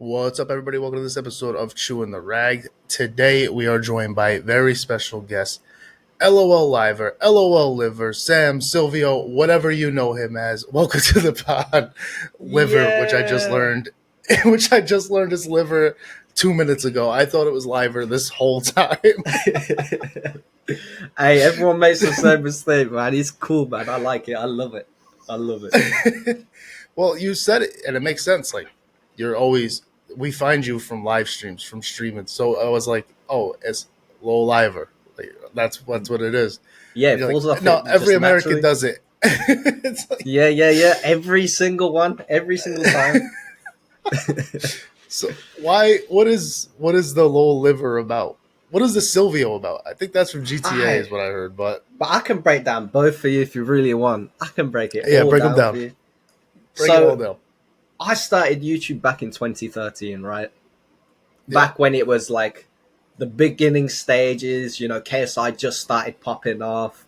What's up, everybody? Welcome to this episode of Chewin The Rag. Today, we are joined by very special guest, LOL Liver, LOL Liver, Sam, Silvio, whatever you know him as. Welcome to the pod, Liver, which I just learned, is Liver 2 minutes ago. I thought it was Liver this whole time. Hey, everyone makes the same mistake, man. It's cool, man. I like it. I love it. Well, you said it, and it makes sense. Like, we find you from live streams, from streaming. So I was like, oh, it's Low Liver. Like, that's what it is. Yeah, it falls off. No, every American does it. It's like, yeah. Every single one, every single time. So what is the Low Liver about? What is the Silvio about? I think that's from GTA is what I heard, but I can break down both for you if you really want. I can break it. Yeah, break them down. Break it all down. I started YouTube back in 2013, right? Back when it was like the beginning stages, KSI just started popping off.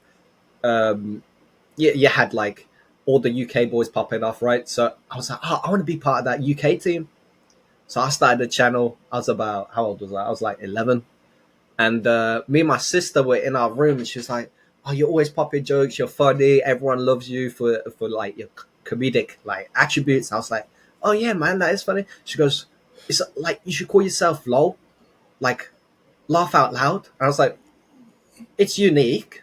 You had like all the UK boys popping off, right? So I was like, I want to be part of that UK team. So I started a channel. I was about, how old was I? I was like 11. And me and my sister were in our room and she was like, oh, you're always popping jokes. You're funny. Everyone loves you for like your comedic like attributes. I was like, oh yeah, man, that is funny. She goes, it's like, you should call yourself LOL, like laugh out loud. And I was like, it's unique.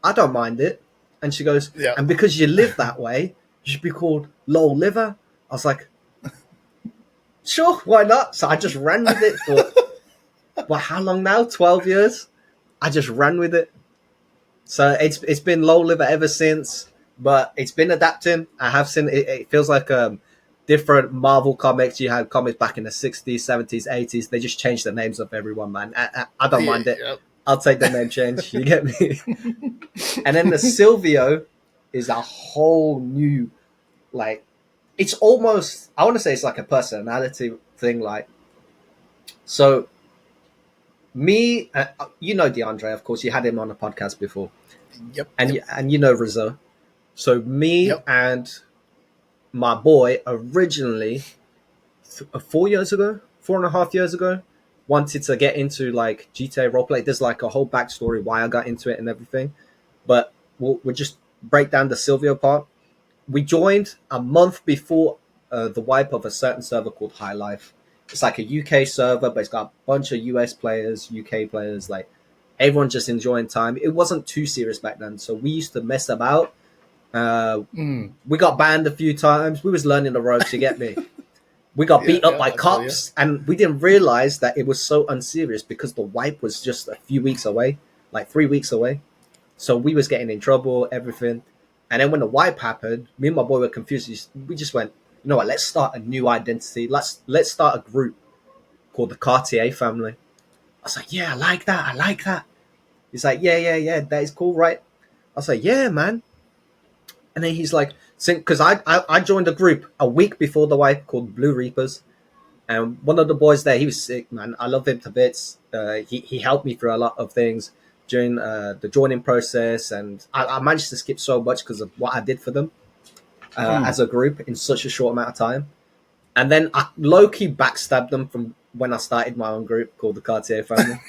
I don't mind it. And she goes, and because you live that way, you should be called LOL Liver. I was like, sure, why not? So I just ran with it for how long now? 12 years. I just ran with it. So it's been LOL Liver ever since, but it's been adapting. I have seen it. It feels like different Marvel comics. You had comics back in the 60s, 70s, 80s. They just changed the names of everyone, man. I don't mind it. Yep. I'll take the name change. You get me? And then the Silvio is a whole new, like, it's almost, I want to say it's like a personality thing. Like, so me, DeAndre, of course, you had him on a podcast before. Yep. And you know Rizzo. So me and my boy originally 4 years ago, 4.5 years ago, wanted to get into like GTA roleplay. There's like a whole backstory why I got into it and everything. But we'll just break down the Silvio part. We joined a month before the wipe of a certain server called High Life. It's like a UK server, but it's got a bunch of US players, UK players, like everyone just enjoying time. It wasn't too serious back then. So we used to mess about. We got banned a few times. We was learning the ropes, you get me? We got beat up by cops, and we didn't realize that it was so unserious because the wipe was just a few weeks away, like 3 weeks away. So we was getting in trouble, everything. And then when the wipe happened, me and my boy were confused. We just went, you know what, let's start a new identity. Let's start a group called the Cartier family. I was like, yeah, I like that. He's like, yeah, that is cool, right? I was like, yeah, man. And then he's like, because I joined a group a week before the wipe called Blue Reapers. And one of the boys there, he was sick, man. I love him to bits. He helped me through a lot of things during the joining process. And I managed to skip so much because of what I did for them as a group in such a short amount of time. And then I low-key backstabbed them from when I started my own group called the Cartier family.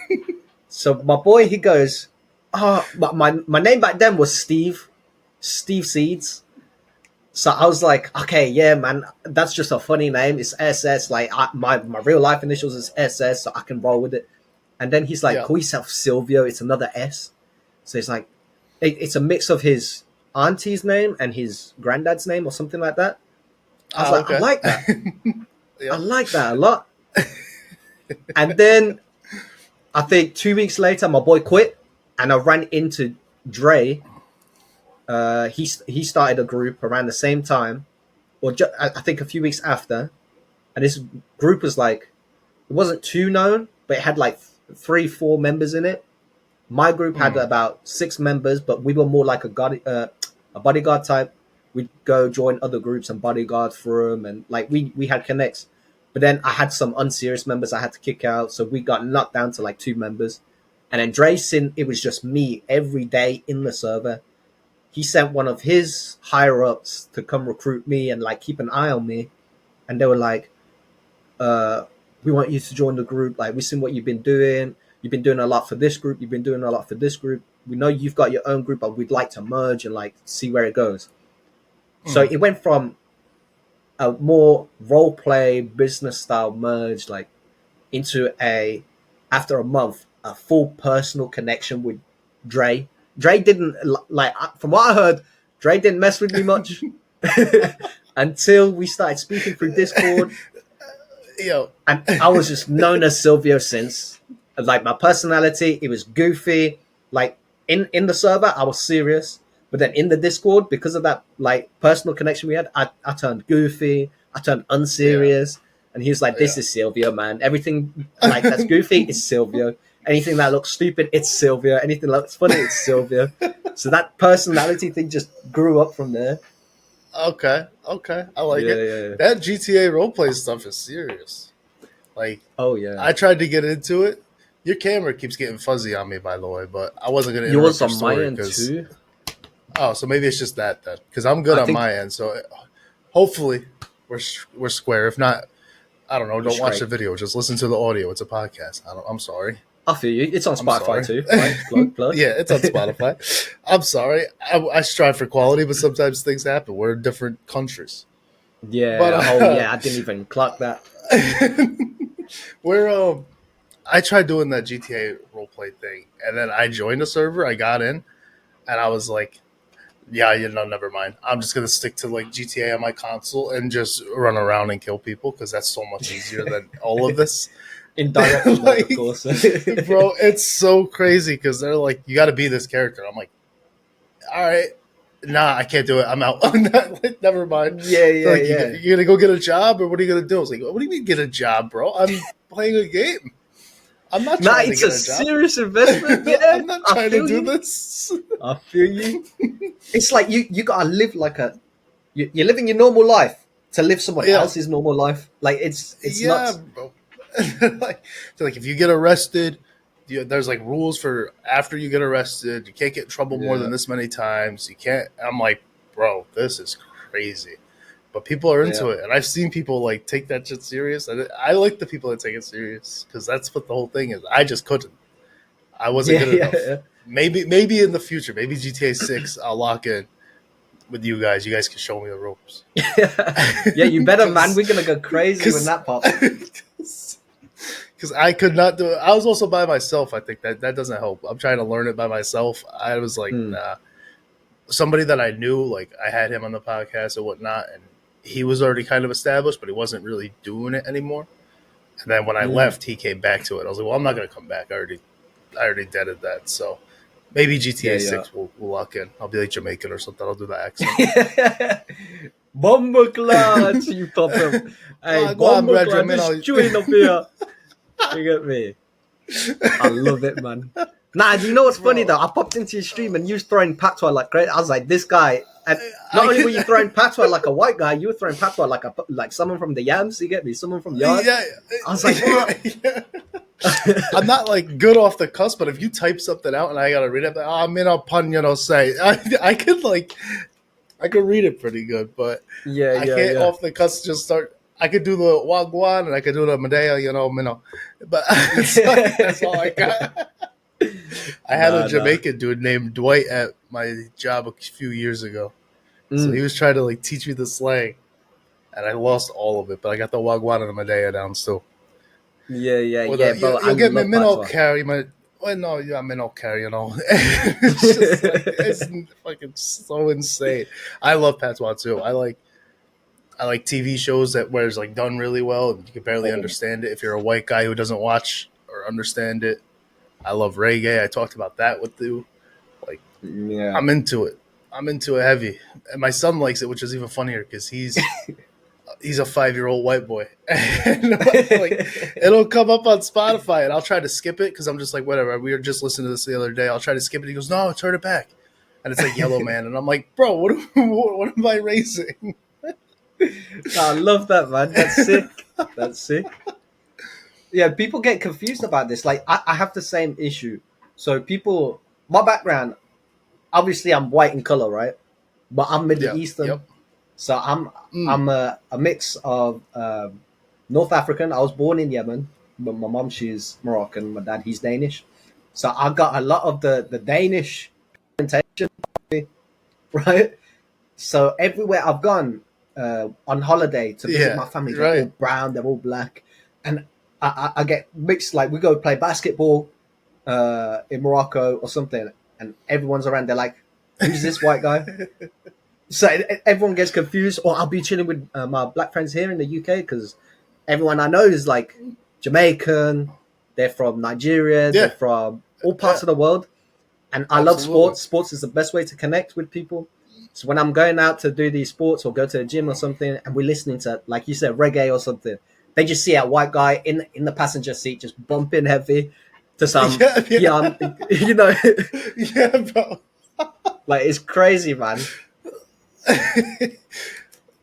So my boy, he goes, my name back then was Steve Seeds. So I was like, okay, yeah, man, that's just a funny name. It's SS. Like my real life initials is SS, so I can roll with it. And then he's like, call yourself Silvio. It's another S. So it's like, it's a mix of his auntie's name and his granddad's name or something like that. I was like, okay. I like that. I like that a lot. And then I think 2 weeks later, my boy quit, and I ran into Dre. He started a group around the same time, or I think a few weeks after, and this group was like, it wasn't too known, but it had like 3-4 members in it. My group had about 6 members, but we were more like a bodyguard type. We'd go join other groups and bodyguard for them, and like we had connects. But then I had some unserious members I had to kick out, so we got knocked down to like 2 members. And then Dre, it was just me every day in the server. He sent one of his higher ups to come recruit me and like keep an eye on me. And they were like, we want you to join the group. Like, we've seen what you've been doing. You've been doing a lot for this group. You've been doing a lot for this group. We know you've got your own group, but we'd like to merge and like see where it goes. So Mm. it went from a more role play business style merge, like into after a month, a full personal connection with Dre. Dre didn't like, from what I heard, Dre didn't mess with me much until we started speaking through Discord. Yo, And I was just known as Silvio since. Like, my personality, it was goofy. Like, in the server, I was serious. But then in the Discord, because of that like personal connection we had, I turned goofy, I turned yeah, unserious. And he was like, "This yeah. is Silvio, man. Everything like that's goofy is Silvio. Anything that looks stupid, it's Silvio. Anything that looks funny, it's Silvio." So that personality thing just grew up from there. Okay, okay, I like Yeah, it. yeah, yeah. That GTA roleplay stuff is serious. Like, Oh yeah. I tried to get into it. Your camera keeps getting fuzzy on me, by the way, but I wasn't going to interrupt Yours your on my story end because too. so maybe it's just that then because I'm good I on think my end. So hopefully we're square. If not, I don't know. you're Don't watch the straight. video. Just listen to the audio. It's a podcast. I'm sorry. I feel you. It's on I'm Spotify sorry. too, right? Plug, plug. Yeah, it's on Spotify. I'm sorry. I strive for quality, but sometimes things happen. We're in different countries. But Yeah. Oh yeah. I didn't even clock that. we're I tried doing that GTA roleplay thing, and then I joined a server. I got in, and I was like, "Yeah, never mind. I'm just gonna stick to like GTA on my console and just run around and kill people because that's so much easier than all of this." In direct mode, of Like, course. bro, it's so crazy because they're like, "You got to be this character." I'm like, "All right, nah, I can't do it. I'm out. I'm not, like, never mind." Yeah, They're yeah, like, yeah. "You gonna go get a job, or what are you gonna do?" I was like, "What do you mean get a job, bro? I'm playing a game. I'm not Nah, trying to it's get a a job. serious investment. Yeah, I'm not I trying to feel do you. this." I feel you. It's like you gotta live like you're living your normal life to live someone Yeah, else's normal life. Like, it's yeah, nuts. bro. like if you get arrested, there's like rules for after you get arrested. You can't get in trouble more than Yeah, this many times. You can't. I'm like, bro, this is crazy. But people are yeah, into it, and I've seen people like take that shit serious. And I like the people that take it serious because that's what the whole thing is. I just couldn't. I wasn't yeah, good enough. yeah, Maybe in the future, maybe GTA 6, I'll lock in with you guys. You guys can show me the ropes. yeah. Yeah, you better, man. Because We're gonna go crazy when because that pops. I could not do it. I was also by myself. I think that doesn't help. I'm trying to learn it by myself. I was like, Mm, nah. Somebody that I knew, like I had him on the podcast and whatnot, and he was already kind of established, but he wasn't really doing it anymore. And then when I mm. left, he came back to it. I was like, well, I'm not gonna come back. I already deaded that. So maybe Yeah, GTA yeah. 6 will lock in. I'll be like Jamaican or something. I'll do the accent. Bomber clutch, you pop up. Hey, Go on, bomber Bradley. clutch, it's chewing up here. You get me? I love it, man. Nah, do you know what's funny Bro, though? I popped into your stream and you was throwing patois like great. I was like, this guy. And not I only were could, you throwing patois like a white guy, you were throwing patois like someone from the Yams. You get me? Someone from Yard. yeah, I was like, what? yeah. I'm not like good off the cusp, but if you type something out and I gotta read it, like, I'm in a pun, say. I could like I could read it pretty good, but Yeah, I yeah, can't yeah. off the cusp just start. I could do the wagwan and I could do the medea, but it's like that's all I got. I had a Nah, nah. Jamaican dude named Dwight at my job a few years ago, so he Mm. was trying to like teach me the slang, and I lost all of it, but I got the wagwan and the medea down still. Yeah, yeah, Or yeah, bro. I you'll get me love minnow patois. carry my. Well, no, yeah, minnow carry. It's just like it's fucking so insane. I love patois too. I like TV shows that where it's like done really well and you can barely Oh, understand it if you're a white guy who doesn't watch or understand it. I love reggae. I talked about that with you. Like yeah. I'm into it. I'm into it heavy, and my son likes it, which is even funnier because he's a 5-year-old white boy, and like it'll come up on Spotify, and I'll try to skip it because I'm just like whatever. We were just listening to this the other day. I'll try to skip it. He goes, "No, turn it back," and it's like Yellow Man, and I'm like, "Bro, what am I raising?" I love that, man. That's sick. That's sick. Yeah, people get confused about this. Like, I have the same issue. So people, my background, obviously I'm white in color, right? But I'm Middle Yeah. Eastern, Yep. so I'm Mm. I'm a mix of North African. I was born in Yemen, but my mom, she's Moroccan. My dad, he's Danish. So I got a lot of the Danish orientation, right? So everywhere I've gone on holiday to visit Yeah, my family, they're all right. brown, they're all black, and I get mixed. Like we go play basketball in Morocco or something, and everyone's around. They're like, "Who's this white guy?" So everyone gets confused. Or I'll be chilling with my black friends here in the UK because everyone I know is like Jamaican. They're from Nigeria. They're Yeah, from all yeah, parts of the world, and I love absolutely. sports. Sports is the best way to connect with people. So when I'm going out to do these sports or go to the gym or something, and we're listening to, like you said, reggae or something, they just see a white guy in the passenger seat just bumping heavy to some Yeah, piano, yeah, you know, yeah, bro. like it's crazy, man.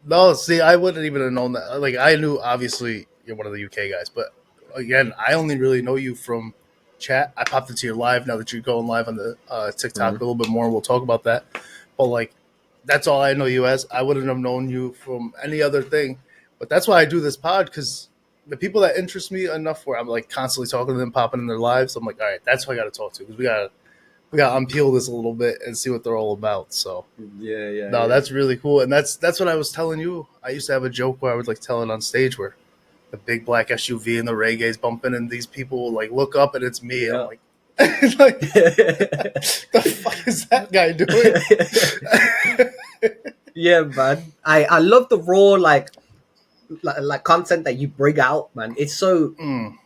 No, see, I wouldn't even have known that. Like, I knew obviously you're one of the UK guys, but again, I only really know you from chat. I popped into your live now that you're going live on the TikTok Mm. a little bit more. We'll talk about that. But like, that's all I know you as. I wouldn't have known you from any other thing. But that's why I do this pod, because the people that interest me enough, where I'm like constantly talking to them, popping in their lives. I'm like, all right, that's who I got to talk to, because we got to unpeel this a little bit and see what they're all about. So. Yeah, yeah, No, yeah. that's really cool, and that's what I was telling you. I used to have a joke where I would like tell it on stage, where the big black SUV and the reggae's bumping, and these people will like look up and it's me. I'm Yeah. like, like the fuck is that guy doing? Yeah, man. I love the raw like content that you bring out, man. It's so Mm.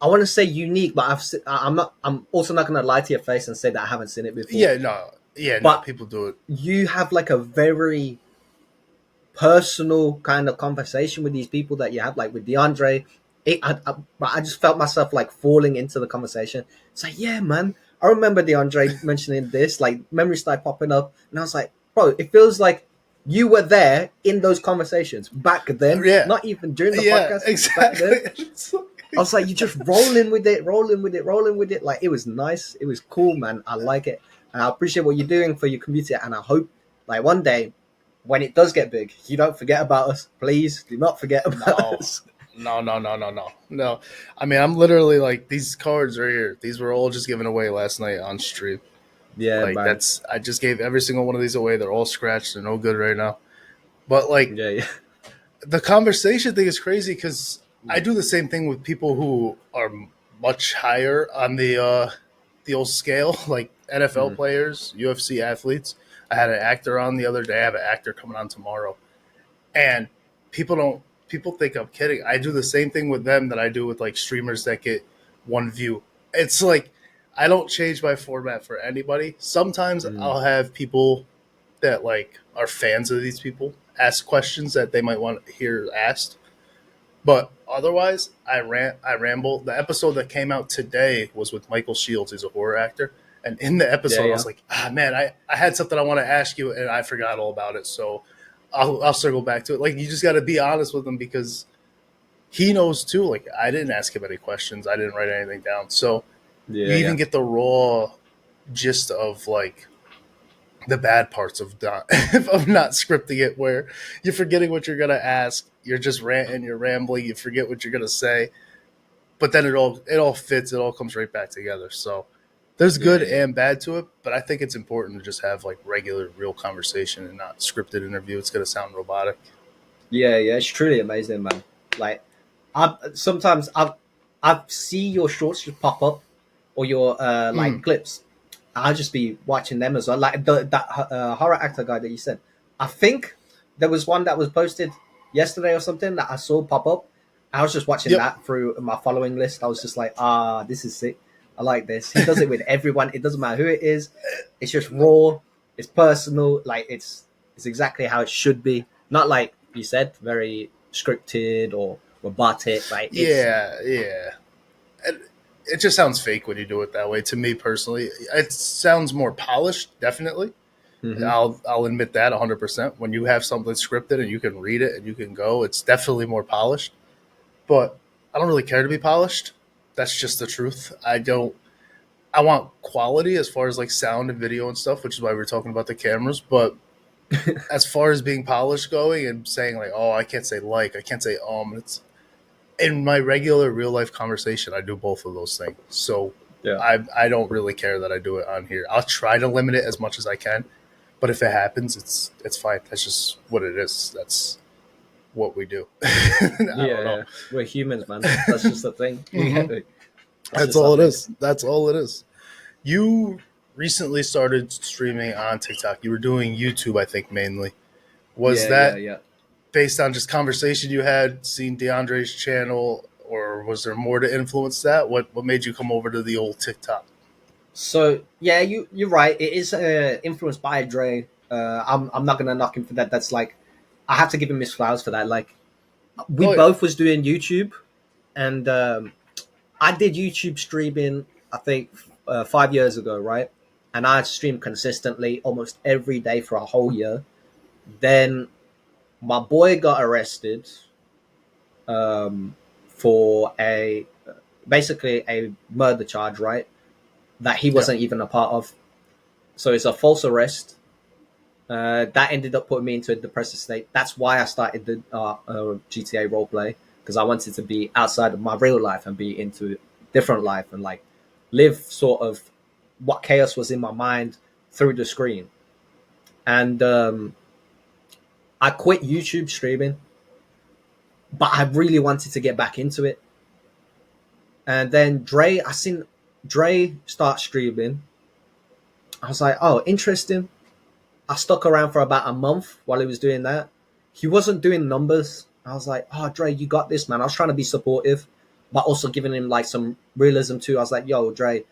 I want to say unique, but I'm not. I'm also not gonna lie to your face and say that I haven't seen it before. Yeah, no, But people do it. you have like a very personal kind of conversation with these people that you have, like with DeAndre. I just felt myself like falling into the conversation. It's like, yeah, man. I remember DeAndre mentioning this, like memories started popping up, and I was like, bro, it feels like you were there in those conversations back then, Yeah, not even during the yeah, podcast, back exactly. then. I was like, you just rolling with it, rolling with it, rolling with it. Like it was nice, it was cool, man. I like it, and I appreciate what you're doing for your community. And I hope, like one day, when it does get big, you don't forget about us. Please do not forget about No, us. no. I mean, I'm literally like, these cards right here. These were all just given away last night on stream. Yeah, Like, man. that's I just gave every single one of these away. They're all scratched. They're no good right now. But like, Yeah, yeah. the conversation thing is crazy, because I Mm, do the same thing with people who are much higher on the old scale, like NFL mm, players, UFC athletes. I had an actor on the other day. I have an actor coming on tomorrow, and people don't people think I'm kidding. I do the same thing with them that I do with like streamers that get one view. It's like, I don't change my format for anybody. Sometimes mm. I'll have people that like are fans of these people ask questions that they might want to hear asked. But otherwise, I ramble. The episode that came out today was with Michael Shields. He's a horror actor. And in the Yeah, episode, I yeah. was like, man, I had something I want to ask you, and I forgot all about it. So I'll circle back to it. Like, you just got to be honest with him, because he knows too. Like, I didn't ask him any questions. I didn't write anything down. So you Yeah, even yeah. get the raw gist of like the bad parts of not of not scripting it, where you're forgetting what you're gonna ask. You're just ranting. You're rambling. You forget what you're gonna say, but then it all fits. It all comes right back together. So there's Yeah, good yeah. and bad to it, but I think it's important to just have like regular, real conversation and not scripted interview. It's gonna sound robotic. Yeah, yeah. It's truly amazing, man. Like I sometimes I see your shorts just pop up or your like Mm. clips. I'll just be watching them as well. Like that horror actor guy that you said. I think there was one that was posted yesterday or something that I saw pop up. I was just watching Yep. that through my following list. I was just like, this is sick. I like this. He does it with everyone. It doesn't matter who it is. It's just raw. It's personal. Like it's exactly how it should be. Not like you said, very scripted or robotic. Like it's Yeah, yeah. And it just sounds fake when you do it that way. To me personally, it sounds more polished. Definitely, hmm I'll admit that 100%. When you have something scripted and you can read it and you can go, it's definitely more polished. But I don't really care to be polished. That's just the truth. I don't. I want quality as far as like sound and video and stuff, which is why we are talking about the cameras. But as far as being polished going and saying like, oh, I can't say like, I can't say. It's in my regular real life conversation, I do both of those things. So Yeah. I don't really care that I do it on here. I'll try to limit it as much as I can, but if it happens, it's fine. That's just what it is. That's what we do. I don't Yeah, know. yeah. We're humans, man. That's just the thing. Yeah, Hmm. that's That's just our all it thing. is. That's all it is. You recently started streaming on TikTok. You were doing YouTube, I think, mainly. Was Yeah, yeah, that yeah. based on just conversation you had, seeing DeAndre's channel, or was there more to influence that? What made you come over to the old TikTok? So yeah, you're right. It is influenced by Dre. I'm not gonna knock him for that. That's like I have to give him his flowers for that. Like we Oh yeah, both was doing YouTube, and I did YouTube streaming. I think 5 years ago, right? And I streamed consistently almost every day for a whole year. Then my boy got arrested um, for a basically a murder charge, right? That he yeah. wasn't even a part of. So it's a false arrest. That ended up putting me into a depressive state. That's why I started the GTA roleplay, because I wanted to be outside of my real life and be into different life and like live sort of what chaos was in my mind through the screen. And I quit YouTube streaming, but I really wanted to get back into it. And then I seen Dre start streaming. I was like, oh, interesting. I stuck around for about a month while he was doing that. He wasn't doing numbers. I was like, oh, Dre, you got this, man. I was trying to be supportive, but also giving him like some realism too. I was like, yo, Dre,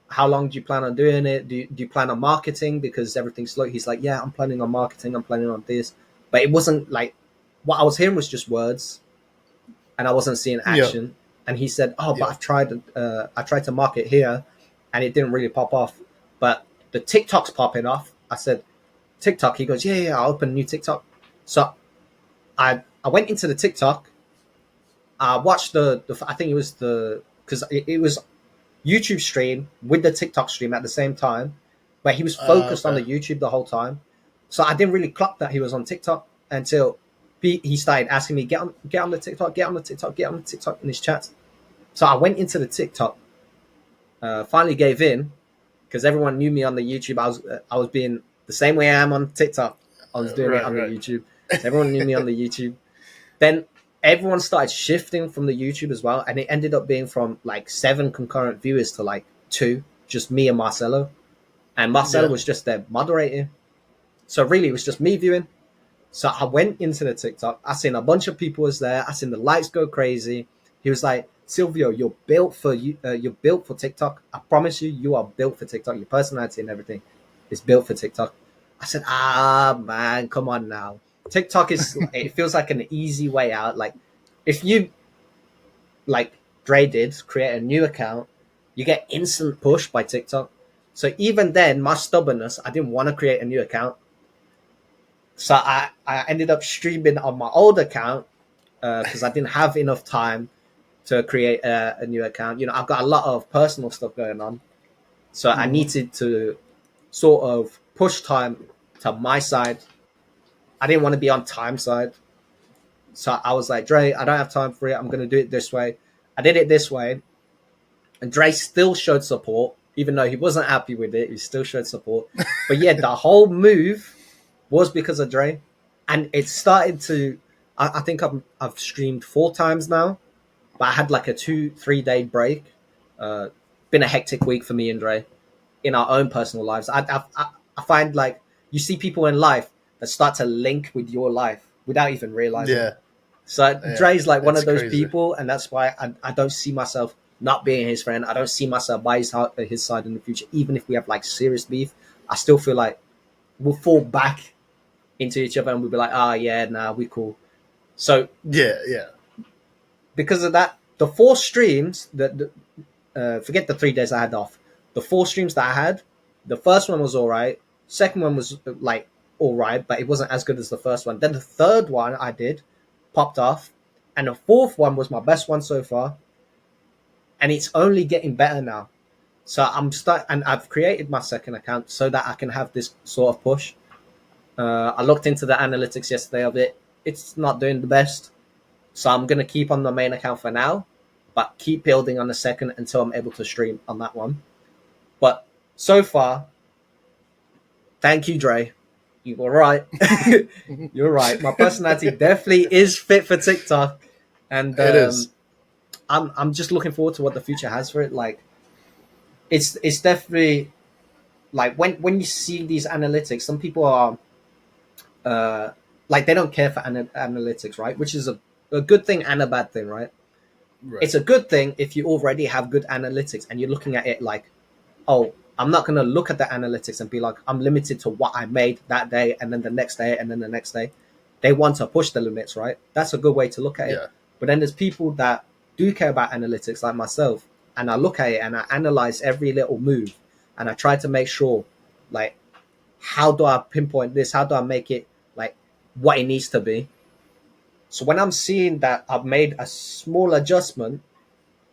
how long do you plan on doing it? Do you plan on marketing? Because everything's slow. He's like, yeah, I'm planning on marketing. I'm planning on this. But it wasn't like what I was hearing was just words, and I wasn't seeing Yeah, action. And he said, oh, but yeah. I tried to market here, and it didn't really pop off. But the TikTok's popping off. I said, TikTok. He goes, yeah, I'll open a new TikTok. So I went into the TikTok. I watched the I think it was because it was YouTube stream with the TikTok stream at the same time, but he was focused on Okay. the YouTube the whole time. So I didn't really clock that he was on TikTok until he started asking me get on the TikTok, get on the TikTok, get on the TikTok in his chat. So I went into the TikTok. Finally gave in because everyone knew me on the YouTube. I was being the same way I am on TikTok. I was doing it Right, on the right. YouTube. So everyone knew me on the YouTube. Then everyone started shifting from the YouTube as well, and it ended up being from like 7 concurrent viewers to like 2, just me and Marcelo. And Marcelo Yeah. was just there moderating. So really, it was just me viewing. So I went into the TikTok. I seen a bunch of people was there. I seen the lights go crazy. He was like, Silvio, you're built for you. You're built for TikTok. I promise you, you are built for TikTok. Your personality and everything is built for TikTok. I said, man, come on now. TikTok is. It feels like an easy way out. Like if you like Dre did create a new account, you get instant push by TikTok. So even then, my stubbornness, I didn't want to create a new account. So I ended up streaming on my old account because I didn't have enough time to create a new account. You know, I've got a lot of personal stuff going on, so I Hmm. needed to sort of push time to my side. I didn't want to be on time side, so I was like, Dre, I don't have time for it. I'm going to do it this way. I did it this way, and Dre still showed support, even though he wasn't happy with it. He still showed support. But yeah, the whole move was because of Dre, and it started to. I think I've streamed 4 times now, but I had like a 2-3 day break. Uh, been a hectic week for me and Dre in our own personal lives. I find like you see people in life that start to link with your life without even realizing. Yeah, So yeah. Dre's like one It's of those crazy. people, and that's why I don't see myself not being his friend. I don't see myself by his side in the future. Even if we have like serious beef, I still feel like we'll fall back into each other and we'll be like, oh yeah, nah, we cool. So Yeah, yeah. because of that, the 4 streams that forget the 3 days I had off. The 4 streams that I had, the first one was all right. Second one was like all right, but it wasn't as good as the first one. Then the third one I did popped off, and the fourth one was my best one so far, and it's only getting better now. So and I've created my second account so that I can have this sort of push. I looked into the analytics yesterday of it. It's not doing the best. So I'm gonna keep on the main account for now, but keep building on the second until I'm able to stream on that one. But so far, thank you, Dre. You were right. You're right. My personality definitely is fit for TikTok, and It is. I'm just looking forward to what the future has for it. Like it's definitely like when you see these analytics, some people are like they don't care for analytics, right? Which is a good thing and a bad thing, right? Right. It's a good thing if you already have good analytics and you're looking at it like, oh, I'm not going to look at the analytics and be like, I'm limited to what I made that day and then the next day and then the next day. They want to push the limits, right? That's a good way to look at it. Yeah. But then there's people that do care about analytics, like myself, and I look at it and I analyze every little move and I try to make sure, like, how do I pinpoint this? How do I make it like what it needs to be? So when I'm seeing that I've made a small adjustment,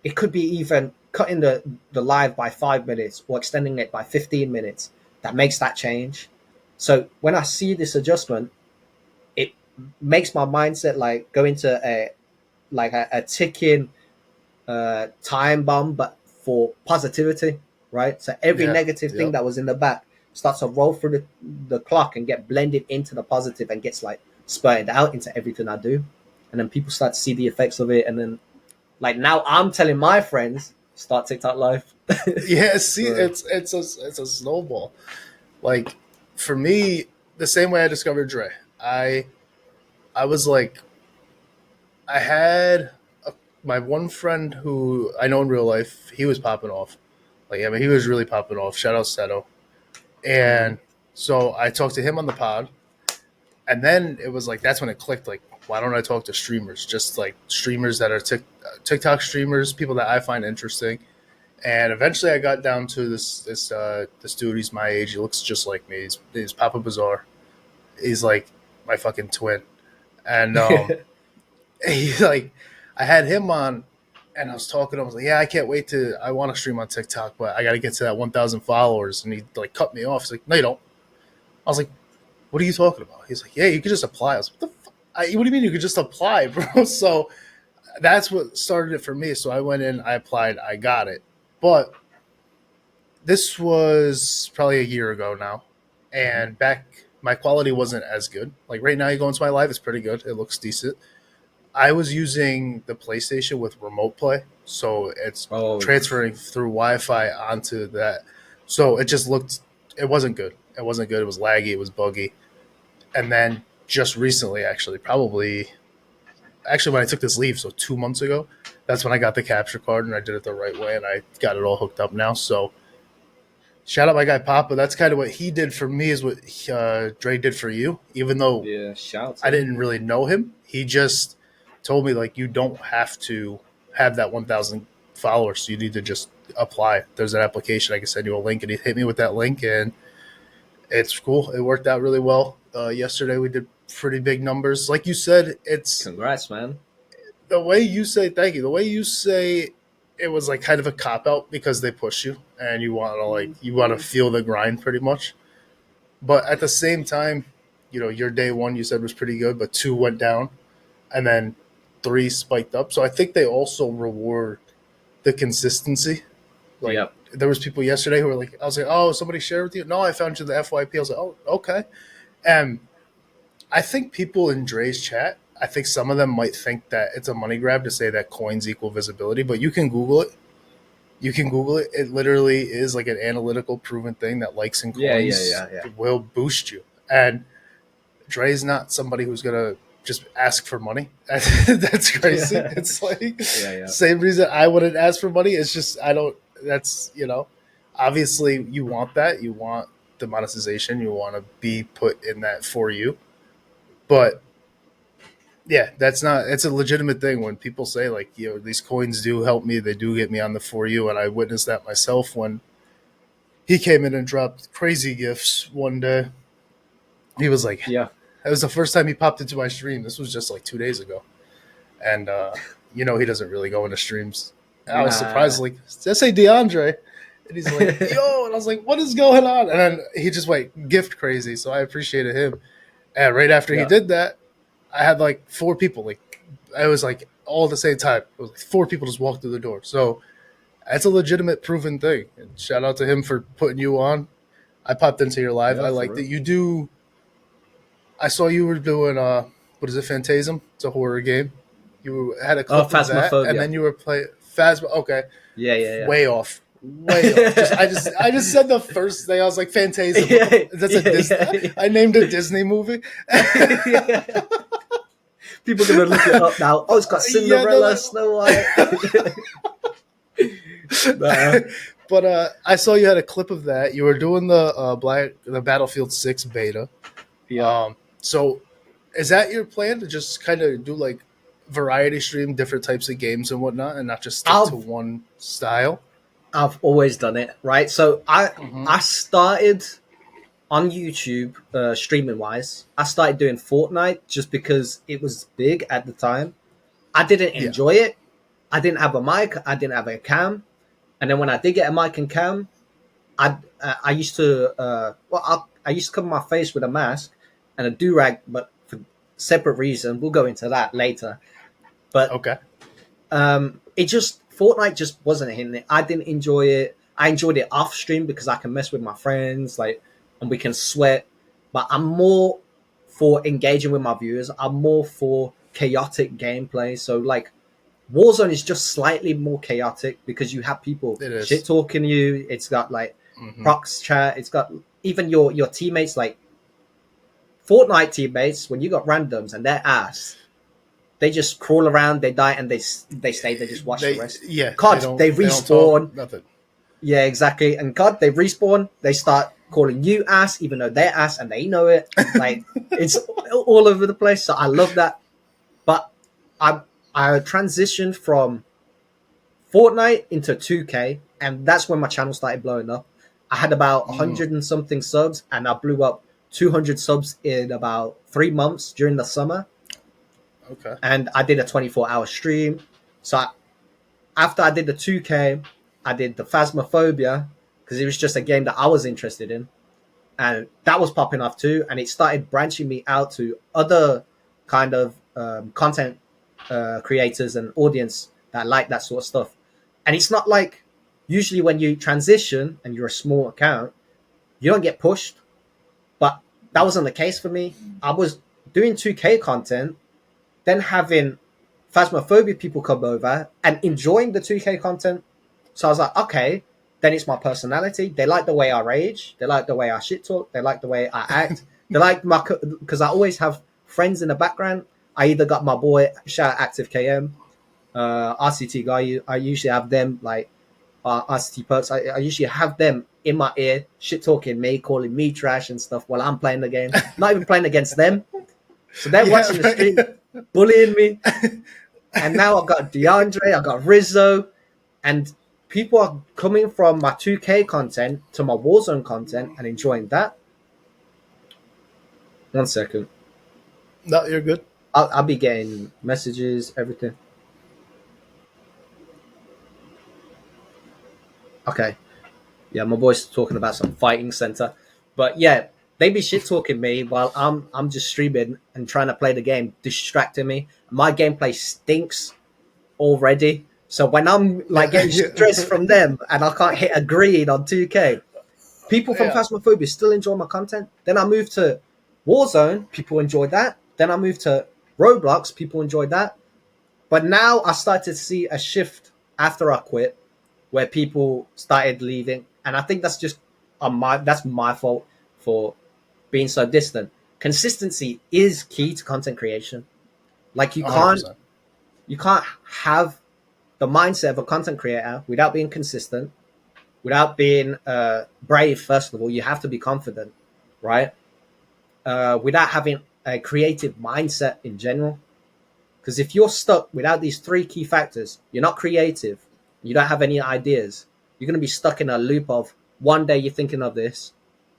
it could be even cutting the live by 5 minutes or extending it by 15 minutes that makes that change. So when I see this adjustment, it makes my mindset like go into a ticking time bomb, but for positivity, right? So every Yeah. negative thing Yep. that was in the back starts to roll through the clock and get blended into the positive and gets like spurted out into everything I do. And then people start to see the effects of it. And then like now I'm telling my friends, start TikTok live. Yeah. See, So it's a snowball. Like for me, the same way I discovered Dre, I was like, I had my one friend who I know in real life. He was popping off. Like I mean, he was really popping off. Shout out Seto. mm, And so I talked to him on the pod, and then it was like that's when it clicked. Like, why don't I talk to streamers? Just like streamers that are TikTok streamers, people that I find interesting. And eventually, I got down to this dude. He's my age. He looks just like me. He's Papa Bizarre. He's like my fucking twin. And he like, I had him on, and I was talking to him. I was like, yeah, I can't wait to. I want to stream on TikTok, but I got to get to that 1,000 followers. And he like cut me off. He's like, no, you don't. I was like, what are you talking about? He's like, yeah, you could just apply. I was like, what the fuck? What do you mean you could just apply, bro? So that's what started it for me. So I went in, I applied, I got it. But this was probably a year ago now. mhm. And back, my quality wasn't as good. Like right now, you go into my live, it's pretty good. It looks decent. I was using the PlayStation with remote play. So it's Oh, transferring through Wi Fi onto that. So it just looked, it wasn't good. It wasn't good. It was laggy. It was buggy. And then just recently, actually when I took this leave, so 2 months ago, that's when I got the capture card and I did it the right way and I got it all hooked up now. So shout out my guy Papa. That's kind of what he did for me is what Dre did for you. Even though yeah, shout I to him. didn't really know him, he just told me like you don't have to have that 1,000 followers. So you need to just apply. There's an application. I can send you a link, and he hit me with that link, and it's cool. It worked out really well. Yesterday we did pretty big numbers. Like you said, it's Congrats, man. the way you say thank you. The way you say it was like kind of a cop out because they push you and you want to feel the grind pretty much. But at the same time, your day one you said was pretty good, but two went down, and then three spiked up. So I think they also reward the consistency. Like Yep. there was people yesterday who were like, I was like, oh, somebody shared with you? No, I found you the FYP. I was like, oh, okay. And I think people in Dre's chat, I think some of them might think that it's a money grab to say that coins equal visibility, but you can Google it. You can Google it. It literally is like an analytical proven thing that likes and Yeah, yeah, coins yeah, yeah. will boost you. And Dre's not somebody who's gonna just ask for money. That's crazy. It's like Yeah, yeah. same reason I wouldn't ask for money. It's just I don't. That's obviously you want that. You want the monetization. You want to be put in that for you. But yeah, that's not. It's a legitimate thing when people say like these coins do help me. They do get me on the for you, and I witnessed that myself when he came in and dropped crazy gifts one day. He was like, Yeah. that was the first time he popped into my stream. This was just like 2 days ago. And he doesn't really go into streams. And I was surprised, Nah. like, let's say DeAndre. And he's like, yo, and I was like, what is going on? And then he just went gift crazy. So I appreciated him. And right after he Yeah. did that, I had like four people like it was like all at the same time. It was like 4 people just walked through the door. So that's a legitimate, proven thing. And shout out to him for putting you on. I popped into your live. Yeah, I for liked it. real. You do. I saw you were doing what is it, Phantasm? It's a horror game. You had a Oh, clip of that, and Phasmophobia. then you were playing Phasma. Okay, Yeah, yeah, way off, way off. I just said the first thing. I was like Phantasm. What the? yeah. That's a Yeah, Disney. yeah, yeah. I named a Disney movie. Yeah. People are gonna look it up now. Oh, it's got Yeah, they're Cinderella, like. Snow White. Nah. But I saw you had a clip of that. You were doing the Battlefield 6 beta. Yeah. So is that your plan to just kind of do like variety stream different types of games and whatnot, and not just stick to I've one style? I've always done it, right? So Mm-hmm. I started on YouTube, streaming wise. I started doing Fortnite just because it was big at the time. I didn't Yeah. enjoy it. I didn't have a mic. I didn't have a cam. And then when I did get a mic and cam, I used to I used to cover my face with a mask and a do rag, but for separate reason. We'll go into that later. But Okay. it just Fortnite just wasn't hitting it. I didn't enjoy it. I enjoyed it off stream because I can mess with my friends, like, and we can sweat. But I'm more for engaging with my viewers. I'm more for chaotic gameplay. So like Warzone is just slightly more chaotic because you have people It shit is. talking you. It's got like Mm-hmm. prox chat. It's got even your teammates, like Fortnite teammates. When you got randoms and they're ass, they just crawl around, they die, and they stay. They just watch the They rest. yeah. They COD, don't they they don't talk respawn. nothing. Yeah, exactly. And COD, they respawn. They start calling you ass, even though they're ass and they know it. Like it's all over the place. So I love that. But I I transitioned from Fortnite into 2K, and that's when my channel started blowing up. I had about Mm, 100 and something subs, and I blew up 200 subs in about 3 months during the summer. okay. And I did a 24-hour stream. So after I did the 2K, I did the Phasmophobia because it was just a game that I was interested in. And that was popping off too. And it started branching me out to other kind of content creators and audience that like that sort of stuff. And it's not like usually when you transition and you're a small account, you don't get pushed. But that wasn't the case for me. I was doing 2K content, then having Phasmophobia people come over and enjoying the 2K content. So I was like, okay, then it's my personality. They like the way I rage. They like the way I shit talk. They like the way I act. They like my, because I always have friends in the background. I either got my boy, shout out Active KM, RCT guy. I usually have them like RCT perks. I usually have them in my ear, shit talking me, calling me trash and stuff while I'm playing the game. Not even playing against them. So they're Yeah, watching the stream, right. bullying me. And now I've got DeAndre, I've got Rizzo, and people are coming from my 2K content to my Warzone content and enjoying that. 1 second. No, you're good. I'll be getting messages, everything. Okay. Yeah, my boy's talking about some fighting center. But yeah, they be shit talking me while I'm just streaming and trying to play the game, distracting me. My gameplay stinks already. So when I'm like Yeah, getting yeah, stressed from them and I can't hit a green on 2K, people from yeah. Phasmophobia still enjoy my content. Then I moved to Warzone, people enjoy that. Then I moved to Roblox, people enjoy that. But now I started to see a shift after I quit where people started leaving. And I think that's just that's my fault for being so distant. Consistency is key to content creation. Like 100%. you can't have the mindset of a content creator without being consistent, without being brave. First of all, you have to be confident, right? Without having a creative mindset in general. Because if you're stuck without these three key factors, you're not creative, you don't have any ideas, you're going to be stuck in a loop of one day you're thinking of this,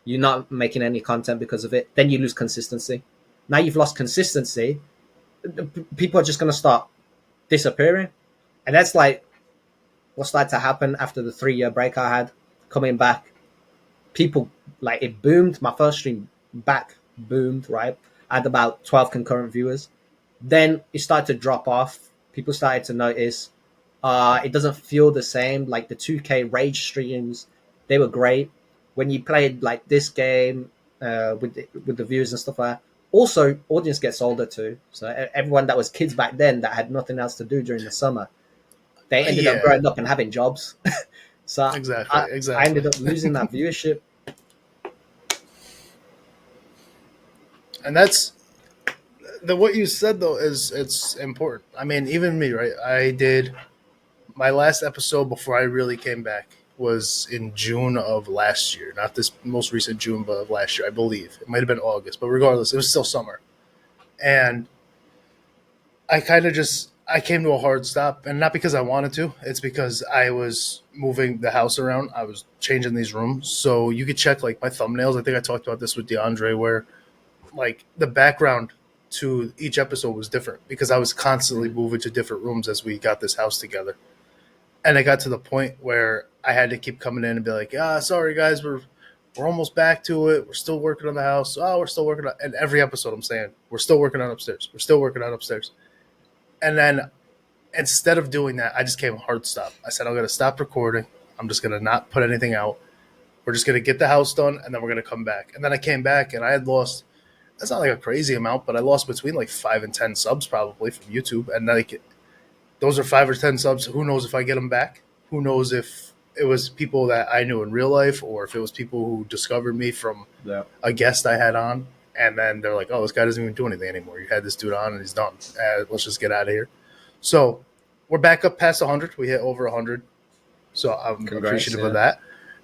you're not making any content because of it, then you lose consistency. Now you've lost consistency, people are just going to start disappearing. And that's like what started to happen after the 3 year break I had coming back. People like it boomed. My first stream back boomed, right? I had about 12 concurrent viewers. Then it started to drop off. People started to notice it doesn't feel the same. Like the 2K Rage streams, they were great. When you played like this game with the views and stuff like that. Also, audience gets older too. So everyone that was kids back then that had nothing else to do during the summer, they ended up Yeah, growing up and having jobs. So exactly, I exactly. ended up losing that viewership. And that's what you said though is it's important. I mean, even me, right? I did my last episode before I really came back was in June of last year, not this most recent June, but of last year, I believe. It might have been August, but regardless, it was still summer. And I kind of just I came to a hard stop, and not because I wanted to. It's because I was moving the house around. I was changing these rooms, so you could check like my thumbnails. I think I talked about this with DeAndre, where like the background to each episode was different because I was constantly Mm. moving to different rooms as we got this house together. And it got to the point where I had to keep coming in and be like, sorry guys, we're almost back to it. We're still working on the house. Oh, we're still working on. And every episode, I'm saying we're still working on upstairs. We're still working on upstairs. And then instead of doing that, I just came hard stop. I said I'm gonna stop recording. I'm just gonna not put anything out. We're just gonna get the house done, and then we're gonna come back. And then I came back, and I had lost. That's not like a crazy amount, but I lost between like 5 and 10 subs probably from YouTube, and like those are 5 or 10 subs. Who knows if I get them back? Who knows if it was people that I knew in real life or if it was people who discovered me from Yeah. a guest I had on. And then they're like, oh, this guy doesn't even do anything anymore. You had this dude on and he's done. Let's just get out of here. So we're back up past 100. We hit over 100. So I'm Congrats, appreciative of yeah. that.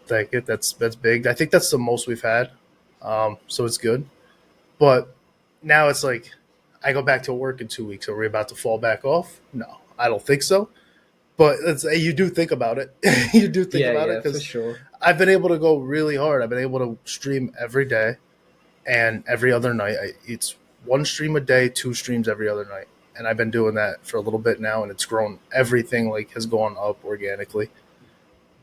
Thank you. That's big. I think that's the most we've had. So it's good. But now it's like I go back to work in 2 weeks. Are we about to fall back off? No, I don't think so. But you do think about it. You do think Yeah, about it yeah, for because sure. I've been able to go really hard. I've been able to stream every day and every other night. It's one stream a day, 2 streams every other night. And I've been doing that for a little bit now, and it's grown. Everything like has gone up organically.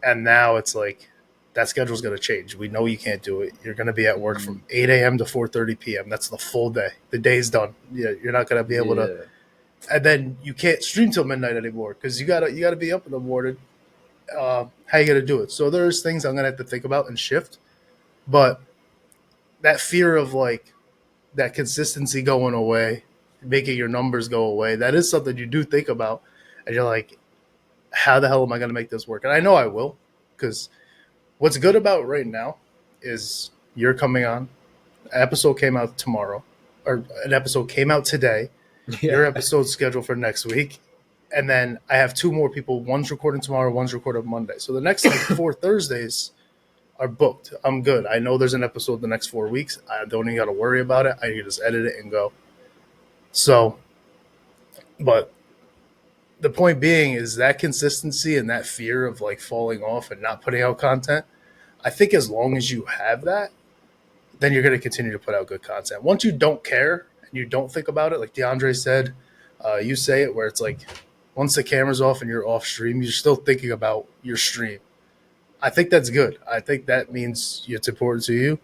And now it's like that schedule's going to change. We know you can't do it. You're going to be at work Mm. from 8 a.m. to 4:30 p.m. That's the full day. The day's done. You're not going to be able to, Yeah. and then you can't stream till midnight anymore because you gotta be up in the morning. How you gonna do it? So there's things I'm gonna have to think about and shift. But that fear of like that consistency going away, making your numbers go away, that is something you do think about, and you're like, how the hell am I gonna make this work? And I know I will, because what's good about right now is you're coming on. An episode came out tomorrow, or an episode came out today. Your Yeah. episode's scheduled for next week. And then I have 2 more people. One's recording tomorrow, one's recording Monday. So the next like 4 Thursdays are booked. I'm good. I know there's an episode the next 4 weeks. I don't even got to worry about it. I can just edit it and go. So, but the point being is that consistency and that fear of like falling off and not putting out content. I think as long as you have that, then you're going to continue to put out good content. Once you don't care and you don't think about it, like DeAndre said, you say it where it's like once the camera's off and you're off stream, you're still thinking about your stream. I think that's good. I think that means it's important to you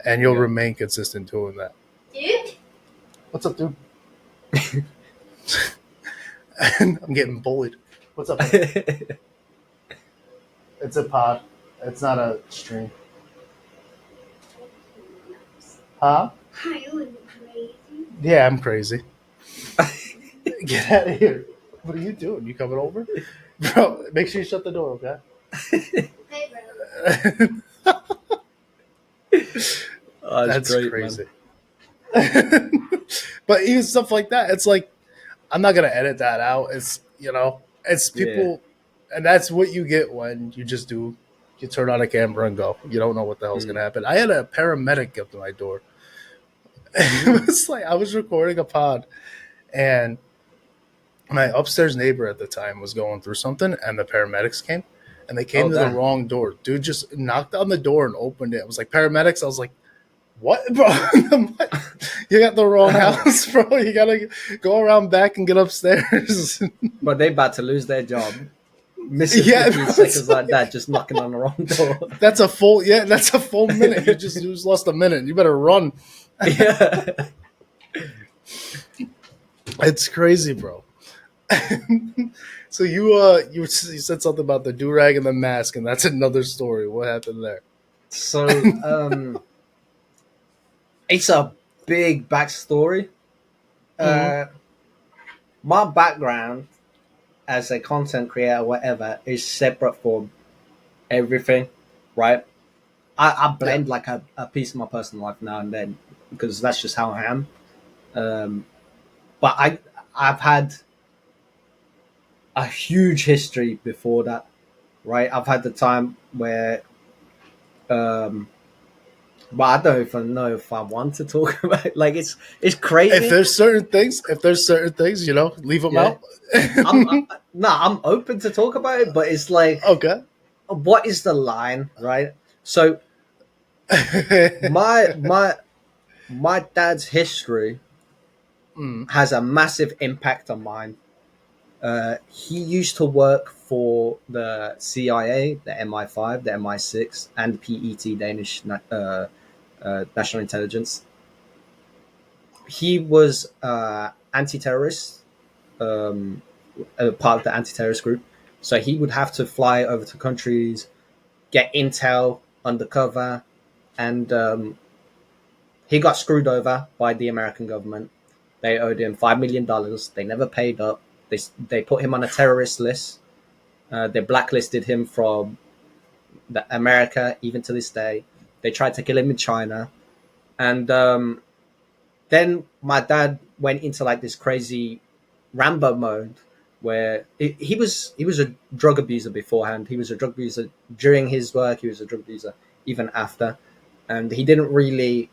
and you'll Yeah. remain consistent doing that. Dude? What's up, dude? I'm getting bullied. What's up? It's a pod. It's not a stream. Huh? Are you crazy? Yeah, I'm crazy. Get out of here. What are you doing? You coming over? Bro, make sure you shut the door, okay? Hey, bro. Oh, That's great, crazy. But even stuff like that, it's like I'm not gonna edit that out. It's people, and that's what you get when you just do. You turn on a camera and go. You don't know what the hell's gonna happen. I had a paramedic up to my door. It was like I was recording a pod, and my upstairs neighbor at the time was going through something, and the paramedics came, and they came Oh, to the damn. wrong door. Dude just knocked on the door and opened it. I was like, paramedics. I was like, what, bro? What? You got the wrong house, bro. You gotta go around back and get upstairs. But they about to lose their job. Missing Yeah, 15 bro, seconds it's like that, just knocking on the wrong door. That's a full minute. You just lost a minute. You better run. Yeah. It's crazy, bro. So you said something about the do rag and the mask, and that's another story. What happened there? So it's a big backstory. Mm-hmm. Uh, my background as a content creator, whatever, is separate from everything, right? I Yeah. blend like a piece of my personal life now and then because that's just how I am. Um, but I've had a huge history before that, right? I've had the time where, um, but I don't even know if I want to talk about it. Like it's crazy, If there's certain things, leave them yeah. out. I'm open to talk about it, but it's like, Okay. what is the line, right? So my my my dad's history Mm, has a massive impact on mine. He used to work for the CIA, the MI5, the MI6, and PET, Danish National Intelligence. He was anti-terrorist, um, part of the anti-terrorist group. So he would have to fly over to countries, get intel undercover, and he got screwed over by the American government. They owed him $5 million. They never paid up. They put him on a terrorist list. They blacklisted him from America, even to this day. They tried to kill him in China, and then my dad went into like this crazy Rambo mode where he was a drug abuser beforehand. He was a drug abuser during his work. He was a drug abuser even after, and he didn't really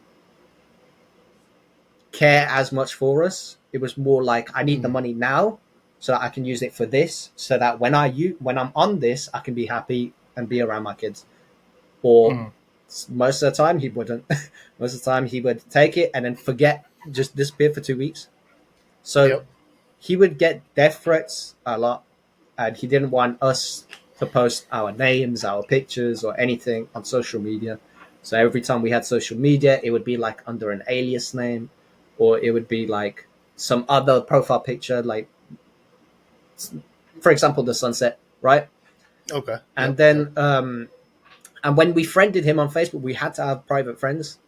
care as much for us. It was more like I need the mm, money now so that I can use it for this, so that when I'm on this, I can be happy and be around my kids. Or mm. most of the time he wouldn't. Most of the time he would take it and then forget, just disappear for 2 weeks. So Yep. he would get death threats a lot, and he didn't want us to post our names, our pictures, or anything on social media. So every time we had social media, it would be like under an alias name, or it would be like some other profile picture, like for example the sunset, right? Okay. And Yep. Yep. then and when we friended him on Facebook, we had to have private friends.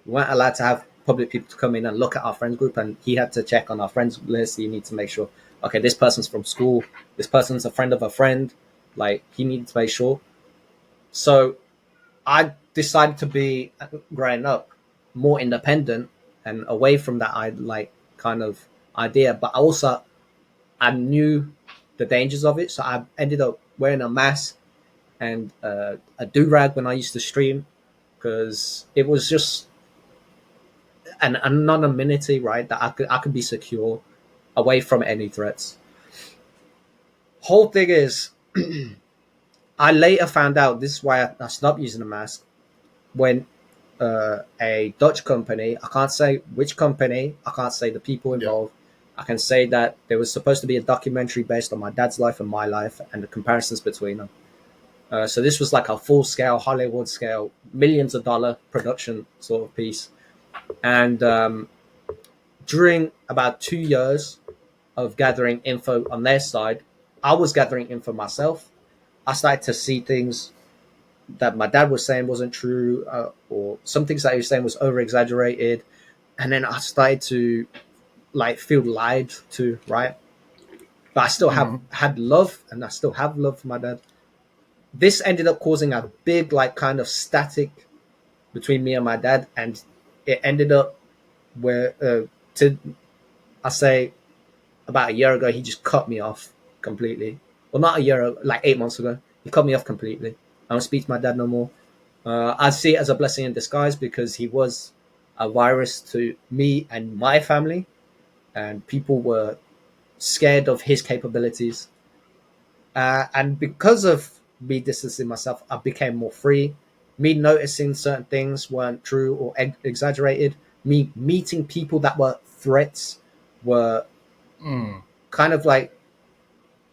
We weren't allowed to have public people to come in and look at our friends group, and he had to check on our friends list. You need to make sure, okay, this person's from school, this person's a friend of a friend. Like he needed to make sure. So I decided to be, growing up, more independent and away from that I like kind of idea. But also I knew the dangers of it, so I ended up wearing a mask and a do rag when I used to stream because it was just an anonymity, right? That I could be secure away from any threats. Whole thing is, I later found out this is why I stopped using a mask when a Dutch company, I can't say which company, I can't say the people Yep. involved. I can say that there was supposed to be a documentary based on my dad's life and my life and the comparisons between them. So this was like a full scale, Hollywood scale, millions of dollar production sort of piece. And during about 2 years of gathering info on their side, I was gathering info myself. I started to see things that my dad was saying wasn't true, or some things that he was saying was over exaggerated. And then I started to like feel lied to, right? But I still have Mm, had love, and I still have love for my dad. This ended up causing a big like kind of static between me and my dad, and it ended up where to I say about a year ago he just cut me off completely. Well, not a year, like 8 months ago, he cut me off completely. I don't speak to my dad no more. I see it as a blessing in disguise because he was a virus to me and my family, and people were scared of his capabilities. And because of me distancing myself, I became more free. Me noticing certain things weren't true or exaggerated. Me meeting people that were threats were mm. kind of like,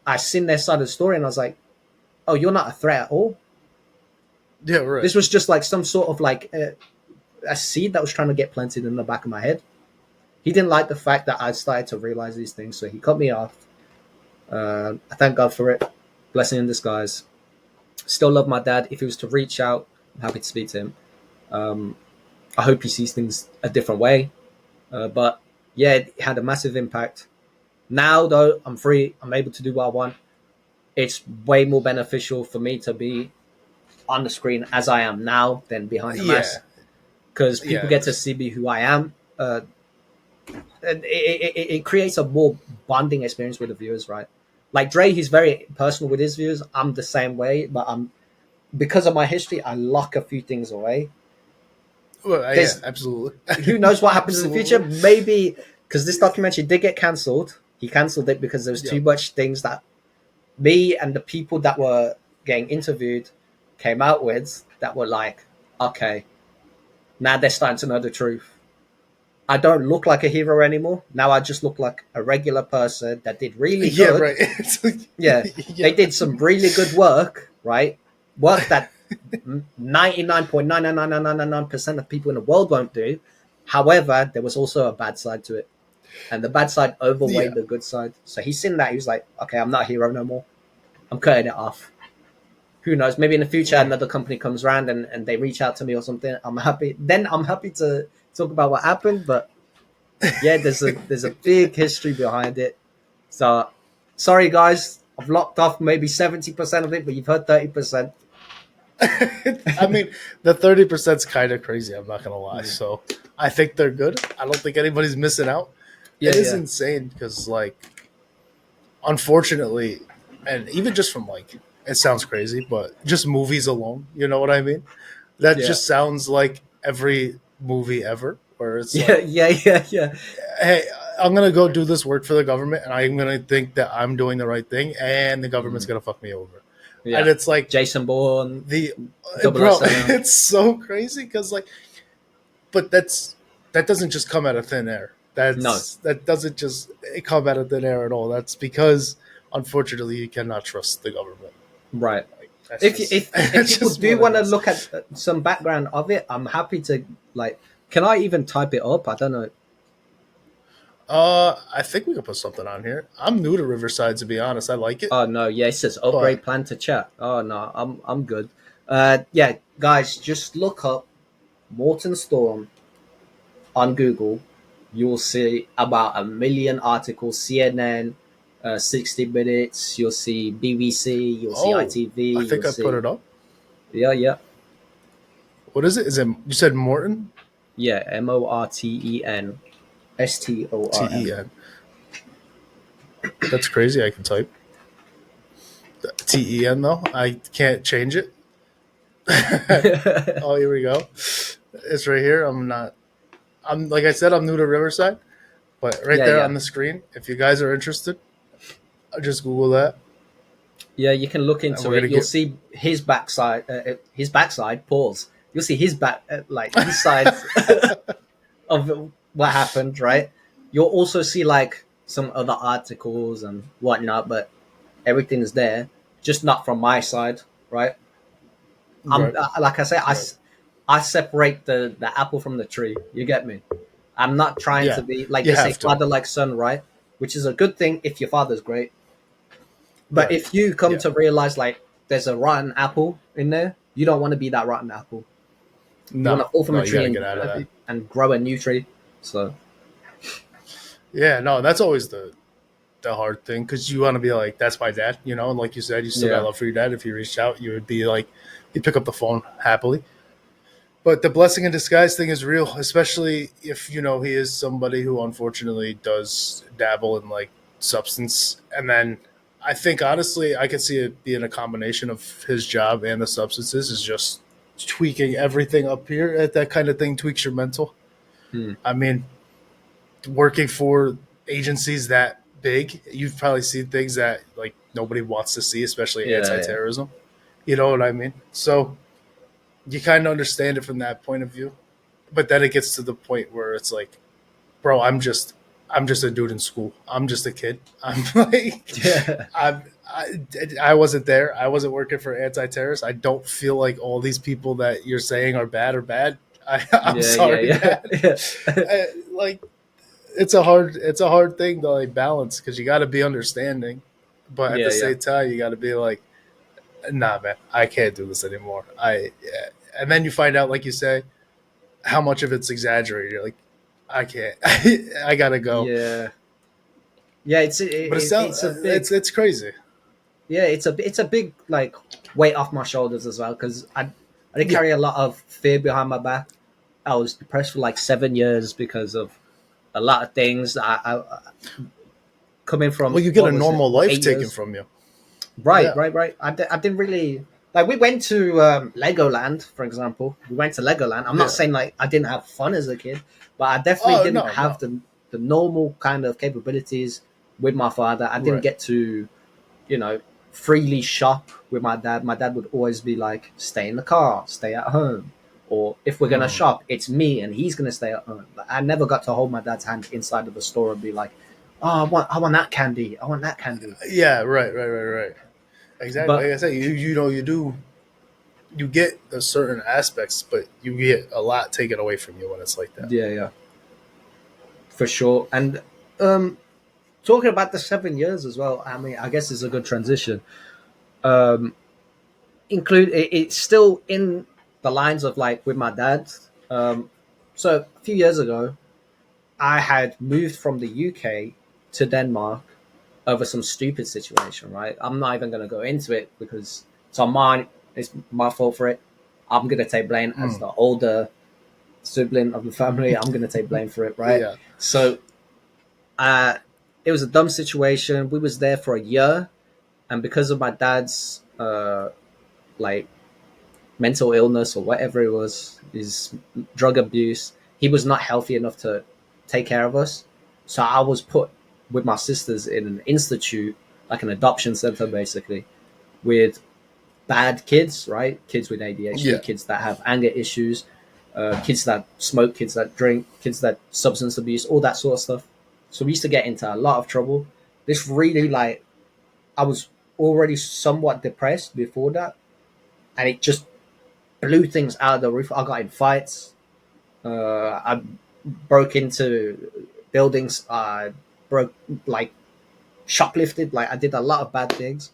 I seen their side of the story and I was like, oh, you're not a threat at all. Yeah. Right. This was just like some sort of like a seed that was trying to get planted in the back of my head. he didn't like the fact that I started to realize these things, so he cut me off. I thank God for it. Blessing in disguise. Still love my dad. If he was to reach out, I'm happy to speak to him. I hope he sees things a different way. But yeah, it had a massive impact. Now, though, I'm free. I'm able to do what I want. It's way more beneficial for me to be on the screen as I am now than behind the Yeah, mask, because people yeah, get to see me who I am. And it creates a more bonding experience with the viewers, right? Like Dre, he's very personal with his views. I'm the same way, but I'm because of my history, I lock a few things away. well, yeah, There's absolutely. who knows what happens in the future? Absolutely. Maybe because this documentary did get cancelled. He cancelled it because there was too Yep. much things that me and the people that were getting interviewed came out with that were like, okay, now they're starting to know the truth. I don't look like a hero anymore. Now I just look like a regular person that did really Yeah, good. right. It's like, Yeah, yeah. they did some really good work, right? Work that 99.99999% of people in the world won't do. However, there was also a bad side to it, and the bad side Yeah. overweighed the good side. So he's seen that. He was like, okay, I'm not a hero no more. I'm cutting it off. Who knows? Maybe in the future another company comes around and they reach out to me or something. I'm happy. Then I'm happy to talk about what happened. But yeah, there's a big history behind it. So sorry guys, I've locked off maybe 70% of it, but you've heard 30%. I mean, the 30% is kind of crazy. I'm not gonna lie. So I think they're good. I don't think anybody's missing out. Yeah, It is yeah, insane because, like, unfortunately, and even just from like, it sounds crazy, but just movies alone, you know what I mean? That yeah, just sounds like every movie ever, where it's yeah, like, yeah, yeah, yeah, hey, I'm gonna go do this work for the government, and I'm gonna think that I'm doing the right thing, and the government's gonna fuck me over. And yeah. it's like Jason Bourne, the Double O bro, Seven. it's so crazy because like, but that doesn't just come out of thin air. No, That doesn't just come out of thin air at all. That's because unfortunately you cannot trust the government. right. Like that's If just if that's people just do what it want to is. look at some background of it, I'm happy to like. Can I even type it up? I don't know. I think we could put something on here. I'm new to Riverside, to be honest. I like it, Oh no, yeah, it says but upgrade plan to chat. Oh no, I'm good. Yeah, guys, just look up Morton Storm on Google. You'll see about a million articles. CNN, 60 Minutes. You'll see BBC. You'll see oh, ITV. I You'll think I put see it up. yeah, yeah, What is it? Is it you said Morton? yeah. Morten Storm. TEN. That's crazy. I can type TEN though. I can't change it. Oh, here we go. It's right here. I'm like I said, I'm new to Riverside, but right Yeah, there yeah, on the screen, if you guys are interested, just Google that, yeah. You can look and into we're it. gonna You'll get. see his backside. His backside. Pause. You'll see his back, like his sides of what happened. Right. You'll also see like some other articles and whatnot, but everything's there, just not from my side. Right. Right, Like I say, right. I separate the apple from the tree. You get me? I'm not trying to Yeah, be like you they say, have to. father like son, right? Which is a good thing if your father's great. But Right. if you come Yeah. to realize like there's a rotten apple in there, you don't want to be that rotten apple. You want to No, fall from no, a you got tree to get out of that. and grow a new tree. So Yeah, no, that's always the hard thing because you want to be like, that's my dad, you know, and like you said, you still got yeah, love for your dad. If you reached out, you would be like, you pick up the phone happily. But the blessing in disguise thing is real, especially if you know he is somebody who unfortunately does dabble in like substance. And then I think honestly, I could see it being a combination of his job and the substances is just tweaking everything up here. That kind of thing tweaks your mental. hmm. I mean, working for agencies that big, you've probably seen things that like nobody wants to see, especially Yeah, yeah, anti-terrorism. You know what I mean? So you kind of understand it from that point of view. But then it gets to the point where it's like, bro, I'm just a dude in school. I'm just a kid. I'm like, yeah, I'm, I wasn't there. I wasn't working for anti-terrorists. I don't feel like all these people that you're saying are bad. I'm yeah, sorry, yeah, Dad. yeah, Like, it's a hard thing to like balance because you got to be understanding, but at the Yeah, yeah, same time you got to be like, nah, man, I can't do this anymore. And then you find out, like you say, how much of it's exaggerated. You're like, I can't. I gotta go. yeah, yeah. But It's a big, it's crazy. yeah, it's a big like weight off my shoulders as well because I did Yeah. carry a lot of fear behind my back. I was depressed for like 7 years because of a lot of things. Coming Well, from you get a what was it, normal life eight taken years? from you. Right, Yeah. right, right. I didn't really like. We went to Legoland, for example. We went to Legoland. I'm not Yeah. saying like I didn't have fun as a kid, but I definitely Oh didn't no, have no. the normal kind of capabilities with my father. I didn't Right. get to, you know, freely shop with my dad. My dad would always be like, "Stay in the car, stay at home." Or if we're gonna Mm. shop, it's me and he's gonna stay at home. Like, I never got to hold my dad's hand inside of the store and be like, "Oh, I want that candy. I want that candy." Yeah. Right. Right. Right. Right. Exactly. But Like I said, you know you do you get the certain aspects, but you get a lot taken away from you when it's like that. yeah, yeah, for sure. And um, talking about the 7 years as well, I mean, I guess it's a good transition. Um, it's still in the lines of like with my dad. Um, so a few years ago, I had moved from the UK to Denmark over some stupid situation. Right, I'm not even going to go into it because it's on mine. It's my fault for it. I'm going to take blame as Mm. the older sibling of the family. I'm going to take blame for it. Right. Yeah. So uh, it was a dumb situation. We was there for a year, and because of my dad's like mental illness or whatever it was, his drug abuse, he was not healthy enough to take care of us. So I was put with my sisters in an institute, like an adoption center, basically, with bad kids, right? Kids with ADHD, Yeah. kids that have anger issues, kids that smoke, kids that drink, kids that substance abuse, all that sort of stuff. So we used to get into a lot of trouble. This really like I was already somewhat depressed before that, and it just blew things out of the roof. I got in fights. I broke into buildings. I broke like shoplifted. Like I did a lot of bad things,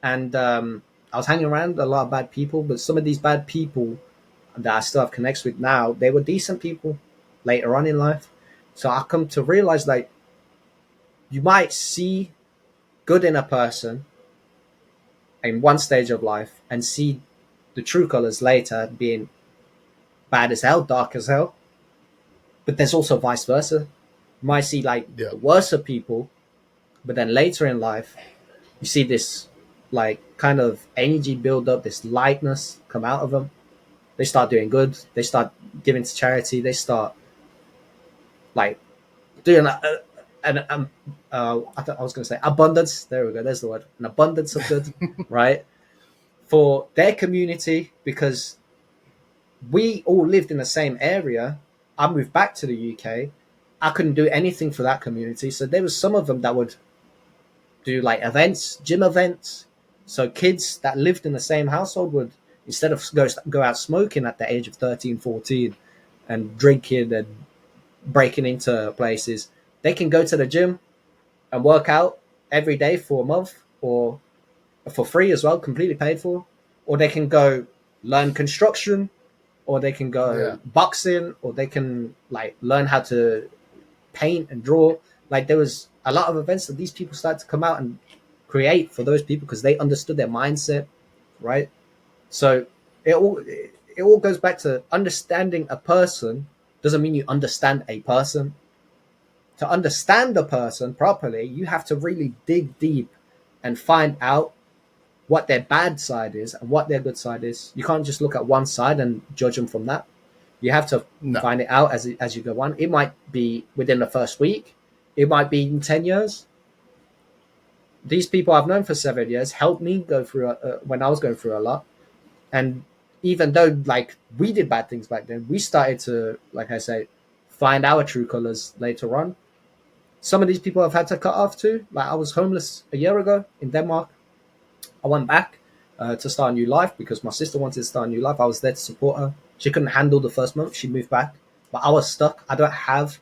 and I was hanging around a lot of bad people. But some of these bad people that I still have connects with now, they were decent people later on in life. So I come to realize like you might see good in a person in one stage of life and see the true colors later being bad as hell, dark as hell. But there's also vice versa. You might see like Yeah. the worse of people, but then later in life, you see this like kind of energy build up, this lightness come out of them. They start doing good. They start giving to charity. They start like doing I was going to say abundance. There we go. There's the word. An abundance of good, right? For their community because we all lived in the same area. I moved back to the UK. I couldn't do anything for that community. So there was some of them that would do like events, gym events. So kids that lived in the same household would, instead of go out smoking at the age of 13, 14 and drinking and breaking into places, they can go to the gym and work out every day for a month or for free as well, completely paid for. Or they can go learn construction or they can Yeah. go boxing, or they can like learn how to paint and draw. Like there was a lot of events that these people started to come out and create for those people because they understood their mindset, right? So it all goes back to understanding a person doesn't mean you understand a person. To understand a person properly, you have to really dig deep and find out what their bad side is and what their good side is. You can't just look at one side and judge them from that. You have to No. find it out as you go on. It might be within the first week. It might be in 10 years. These people I've known for 7 years helped me go through when I was going through a lot. And even though like we did bad things back then, we started to, like I say, find our true colors later on. Some of these people I've had to cut off too. Like I was homeless a year ago in Denmark. I went back to start a new life because my sister wanted to start a new life. I was there to support her. She couldn't handle the first month. She moved back, but I was stuck. I don't have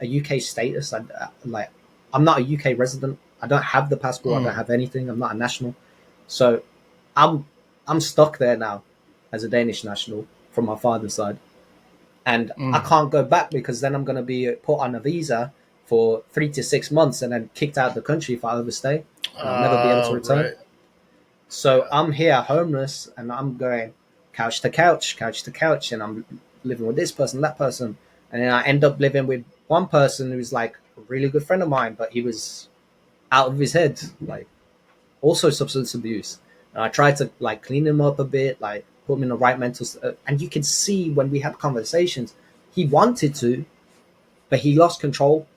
a UK status. I'm not a UK resident. I don't have the passport. I don't have anything. I'm not a national. So I'm stuck there now as a Danish national from my father's side, and I can't go back because then I'm going to be put on a visa for 3 to 6 months and then kicked out of the country if I overstay, and I'll never be able to return. Right. So I'm here homeless, and I'm going couch to couch, couch to couch, and I'm living with this person, that person, and then I end up living with one person who's like a really good friend of mine, but he was out of his head, like also substance abuse. And I tried to like clean him up a bit, like put him in the right mental and you can see when we had conversations, he wanted to, but he lost control,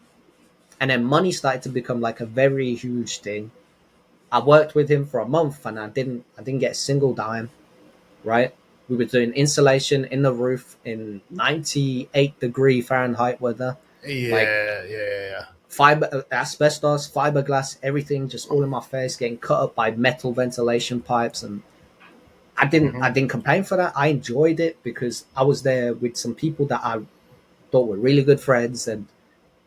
and then money started to become like a very huge thing. I worked with him for a month and I didn't get a single dime, right? We were doing insulation in the roof in 98-degree Fahrenheit weather. Yeah. Fiber, asbestos, fiberglass, everything just all in my face, getting cut up by metal ventilation pipes, and I didn't complain for that. I enjoyed it because I was there with some people that I thought were really good friends, and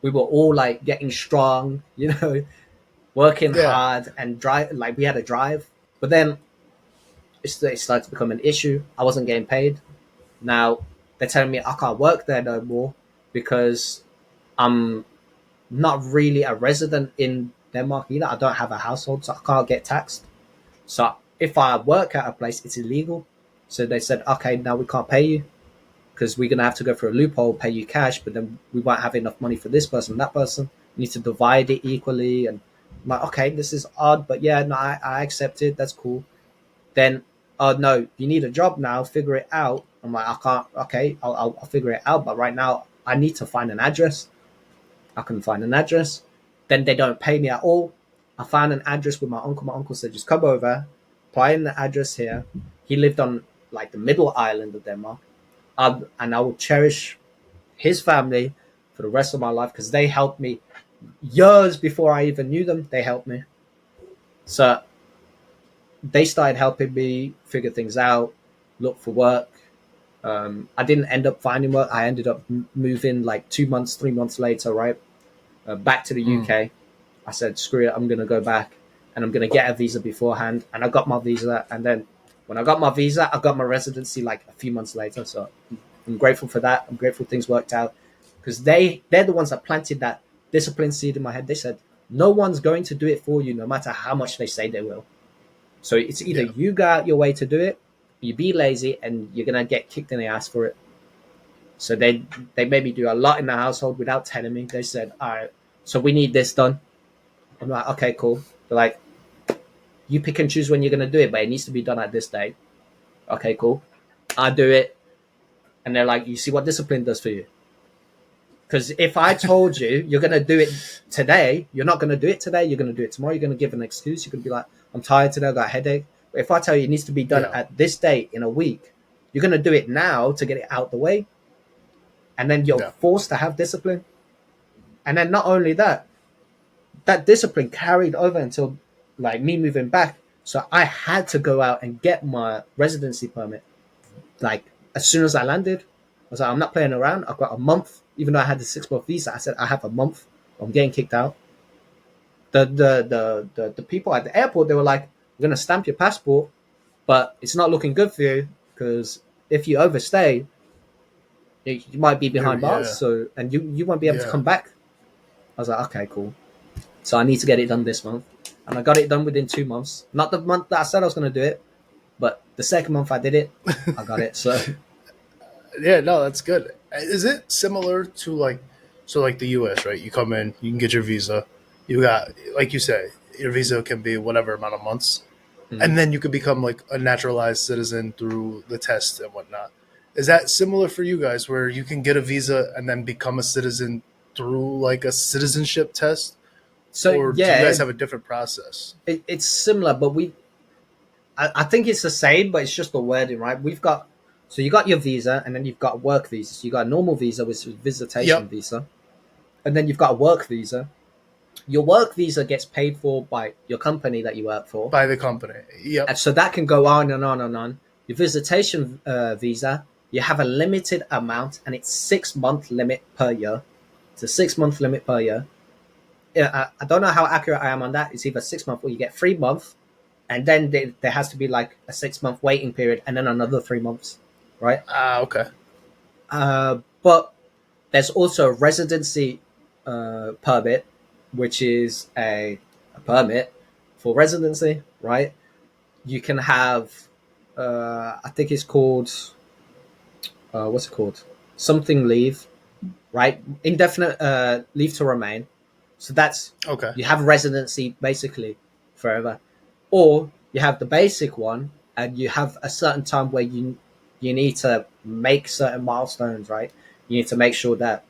we were all like getting strong, working hard and drive. Like we had a drive, but then it started to become an issue. I wasn't getting paid. Now they're telling me I can't work there no more because I'm not really a resident in Denmark either. I don't have a household, so I can't get taxed. So if I work at a place, it's illegal. So they said, okay, now we can't pay you because we're going to have to go through a loophole, pay you cash, but then we won't have enough money for this person and that person. We need to divide it equally. And I'm like, okay, this is odd, but yeah, no, I accept it. That's cool. Then, oh no, you need a job now, figure it out. I'm like, I can't, okay, I'll figure it out. But right now I need to find an address. I couldn't find an address. Then they don't pay me at all. I found an address with my uncle. My uncle said, just come over, apply in the address here. He lived on like the middle island of Denmark. And I will cherish his family for the rest of my life because they helped me years before I even knew them. They helped me. So they started helping me figure things out, look for work. I didn't end up finding work. I ended up moving like 2 months, 3 months later, right? Back to the UK. I said, screw it, I'm going to go back and I'm going to get a visa beforehand. And I got my visa. And then when I got my visa, I got my residency like a few months later. So I'm grateful for that. I'm grateful things worked out because they're the ones that planted that discipline seed in my head. They said, no one's going to do it for you, no matter how much they say they will. So it's either you go out your way to do it, you be lazy, and you're going to get kicked in the ass for it. So they made me do a lot in the household without telling me. They said, all right, so we need this done. I'm like, okay, cool. They're like, you pick and choose when you're going to do it, but it needs to be done at this date. Okay, cool. I do it. And they're like, you see what discipline does for you? Because if I told you you're going to do it today, you're not going to do it today. You're going to do it tomorrow. You're going to give an excuse. You're going to be like, I'm tired today. I got a headache. But if I tell you it needs to be done at this date in a week, you're going to do it now to get it out the way. And then you're forced to have discipline. And then not only that discipline carried over until like me moving back. So I had to go out and get my residency permit. Like as soon as I landed, I was like, I'm not playing around. I've got a month. Even though I had the 6-month visa, I said I have a month. I'm getting kicked out. The people at the airport, they were like, we're gonna stamp your passport, but it's not looking good for you because if you overstay, you might be behind bars. So and you won't be able to come back. I was like, okay, cool. So I need to get it done this month, and I got it done within 2 months. Not the month that I said I was gonna do it, but the second month I did it, I got it. So yeah, no, that's good. Is it similar to like the US, right? You come in, you can get your visa. You got, like you say, your visa can be whatever amount of months. And then you could become like a naturalized citizen through the test and whatnot. Is that similar for you guys where you can get a visa and then become a citizen through like a citizenship test? So or do you guys have a different process? It's similar, but I think it's the same, but it's just the wording, right? So you got your visa, and then you've got a work visa. So you got a normal visa, which is a visitation visa, and then you've got a work visa. Your work visa gets paid for by your company that you work for. By the company, yep. And so that can go on and on and on. Your visitation visa, you have a limited amount, and it's 6-month limit per year. It's a 6 month limit per year. Yeah, I don't know how accurate I am on that. It's either 6 months or you get 3 months, and then there has to be like a 6 month waiting period, and then another 3 months, right? Ah, okay. But there's also a residency permit, which is a permit for residency, right? You can have, I think it's called, what's it called? Something leave, right? Indefinite leave to remain. So that's, Okay. you have residency basically forever. Or you have the basic one, and you have a certain time where you need to make certain milestones, right? You need to make sure that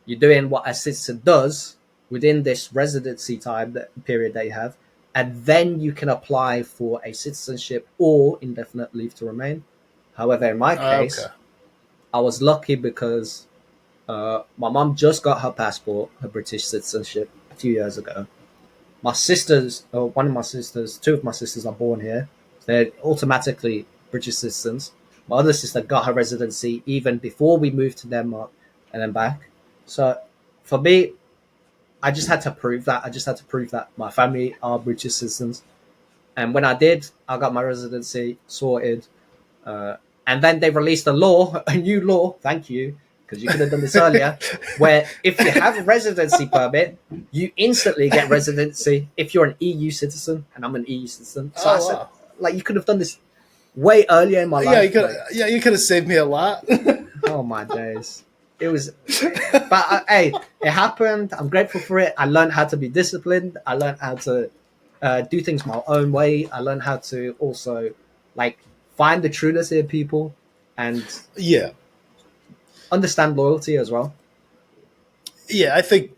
you're doing what a citizen does within this residency time period that you have, and then you can apply for a citizenship or indefinite leave to remain. However, in my Okay. case, I was lucky because my mom just got her passport, her British citizenship, a few years ago. My sisters, one of my sisters, two of my sisters are born here. They're automatically British citizens. My other sister got her residency even before we moved to Denmark and then back. So for me, I just had to prove that. I just had to prove that my family are British citizens. And when I did, I got my residency sorted. Uh, and then they released a law, a new law, thank you, because you could have done this earlier, where if you have a residency permit, you instantly get residency if you're an EU citizen, and I'm an EU citizen. So I Oh said, wow. like, you could have done this way earlier in my Yeah, life. Like, you could have saved me a lot. oh my days. It was, but hey, it happened. I'm grateful for it. I learned how to be disciplined. I learned how to do things my own way. I learned how to also like find the trueness in people and Yeah. understand loyalty as well. Yeah, I think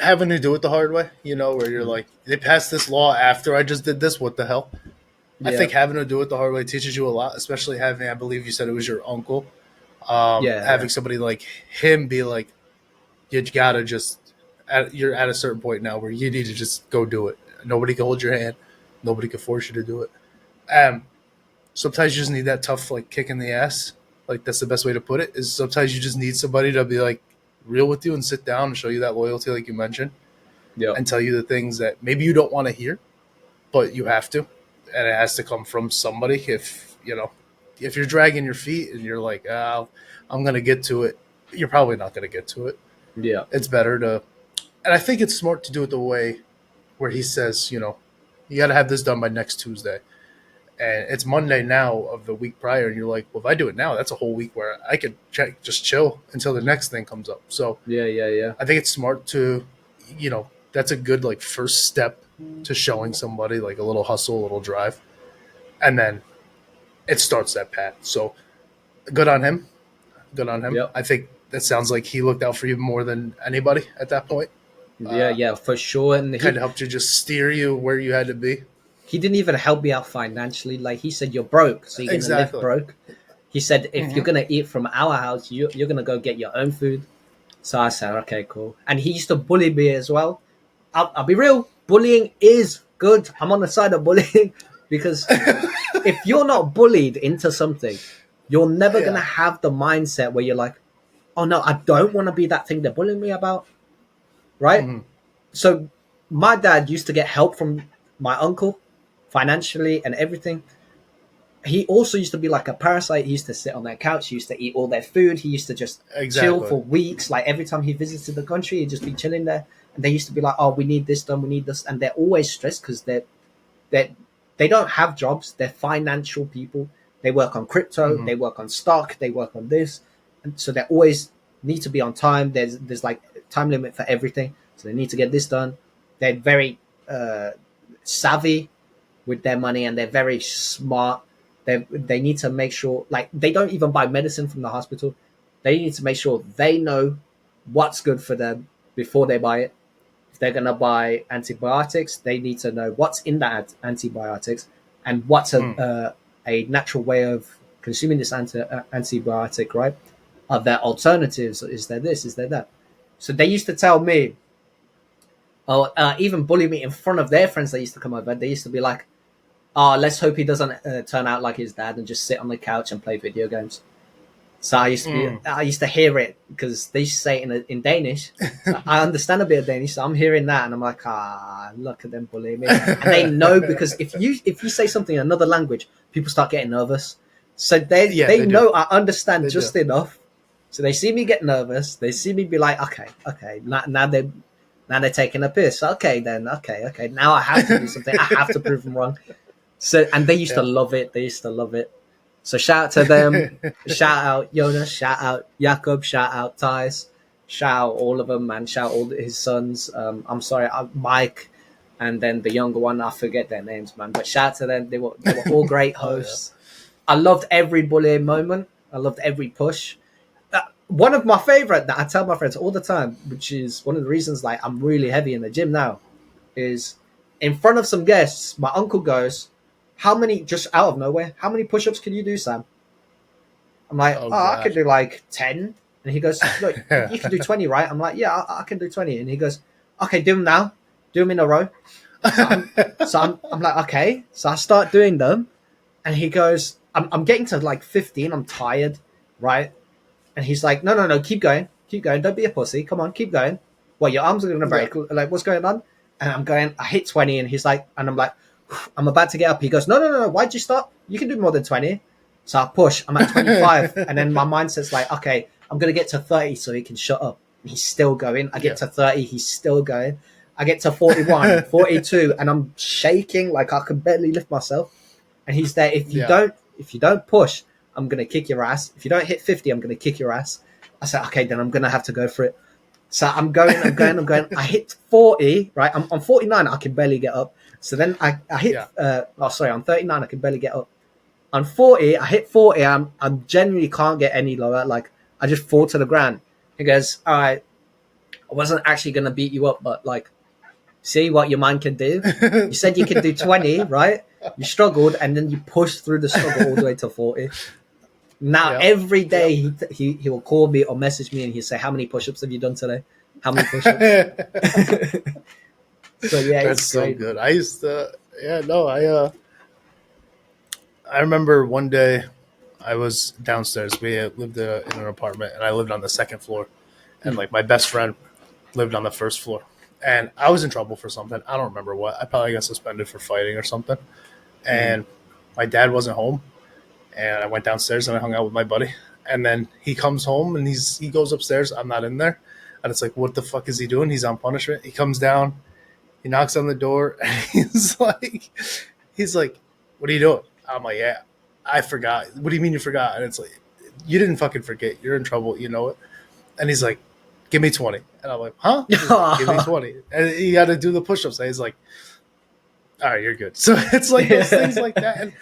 having to do it the hard way, where you're Mm. like, they passed this law after I just did this. What the hell? I Yeah, think having to do it the hard way teaches you a lot, especially having, I believe you said it was your uncle, yeah. having somebody like him be like, you gotta just, you're at a certain point now where you need to just go do it. Nobody can hold your hand. Nobody can force you to do it. Um, Sometimes you just need that tough like kick in the ass. Like that's the best way to put it. Is sometimes you just need somebody to be like real with you and sit down and show you that loyalty, like you mentioned, Yeah, and tell you the things that maybe you don't want to hear, but you have to, and it has to come from somebody. If you're dragging your feet and you're like, oh, I'm gonna get to it, you're probably not gonna get to it. yeah, It's better to, and I think it's smart to do it the way where he says, you got to have this done by next Tuesday, and it's Monday now of the week prior, and you're like, well, if I do it now, that's a whole week where I could just chill until the next thing comes up. So yeah. I think it's smart to, that's a good like first step to showing somebody like a little hustle, a little drive, and then it starts that path. So good on him. Good on him. Yep. I think that sounds like he looked out for you more than anybody at that point. Yeah, for sure. And Kind of helped you just steer you where you had to be. he didn't even help me out financially. Like he said, you're broke, so you're gonna live Exactly. broke. He said, if you're Mm-hmm. gonna eat from our house, you're gonna go get your own food. So I said, okay, cool. And he used to bully me as well. I'll be real. Bullying is good. I'm on the side of bullying because if you're not bullied into something, you're never gonna Yeah. have the mindset where you're like, oh no, I don't want to be that thing they're bullying me about, right? Mm-hmm. So my dad used to get help from my uncle financially and everything. He also used to be like a parasite. He used to sit on their couch. He used to eat all their food. He used to just chill Exactly. for weeks. Like every time he visited the country, he'd just be chilling there. And they used to be like, "Oh, we need this done. We need this," and they're always stressed because they they don't have jobs. They're financial people. They work on crypto. Mm-hmm. They work on stock. They work on this, and so they always need to be on time. There's like time limit for everything. So they need to get this done. They're very savvy with their money, and they're very smart. They need to make sure, like, they don't even buy medicine from the hospital. They need to make sure they know what's good for them before they buy it. If they're going to buy antibiotics, they need to know what's in that antibiotics and what's Mm. a natural way of consuming this antibiotic, right? Are there alternatives? Is there this? Is there that? So they used to tell me, or even bully me in front of their friends that used to come over. They used to be like, "Oh, let's hope he doesn't turn out like his dad and just sit on the couch and play video games." So I used to hear it because they used to say it in Danish. So I understand a bit of Danish, so I'm hearing that, and I'm like, look at them bullying me. And they know, because if you say something in another language, people start getting nervous. So they do. know I understand They just do. enough. So they see me get nervous. They see me be like, okay, now they're taking a piss. Okay, then, okay. Now I have to do something. I have to prove them wrong. So, and they used to love it. They used to love it. So shout out to them. Shout out Jonas. Shout out Jakob. Shout out Thijs. Shout out all of them, man. Shout out all his sons. I'm sorry, Mike, and then the younger one. I forget their names, man. But shout out to them. They were all great hosts. I loved every bullying moment. I loved every push. One of my favorite that I tell my friends all the time, which is one of the reasons like I'm really heavy in the gym now, is in front of some guests. My uncle goes, "How many?" Just out of nowhere, "How many push-ups can you do, Sam?" I'm like, I can do like 10. And he goes, "Look, you can do 20, right?" I'm like, "Yeah, I can do 20." And he goes, "Okay, do them now. Do them in a row." So I'm like, "Okay." So I start doing them, and he goes, I'm getting to like 15. I'm tired, right? And he's like, no, keep going. Don't be a pussy. Come on, keep going. Well, your arms are going to break. Yeah. Like, what's going on? And I'm going, I hit 20. And he's like, and I'm like, I'm about to get up. He goes, no. Why'd you stop? You can do more than 20. So I push. I'm at 25. And then my mindset's like, okay, I'm going to get to 30 so he can shut up. And he's still going. I get to 30. He's still going. I get to 41, 42. And I'm shaking like I can barely lift myself. And he's there. If you don't push, I'm going to kick your ass. If you don't hit 50, I'm going to kick your ass. I said, okay, then I'm going to have to go for it. So I'm going. I hit 40, right? I'm 49. I can barely get up. So then I hit, I'm 39. I can barely get up. On 40, I hit 40. I genuinely can't get any lower. Like, I just fall to the ground. He goes, all right, I wasn't actually going to beat you up, but like, see what your mind can do. You said you could do 20, right? You struggled, and then you pushed through the struggle all the way to 40. Now, every day he will call me or message me, and he'll say, "How many push-ups have you done today? How many push-ups?" So, yeah, that's so great. Good. I used to, I remember one day I was downstairs. We lived in an apartment, and I lived on the second floor. And, like, my best friend lived on the first floor. And I was in trouble for something. I don't remember what. I probably got suspended for fighting or something. And my dad wasn't home. And I went downstairs and I hung out with my buddy. And then he comes home and he goes upstairs. I'm not in there. And it's like, what the fuck is he doing? He's on punishment. He comes down. He knocks on the door. And he's like, what are you doing? I'm like, yeah, I forgot. What do you mean you forgot? And it's like, you didn't fucking forget. You're in trouble. You know it. And he's like, give me 20. And I'm like, huh? Like, give me 20. And he had to do the push-ups. And he's like, all right, you're good. So it's like those things like that. And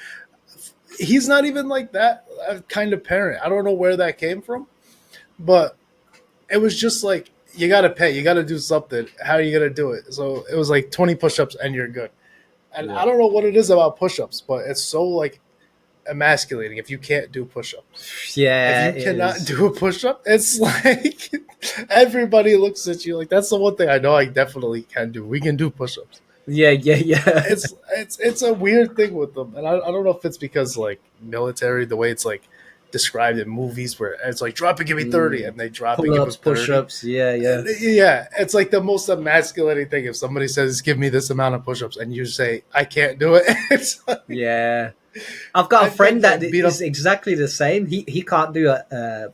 he's not even like that kind of parent. I don't know where that came from. But it was just like, you got to pay. You got to do something. How are you going to do it? So it was like 20 push-ups and you're good. And I don't know what it is about push-ups, but it's so like emasculating if you can't do push-ups. Yeah. If you cannot do a push-up, it's like everybody looks at you like, that's the one thing I know I definitely can do. We can do push-ups. Yeah. It's a weird thing with them. And I don't know if it's because like military, the way it's like described in movies where it's like drop and give me 30 and they drop and give us 30. Push-ups. Yeah. It's like the most emasculating thing. If somebody says, give me this amount of push-ups and you say, I can't do it. It's like, yeah. I've got a friend that is exactly the same. He can't do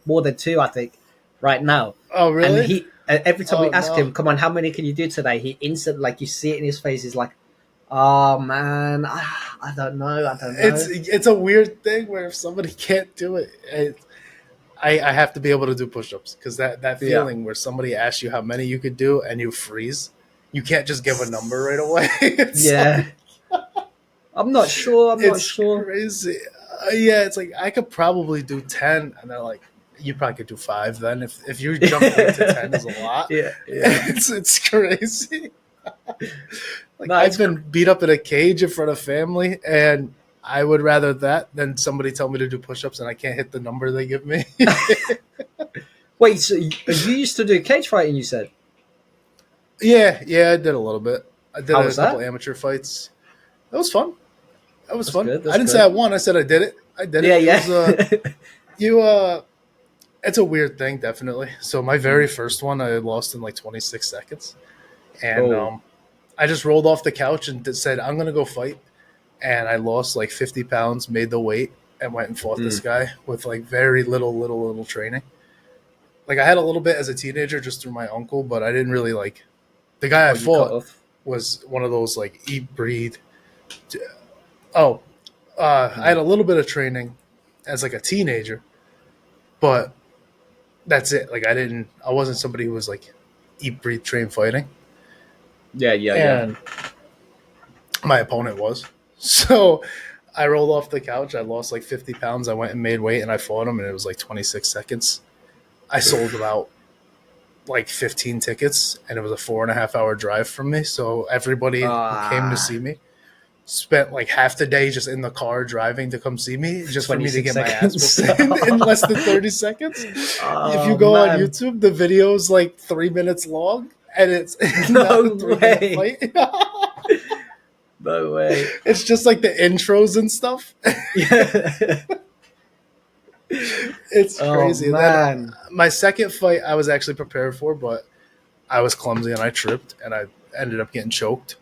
more than 2, I think, right now. Oh, really? And he every time we ask him, come on, how many can you do today? He instantly, like, you see it in his face. He's like, oh man, I don't know. It's a weird thing where if somebody can't do it, I have to be able to do push-ups because that feeling where somebody asks you how many you could do and you freeze, you can't just give a number right away. I'm not sure. It's crazy. It's like I could probably do 10, and they're like, you probably could do 5 then. If you jump into 10 is a lot. It's crazy. I've been beat up in a cage in front of family, and I would rather that than somebody tell me to do push-ups and I can't hit the number they give me. Wait, so you used to do cage fighting, you said? Yeah, I did a little bit. I did a couple amateur fights. That was fun. That was fun. I didn't say I won. I said I did it. I did it. Yeah. It was, it's a weird thing, definitely. So my very first one, I lost in like 26 seconds, and Oh, I just rolled off the couch and said, "I'm gonna go fight," and I lost like 50 pounds, made the weight, and went and fought this mm. guy with like very little training. Like I had a little bit as a teenager just through my uncle, but I didn't really like the guy I Oh, you cut fought off. was one of those like eat breed. Oh, I Mm. had a little bit of training as like a teenager, but that's it. Like I wasn't somebody who was like eat breed trained fighting, Yeah, yeah, yeah. and my opponent was. So I rolled off the couch. I lost like 50 pounds. I went and made weight, and I fought him, and it was like 26 seconds. I sold about like 15 tickets, and it was a 4.5 hour drive from me. So everybody who came to see Ah, me spent like half the day just in the car driving to come see me, just for me to 26 get my ass seconds. whooped in less than 30 seconds. If you Oh go on man, YouTube, the video's like 3 minutes long, and it's not a no 3 minute way, fight. no way. It's just like the intros and stuff. Yeah. It's Oh crazy. And then man. my second fight, I was actually prepared for, but I was clumsy and I tripped and I ended up getting choked.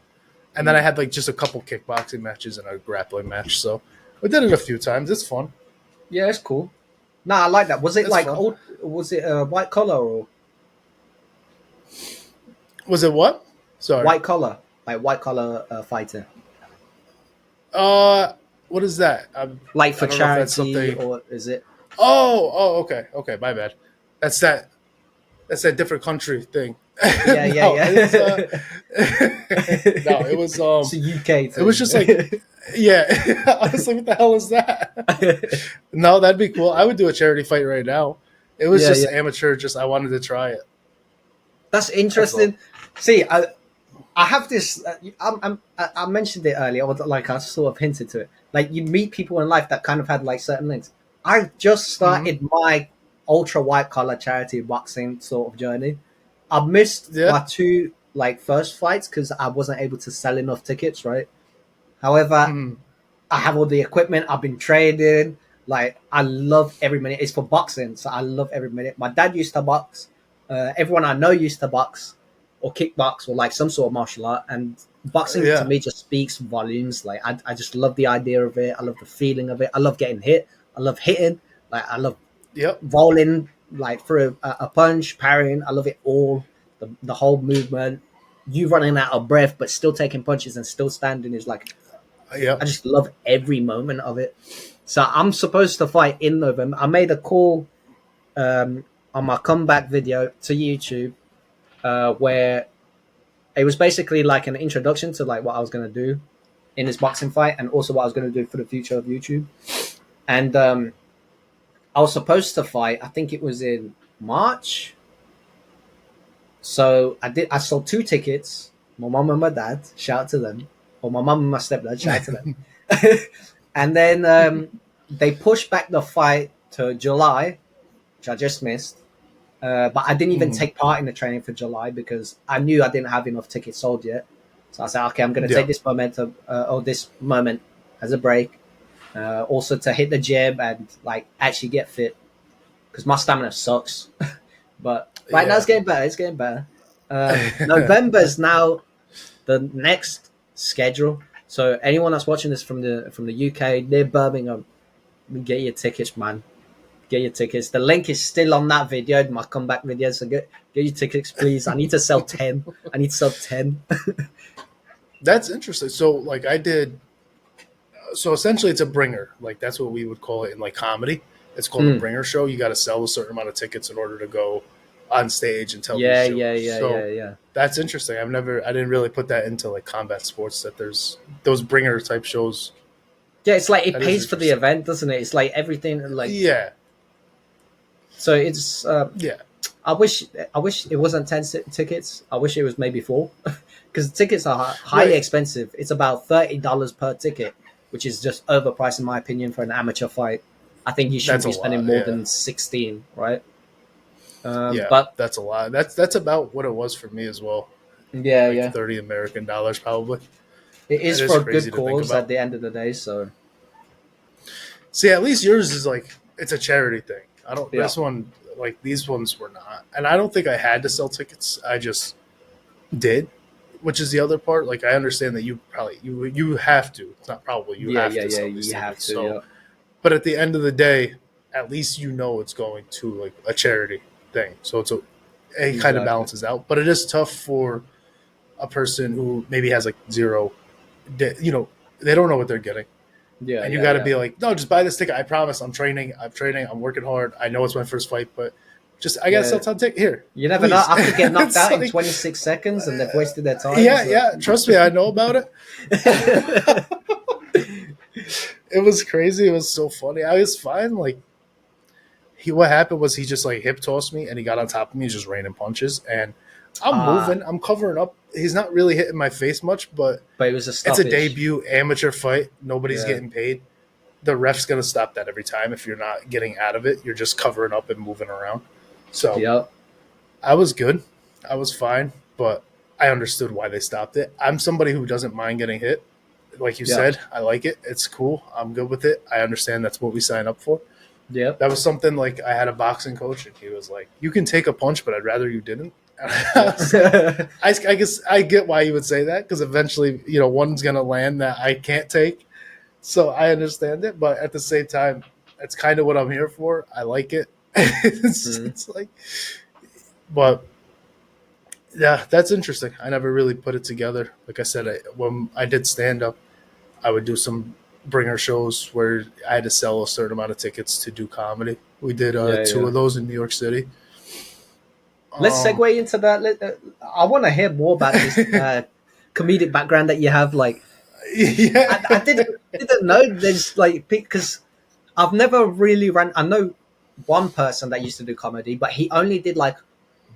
And then I had like just a couple kickboxing matches and a grappling match. So we did it a few times. It's fun. Yeah, it's cool. Nah, I like that. Was it It's like fun. old? Was it white collar or Was it what? Sorry. white collar? Like white collar fighter, Uh, what is that? like I for don't know if that's charity, something. or is it? Okay, okay. My bad. That's that. That's that different country thing. Yeah, yeah, No, it was. yeah. No, it was. It's a UK It was thing. just like, yeah. I was like, what the hell is that? No, that'd be cool. I would do a charity fight right now. It was Yeah, just yeah. amateur. Just I wanted to try it. That's That's all. interesting. See, I have this. I mentioned it earlier, or like I sort of hinted to it. Like you meet people in life that kind of had like certain links. I just Hmm. started my ultra white collar charity boxing sort of journey. I missed Yeah. my two like first fights because I wasn't able to sell enough tickets. Right. However, Hmm. I have all the equipment. I've been trading. Like I love every minute. It's for boxing, so I love every minute. My dad used to box. Everyone I know used to box or kickbox or like some sort of martial art. And boxing to Yeah. me just speaks volumes. Like I just love the idea of it. I love the feeling of it. I love getting hit. I love hitting. Like I love Yep. rolling like through a punch, parrying. I love it all. The whole movement. You running out of breath but still taking punches and still standing is like I Yep. just love every moment of it. So I'm supposed to fight in November. I made a call on my comeback video to YouTube where it was basically like an introduction to like what I was going to do in this boxing fight and also what I was going to do for the future of YouTube. And I was supposed to fight. I think it was in March. So I did. I sold two tickets. My mom and my dad. Shout out to them. Or my mom and my stepdad. Shout out to them. And then they pushed back the fight to July, which I just missed. But I didn't even Hmm. take part in the training for July because I knew I didn't have enough tickets sold yet. So I said, okay, I'm going to take Yep. this momentum or this moment as a break, also to hit the gym and like actually get fit because my stamina sucks. But right now Yeah. it's getting better. It's getting better. November is now the next schedule. So anyone that's watching this from the UK near Birmingham, get your tickets, man. Get your tickets. The link is still on that video, my comeback video. So get your tickets, please. I need to sell 10. I need to sell 10. That's interesting. So like I did. So essentially, it's a bringer. Like that's what we would call it in like comedy. It's called a Mm. bringer show. You got to sell a certain amount of tickets in order to go on stage and tell these Yeah, jokes. yeah, yeah, So yeah, yeah. that's interesting. I didn't really put that into like combat sports. That there's those bringer type shows. Yeah, it's like it That is pays for the interesting. event, doesn't it? It's like everything. Like Yeah, so, it's. yeah, I wish it wasn't 10 tickets. I wish it was maybe 4, because tickets are highly right. expensive. It's about $30 per ticket, which is just overpriced in my opinion for an amateur fight. I think you shouldn't That's a be spending lot. more Yeah, than 16, right? yeah, But that's a lot. That's about what it was for me as well. yeah, Like yeah, $30 American probably. it That is is for a good crazy to think cause at about. the end of the day. So See, at least yours is like it's a charity thing. I don't. yeah, This one, Like these ones were not, and I don't think I had to sell tickets. I just did, which is the other part. Like I understand that you probably you have to. It's not probably you Yeah, have yeah, to yeah. sell these You have tickets. to. So, Yeah, but at the end of the day, at least you know it's going to like a charity thing. So it kind of exactly. balances out. But it is tough for a person who maybe has like zero, they don't know what they're getting. Yeah, And you yeah, got to yeah. be like, no, just buy this ticket. I promise. I'm training. I'm working hard. I know it's my first fight, but just I got to Yeah. sell time ticket here, You never know. please. I could get knocked It's out in like, 26 seconds, and they've wasted their time. yeah, So. yeah. Trust me, I know about it. It was crazy. It was so funny. I was fine. Like what happened was he just like hip tossed me and he got on top of me, just raining punches, and I'm Ah, moving. I'm covering up. He's not really hitting my face much, but but it was a it's a stoppage. debut amateur fight. Nobody's Yeah. getting paid. The ref's gonna stop that every time. If you're not getting out of it, you're just covering up and moving around. So Yep. I was good. I was fine, but I understood why they stopped it. I'm somebody who doesn't mind getting hit. Like you Yep. said, I like it. It's cool. I'm good with it. I understand that's what we sign up for. Yep. That was something like I had a boxing coach and he was like, "You can take a punch, but I'd rather you didn't." And I was like, Yeah. I guess I get why you would say that because eventually, one's gonna land that I can't take. So I understand it, but at the same time, that's kind of what I'm here for. I like it. Mm. It's like, but yeah, that's interesting. I never really put it together. Like I said, when I did stand up, I would do some bringer shows where I had to sell a certain amount of tickets to do comedy. We did Yeah. two Yeah. of those in New York City. Let's Um, segue into that. I want to hear more about this comedic background that you have. Like, yeah, I didn't know there's like because I've never really ran. I know one person that used to do comedy, but he only did like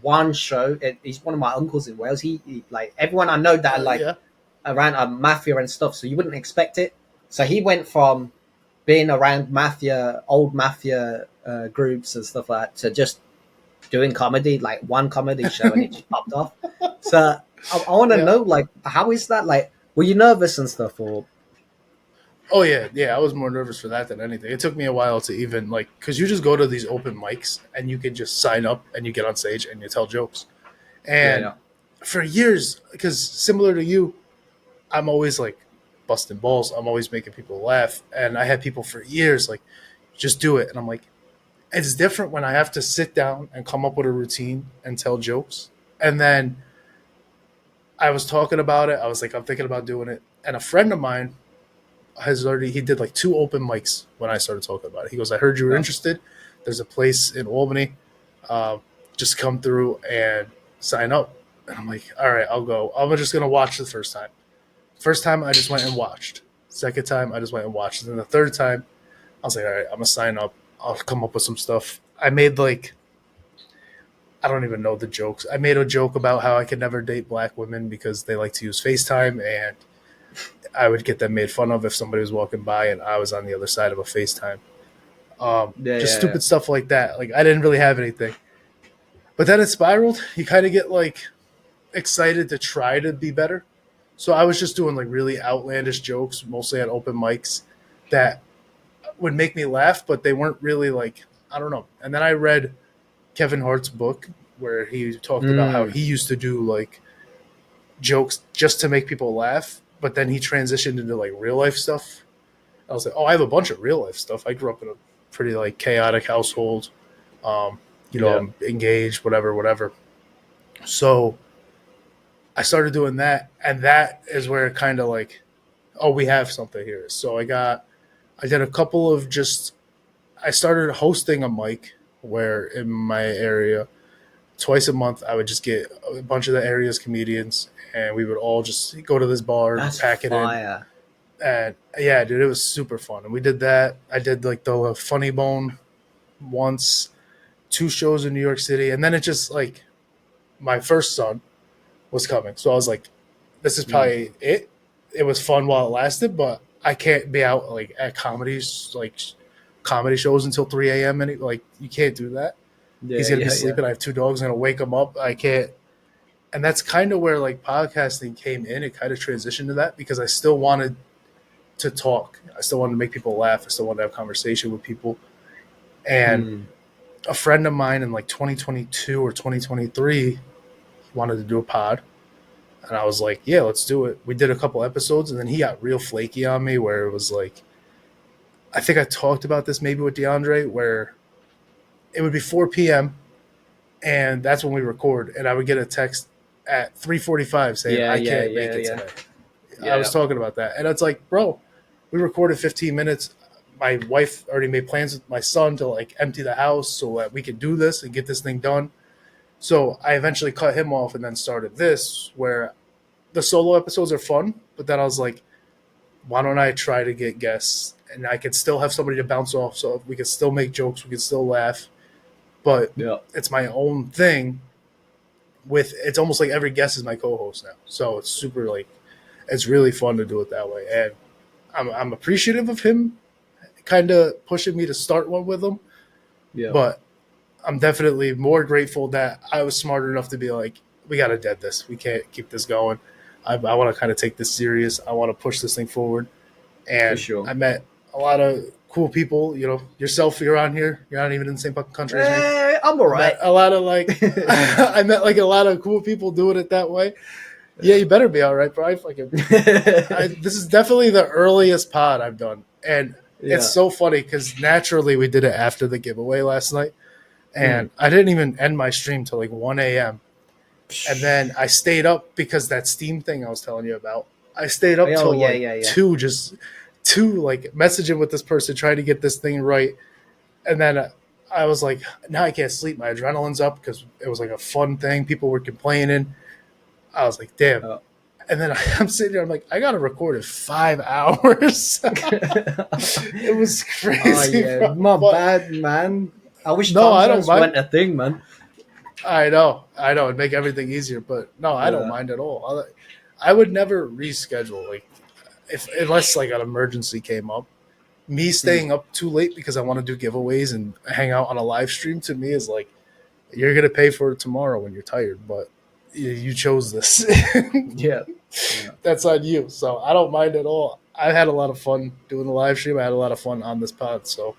one show. He's one of my uncles in Wales. He like everyone I know that are like yeah, around mafia and stuff, so you wouldn't expect it. So he went from being around mafia, old mafia groups and stuff like that, to just doing comedy, like one comedy show, and it just popped off. So I want to yeah. know, like, how is that? Like, were you nervous and stuff, or Oh yeah, yeah. I was more nervous for that than anything. It took me a while to even like because you just go to these open mics and you can just sign up and you get on stage and you tell jokes. yeah, And yeah, for years, because similar to you, I'm always like busting balls. I'm always making people laugh. And I had people for years like, just do it. And I'm like, it's different when I have to sit down and come up with a routine and tell jokes. And then I was talking about it. I was like, I'm thinking about doing it. And a friend of mine he did like two open mics when I started talking about it. He goes, I heard you were yeah. interested. There's a place in Albany. Uh, just come through and sign up. And I'm like, all right, I'll go. I'm just going to watch the first time. First time, I just went and watched. Second time, I just went and watched. And then the third time, I was like, all right, I'm going to sign up. I'll come up with some stuff. I made like, I don't even know the jokes. I made a joke about how I could never date black women because they like to use FaceTime, and I would get them made fun of if somebody was walking by and I was on the other side of a FaceTime. Yeah, Just yeah, yeah. stupid stuff like that. Like I didn't really have anything. But then it spiraled. You kind of get like excited to try to be better. So I was just doing like really outlandish jokes, mostly at open mics, that would make me laugh, but they weren't really like, I don't know. And then I read Kevin Hart's book where he talked about how Mm. he used to do like jokes just to make people laugh, but then he transitioned into like real life stuff. I was like, oh, I have a bunch of real life stuff. I grew up in a pretty like chaotic household. Um, Yeah. I'm engaged, whatever, whatever. So I started doing that, and that is where it kind of like, oh, we have something here. So I did a couple of just, I started hosting a mic where in my area, twice a month, I would just get a bunch of the area's comedians, and we would all just go to this bar, That's pack it in, fire. and yeah, dude, it was super fun. And we did that. I did like the Funny Bone once, two shows in New York City, and then it just like my first son was coming, so I was like, this is Mm. probably it. It was fun while it lasted, but I can't be out like at comedy shows until 3 a.m. And like you can't do that. Yeah, He's gonna be yeah, yeah. sleeping. I have two dogs. I'm gonna wake him up. I can't. And that's kind of where like podcasting came in. It kind of transitioned to that because I still wanted to talk. I still wanted to make people laugh. I still wanted to have conversation with people. And Mm. a friend of mine in like 2022 or 2023 wanted to do a pod. And I was like, yeah, let's do it. We did a couple episodes, and then he got real flaky on me where it was like, I think I talked about this maybe with DeAndre, where it would be 4 p.m. and that's when we record, and I would get a text at 3:45 saying, I can't make it today. I was talking about that. And it's like, bro, we recorded 15 minutes. My wife already made plans with my son to like empty the house so that we could do this and get this thing done. So I eventually cut him off and then started this, where the solo episodes are fun, but then I was like, why don't I try to get guests and I could still have somebody to bounce off, so we could still make jokes, we could still laugh, but it's my own thing. It's almost like every guest is my co-host now, so it's super like it's really fun to do it that way, and I'm appreciative of him kind of pushing me to start one with him. But I'm definitely more grateful that I was smart enough to be like, we got to dead this. We can't keep this going. I want to kind of take this serious. I want to push this thing forward. And I met a lot of cool people. You know, yourself, you're on here. You're not even in the same fucking country as me. I'm all right. A lot of like, I met like a lot of cool people doing it that way. Yeah, you better be all right, bro. This is definitely the earliest pod I've done. And it's so funny because naturally we did it after the giveaway last night. And I didn't even end my stream till like 1 a.m. And then I stayed up because that Steam thing I was telling you about. I stayed up till 2, just 2, like messaging with this person, trying to get this thing right. And then I was like, now I can't sleep. My adrenaline's up because it was like a fun thing. People were complaining. I was like, damn. And then I'm sitting there, I'm like, I got to record in 5 hours. It was crazy. My bad, man. I wish I don't mind a thing, man. I know. It'd make everything easier, but no, I don't mind at all. I would never reschedule, like, unless like an emergency came up. Me staying up too late because I want to do giveaways and hang out on a live stream, to me is like, you're gonna pay for it tomorrow when you're tired, but you chose this. That's on you. So I don't mind at all. I had a lot of fun doing the live stream. I had a lot of fun on this pod, so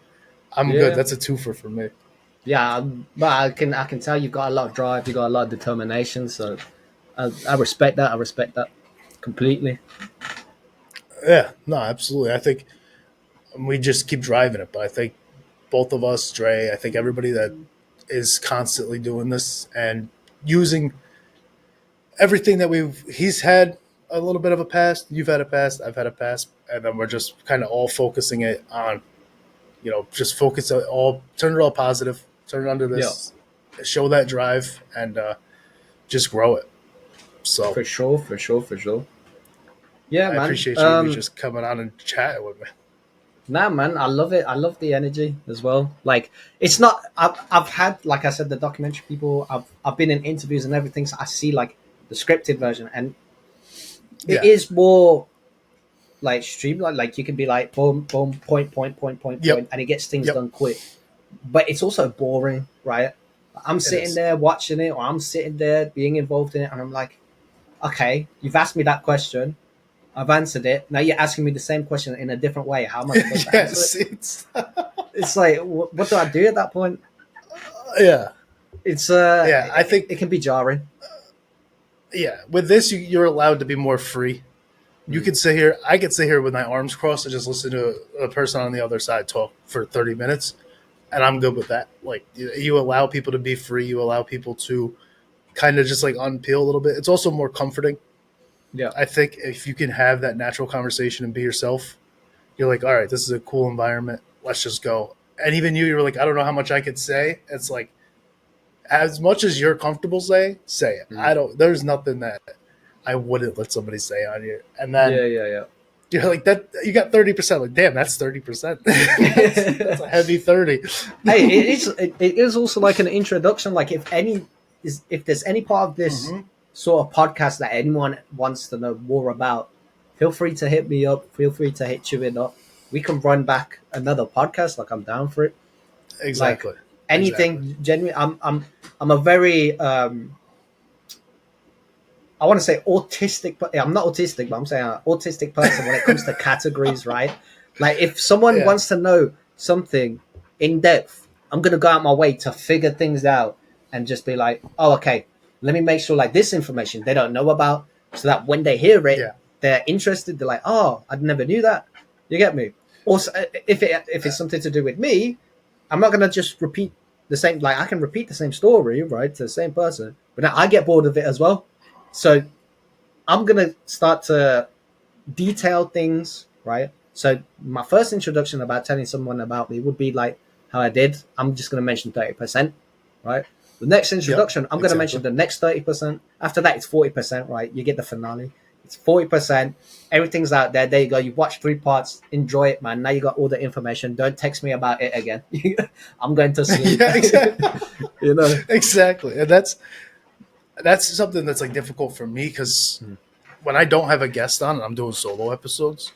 I'm good. That's a twofer for me. Yeah, but I can tell you've got a lot of drive, you've got a lot of determination. So I respect that. I respect that completely. Yeah, no, absolutely. I think we just keep driving it. But I think both of us, Dre, I think everybody that is constantly doing this and using everything that he's had a little bit of a past, you've had a past, I've had a past, and then we're just kind of all focusing it on, just focus it all, turn it all positive, turn it under this, show that drive, and just grow it. So for sure. Yeah, man. I appreciate you just coming on and chatting with me. Nah, man, I love it. I love the energy as well. Like, it's not. I've had, like I said, the documentary people. I've been in interviews and everything. So I see like the scripted version, and it is more like streamlined. Like you can be like boom, boom, point, and it gets things done quick. But it's also boring, right? I'm sitting there watching it, or I'm sitting there being involved in it, and I'm like, okay, you've asked me that question. I've answered it. Now you're asking me the same question in a different way. How am I supposed to answer it? It's like, what do I do at that point? Yeah. It's I think it can be jarring. Yeah, with this, you're allowed to be more free. You could sit here. I could sit here with my arms crossed and just listen to a person on the other side talk for 30 minutes, and I'm good with that. Like, you allow people to be free. You allow people to kind of just like unpeel a little bit. It's also more comforting. Yeah, I think if you can have that natural conversation and be yourself, you're like, all right, this is a cool environment. Let's just go. And even you're like, I don't know how much I could say. It's like, as much as you're comfortable say it. There's nothing that I wouldn't let somebody say on you. And then you're like, that you got 30%. Like, damn, that's 30%. That's a heavy 30. Hey, it is also like an introduction. Like if there's any part of this sort of podcast that anyone wants to know more about, feel free to hit me up. Feel free to hit Chewin up. We can run back another podcast. Like, I'm down for it. Exactly. Like, anything genuine. I'm a very I want to say autistic, but I'm not autistic, but I'm saying an autistic person when it comes to categories, right? Like if someone wants to know something in depth, I'm gonna go out my way to figure things out and just be like, oh, okay, let me make sure like this information they don't know about, so that when they hear it, Yeah. they're interested. They're like, oh, I never knew that. You get me? Also, if it's something to do with me, I'm not gonna just repeat the same. Like I can repeat the same story, right, to the same person, but now I get bored of it as well. So I'm gonna start to detail things, right? So my first introduction about telling someone about me would be like how I did. I'm just going to mention 30%, right? The next Yep. introduction, I'm going to mention Exactly. the next 30%. After that, it's 40%, right? You get the finale. It's 40%. Everything's out there. There you go. You've watched 3 parts. Enjoy it, man. Now you got all the information. Don't text me about it again. I'm going to sleep. Yeah. Exactly. You know? Exactly. And that's something that's like difficult for me because when I don't have a guest on and I'm doing solo episodes,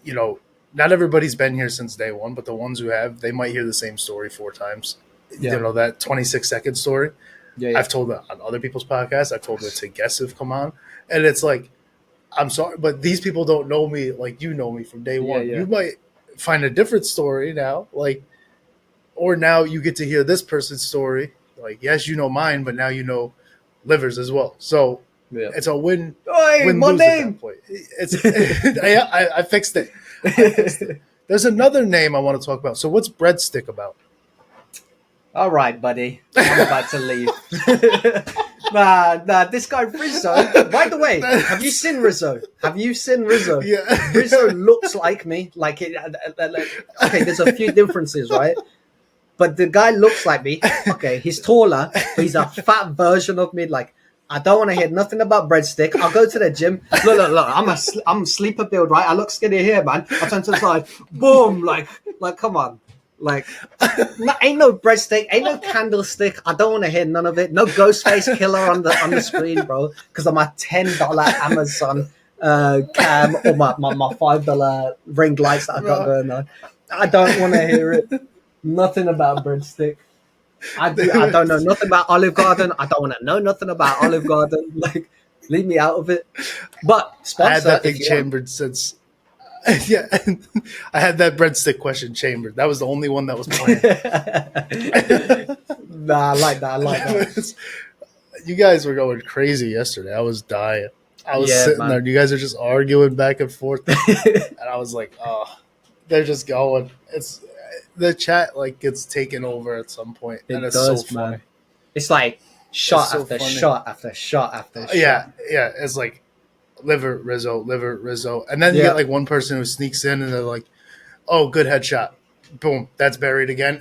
you know, not everybody's been here since day one, but the ones who have, they might hear the same story 4 times. Yeah. You know, that 26-second story. Yeah. I've told it on other people's podcasts. I've told it to guests who've come on. And it's like, I'm sorry, but these people don't know me like you know me from day one. Yeah. You might find a different story now, like, or now you get to hear this person's story. Like, yes, you know mine, but now you know Livers as well. So Yeah. it's a win. Hey, Win my lose at name. that point. It's I fixed it. I fixed it. There's another name I want to talk about. So what's breadstick about? All right, buddy. I'm about to leave. Nah, this guy Rizzo. By the way, have you seen Rizzo? Have you seen Rizzo? Yeah. Rizzo looks like me. Like it. Okay, there's a few differences, right? But the guy looks like me. Okay, he's taller, but he's a fat version of me. Like I don't want to hear nothing about breadstick. I'll go to the gym. Look. I'm sleeper build, right? I look skinny here, man. I turn to the side. Boom. Like, come on. Like, ain't no breadstick, ain't no candlestick. I don't want to hear none of it. No Ghostface Killer on the screen, bro. Because of my $10 Amazon cam or my $5 ring lights that I got going on. I don't want to hear it. Nothing about breadstick. I don't know nothing about Olive Garden. I don't want to know nothing about Olive Garden. Like, leave me out of it. But sponsor, I had that thing if you chambered since. Yeah, I had that breadstick question chambered. That was the only one that was planned. Nah, I like that. You guys were going crazy yesterday. I was dying. I was sitting man. there. And you guys are just arguing back and forth, and I was like, "Oh, they're just going." It's the chat like gets taken over at some point, and it's so funny. Man. It's like shot so after funny. shot after shot after shot. Yeah. It's like liver Rizzo, and then you get like one person who sneaks in, and they're like, "Oh, good headshot." Boom, that's buried again.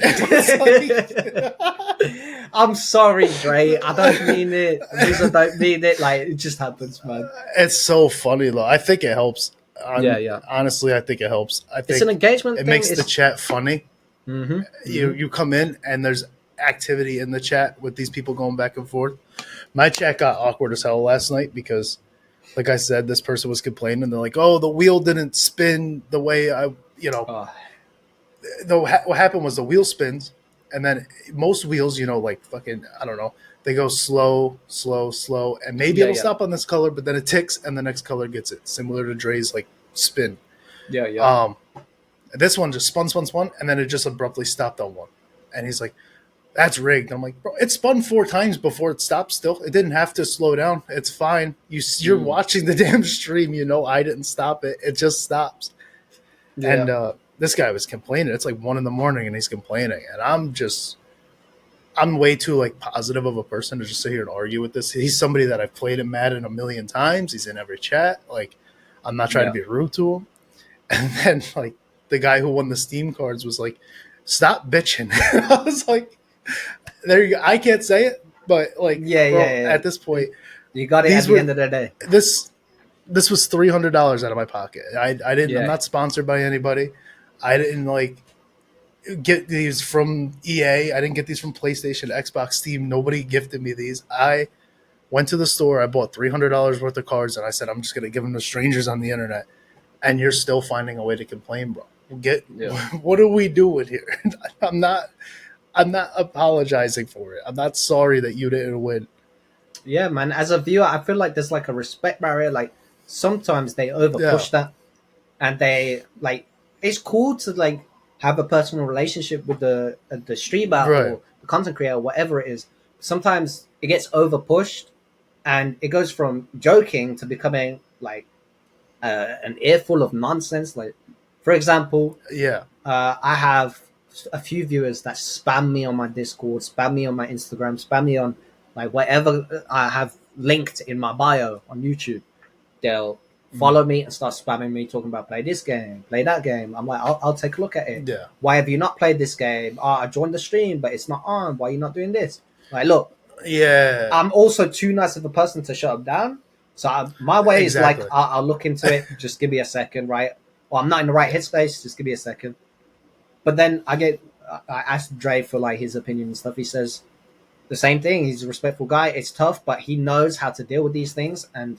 I'm sorry, Dre. I don't mean it. I don't mean it. Like it just happens, man. It's so funny though. I think it helps. Yeah. Honestly, I think it helps. I think It's an engagement. it makes the chat funny. Mm-hmm. You come in and there's activity in the chat with these people going back and forth. My chat got awkward as hell last night because, like I said, this person was complaining. They're like, "Oh, the wheel didn't spin the way what happened was the wheel spins, and then most wheels, like fucking, I don't know, they go slow, and maybe it'll stop on this color, but then it ticks, and the next color gets it, similar to Dre's like spin. Yeah. This one just spun, and then it just abruptly stopped on one, and he's like, "That's rigged." I'm like, "Bro, it spun 4 times before it stopped. Still, it didn't have to slow down. It's fine. You're watching the damn stream. I didn't stop it. It just stops." Yeah. And this guy was complaining. It's like 1 a.m. and he's complaining, and I'm way too like positive of a person to just sit here and argue with this. He's somebody that I've played at Madden a million times. He's in every chat. Like, I'm not trying to be rude to him. And then like the guy who won the Steam cards was like, "Stop bitching." I was like, "There you go." I can't say it, but like, at this point, you got it at the end of the day. This was $300 out of my pocket. I didn't. I'm not sponsored by anybody. I didn't like get these from EA. I didn't get these from PlayStation, Xbox, Steam. Nobody gifted me these. I went to the store. I bought $300 worth of cards, and I said, "I'm just gonna give them to strangers on the internet." And you're still finding a way to complain, bro. What are we doing here? I'm not apologizing for it. I'm not sorry that you didn't win. Yeah, man. As a viewer, I feel like there's like a respect barrier. Like sometimes they over push that, and they like. It's cool to like have a personal relationship with the streamer Right. or the content creator, whatever it is. Sometimes it gets over pushed, and it goes from joking to becoming like an earful of nonsense. Like, for example, Yeah. I have a few viewers that spam me on my Discord, spam me on my Instagram, spam me on like whatever I have linked in my bio on YouTube. They'll Mm. follow me and start spamming me, talking about play this game, play that game. I'm like, I'll take a look at it. Yeah. Why have you not played this game? Oh, I joined the stream, but it's not on. Why are you not doing this? Like, look, Yeah. I'm also too nice of a person to shut them down. So my way is like, Exactly. I'll look into it. Just give me a second, right? Or I'm not in the right headspace. Just give me a second. But then I asked Dre for like his opinion and stuff. He says the same thing. He's a respectful guy. It's tough, but he knows how to deal with these things. And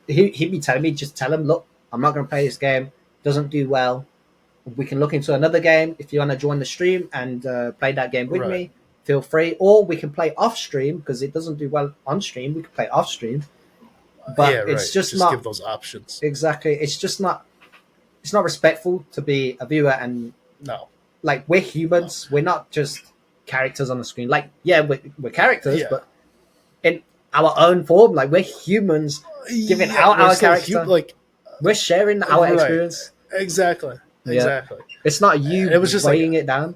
he'd be telling me, just tell him, look, I'm not going to play this game. It doesn't do well. We can look into another game. If you want to join the stream and play that game with Right. me, feel free. Or we can play off stream because it doesn't do well on stream. We can play off stream, Yeah. but it's Right. just Just give not those options. exactly. It's just not. It's not respectful to be a viewer, and No. like we're No. humans. We're not just characters on the screen. Like yeah, we're characters, Yeah. but in our own form, like we're humans giving Yeah. out We're our still character. like. We're sharing our Right. experience. Exactly. Yeah, Exactly. it's not And you it was just weighing it down.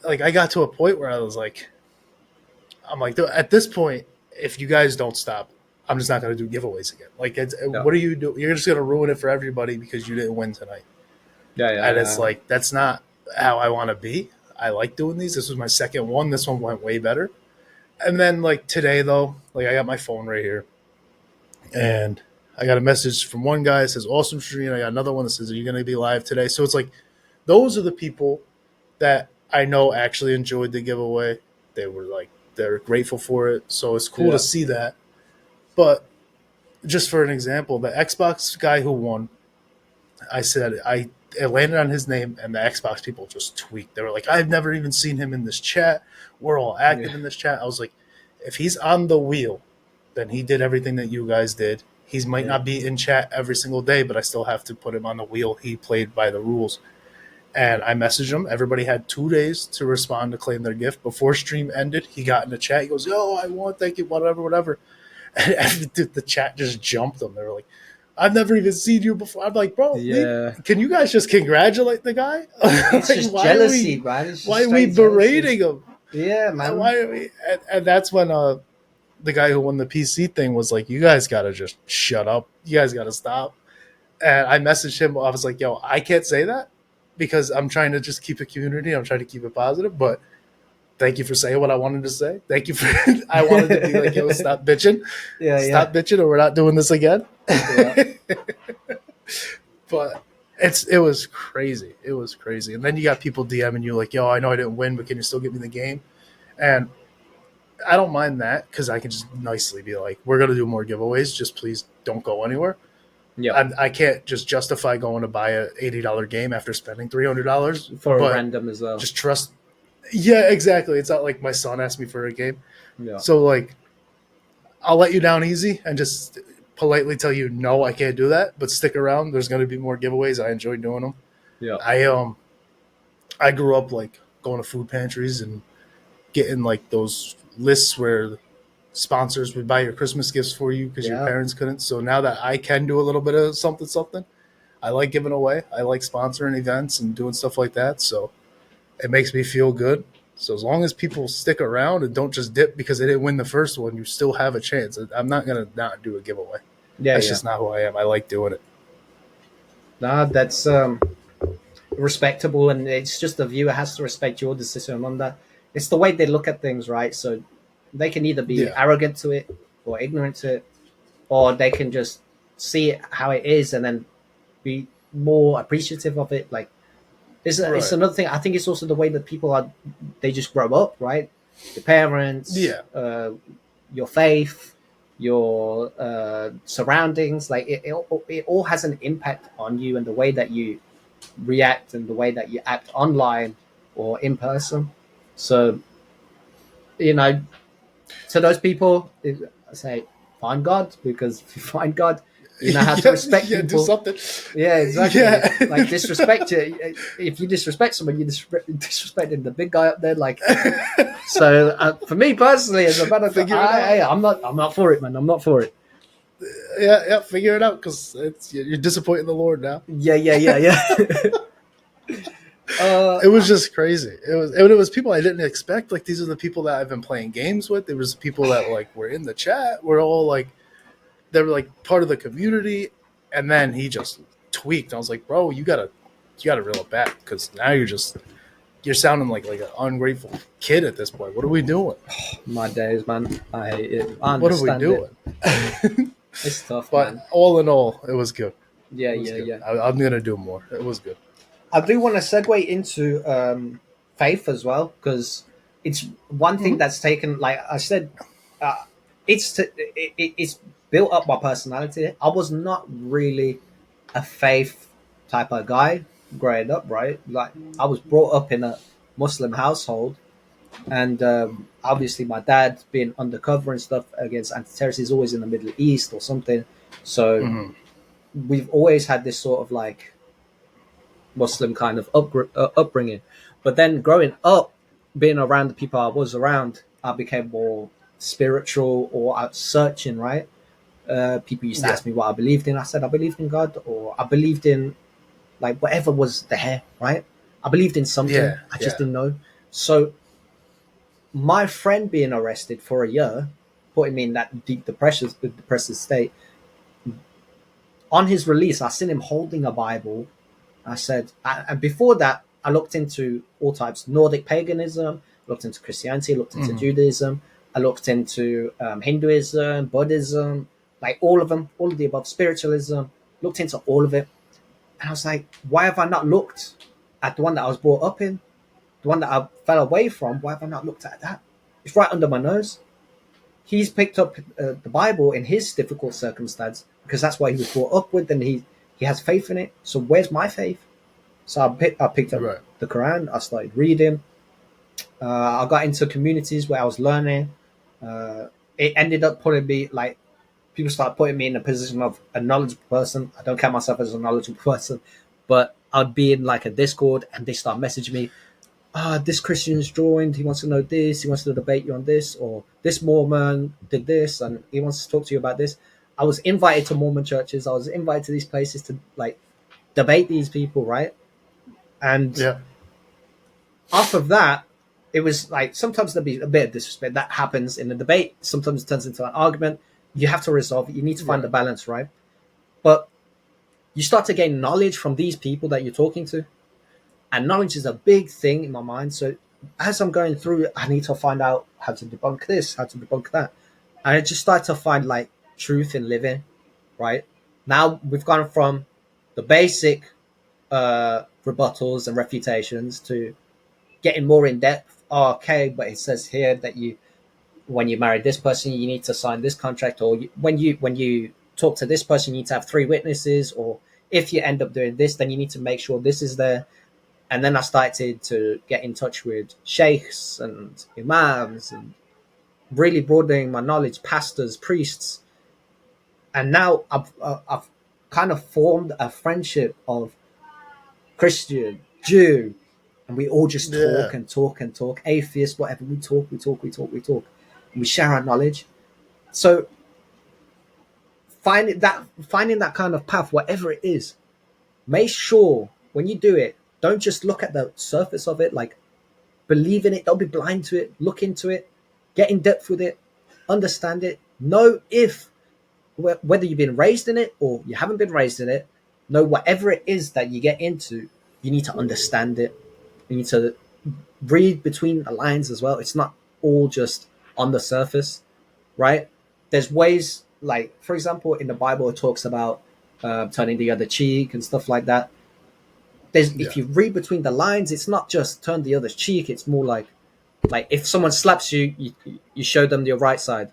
like I got to a point where I was like, I'm like, at this point, if you guys don't stop, I'm just not going to do giveaways again. Like, Yeah. what are you doing? You're just going to ruin it for everybody because you didn't win tonight. Yeah, And it's like, that's not how I want to be. I like doing these. This was my second one. This one went way better. And then, like, today, though, like, I got my phone right here. And I got a message from one guy that says, awesome stream. I got another one that says, are you going to be live today? So it's like, those are the people that I know actually enjoyed the giveaway. They were like, they're grateful for it. So it's cool Yeah. to see that. But just for an example, the Xbox guy who won, I said, it landed on his name, and the Xbox people just tweaked. They were like, I've never even seen him in this chat. We're all active in this chat. I was like, if he's on the wheel, then he did everything that you guys did. He might not be in chat every single day, but I still have to put him on the wheel. He played by the rules. And I messaged him. Everybody had 2 days to respond to claim their gift. Before stream ended, he got in the chat. He goes, yo, I want, thank you, whatever. And the chat just jumped him. They were like, I've never even seen you before. I'm like, bro, can you guys just congratulate the guy? It's Like, just jealousy, man. Why are we berating him? Yeah, man. Why are we? And that's when the guy who won the PC thing was like, you guys got to just shut up. You guys got to stop. And I messaged him. I was like, yo, I can't say that because I'm trying to just keep a community. I'm trying to keep it positive. But thank you for saying what I wanted to say. Thank you for, I wanted to be like, yo, stop bitching. Stop bitching or we're not doing this again. Yeah. But it was crazy. It was crazy. And then you got people DMing you like, yo, I know I didn't win, but can you still give me the game? And I don't mind that because I can just nicely be like, we're going to do more giveaways. Just please don't go anywhere. Yeah. I can't just justify going to buy a $80 game after spending $300 For a random as well. Just trust. Yeah, exactly. It's not like my son asked me for a game. Yeah. So like, I'll let you down easy and just politely tell you, no, I can't do that, but stick around. There's going to be more giveaways. I enjoy doing them. Yeah. I grew up like going to food pantries and getting like those lists where sponsors would buy your Christmas gifts for you because your parents couldn't. So now that I can do a little bit of something, I like giving away. I like sponsoring events and doing stuff like that. So it makes me feel good. So as long as people stick around and don't just dip because they didn't win the first one, you still have a chance. I'm not going to not do a giveaway. Yeah, That's just not who I am. I like doing it. Nah, that's respectable, and it's just the viewer has to respect your decision on that. It's the way they look at things, right? So they can either be arrogant to it or ignorant to it, or they can just see it how it is and then be more appreciative of it. Like it's another thing. I think it's also the way that people are. They just grow up, right? The parents, your faith, your surroundings. Like it all has an impact on you and the way that you react and the way that you act online or in person. So, to those people, I say find God, because if you find God, You know how to respect yeah, do people. something. Yeah, exactly. Yeah. Like disrespect it. If you disrespect someone, you disrespecting the big guy up there. Like, so for me personally, as a man, Figure it out. I'm not for it, man. I'm not for it. Yeah, figure it out because you're disappointing the Lord now. Yeah. It was just crazy. It was people I didn't expect. Like these are the people that I've been playing games with. There was people that like were in the chat. We're all like they were like part of the community, and then he just tweaked. I was like, bro, you gotta reel it back because now you're sounding like an ungrateful kid at this point. What are we doing? My days, man. I hate it. I What are we understand doing? it. It's tough, But man. all in all, it was good. Yeah, It was yeah, good. yeah. I'm gonna do more. It was good. I do want to segue into faith as well because it's one thing Mm-hmm. that's taken. Like I said, uh, it's built up my personality. I was not really a faith type of guy growing up, right? Like I was brought up in a Muslim household, and obviously my dad being undercover and stuff against anti-terrorists is always in the Middle East or something. So Mm-hmm. we've always had this sort of like Muslim kind of upbringing. But then growing up, being around the people I was around, I became more spiritual or out searching, right? People used to Yeah. ask me what I believed in. I said I believed in God, or I believed in like whatever was there, right? I believed in something. Yeah. I just Yeah. didn't know. So my friend being arrested for a year, putting me in that deep depressive state. On his release, I seen him holding a Bible. I said, and before that, I looked into all types Nordic paganism, looked into Christianity, looked into Mm-hmm. Judaism, I looked into Hinduism, Buddhism, like all of them, all of the above, spiritualism, looked into all of it. And I was like, why have I not looked at the one that I was brought up in, the one that I fell away from? Why have I not looked at that? It's right under my nose. He's picked up the Bible in his difficult circumstance because that's what he was brought up with, and he has faith in it. So where's my faith? So I picked up Right. the Quran. I started reading. I got into communities where I was learning. It ended up putting me like people started putting me in a position of a knowledgeable person. I don't count myself as a knowledgeable person, but I'd be in like a Discord and they start messaging me. This Christian's joined. He wants to know this. He wants to debate you on this, or this Mormon did this, and he wants to talk to you about this. I was invited to Mormon churches. I was invited to these places to like debate these people, right? And Yeah. off of that, it was like sometimes there'll be a bit of disrespect that happens in a debate. Sometimes it turns into an argument. You have to resolve it. You need to find the Right. balance, right? But you start to gain knowledge from these people that you're talking to, and knowledge is a big thing in my mind. So as I'm going through, I need to find out how to debunk this, how to debunk that, and I just start to find like truth in living. Right now, we've gone from the basic rebuttals and refutations to getting more in depth. Oh, okay, but it says here that when you marry this person, you need to sign this contract, or when you talk to this person, you need to have 3 witnesses, or if you end up doing this, then you need to make sure this is there. And then I started to get in touch with sheikhs and imams and really broadening my knowledge, pastors, priests. And now I've kind of formed a friendship of Christian, Jew, and we all just Yeah. talk and talk and talk. Atheists, whatever, we talk. And we share our knowledge. So finding that kind of path, whatever it is, make sure when you do it, don't just look at the surface of it, like believe in it, don't be blind to it, look into it, get in depth with it, understand it, know if whether you've been raised in it or you haven't been raised in it, know whatever it is that you get into, you need to understand it. You need to read between the lines as well. It's not all just on the surface, right? There's ways, like for example, in the Bible, it talks about turning the other cheek and stuff like that. There's Yeah. if you read between the lines, it's not just turn the other cheek. It's more like if someone slaps you, you show them your right side.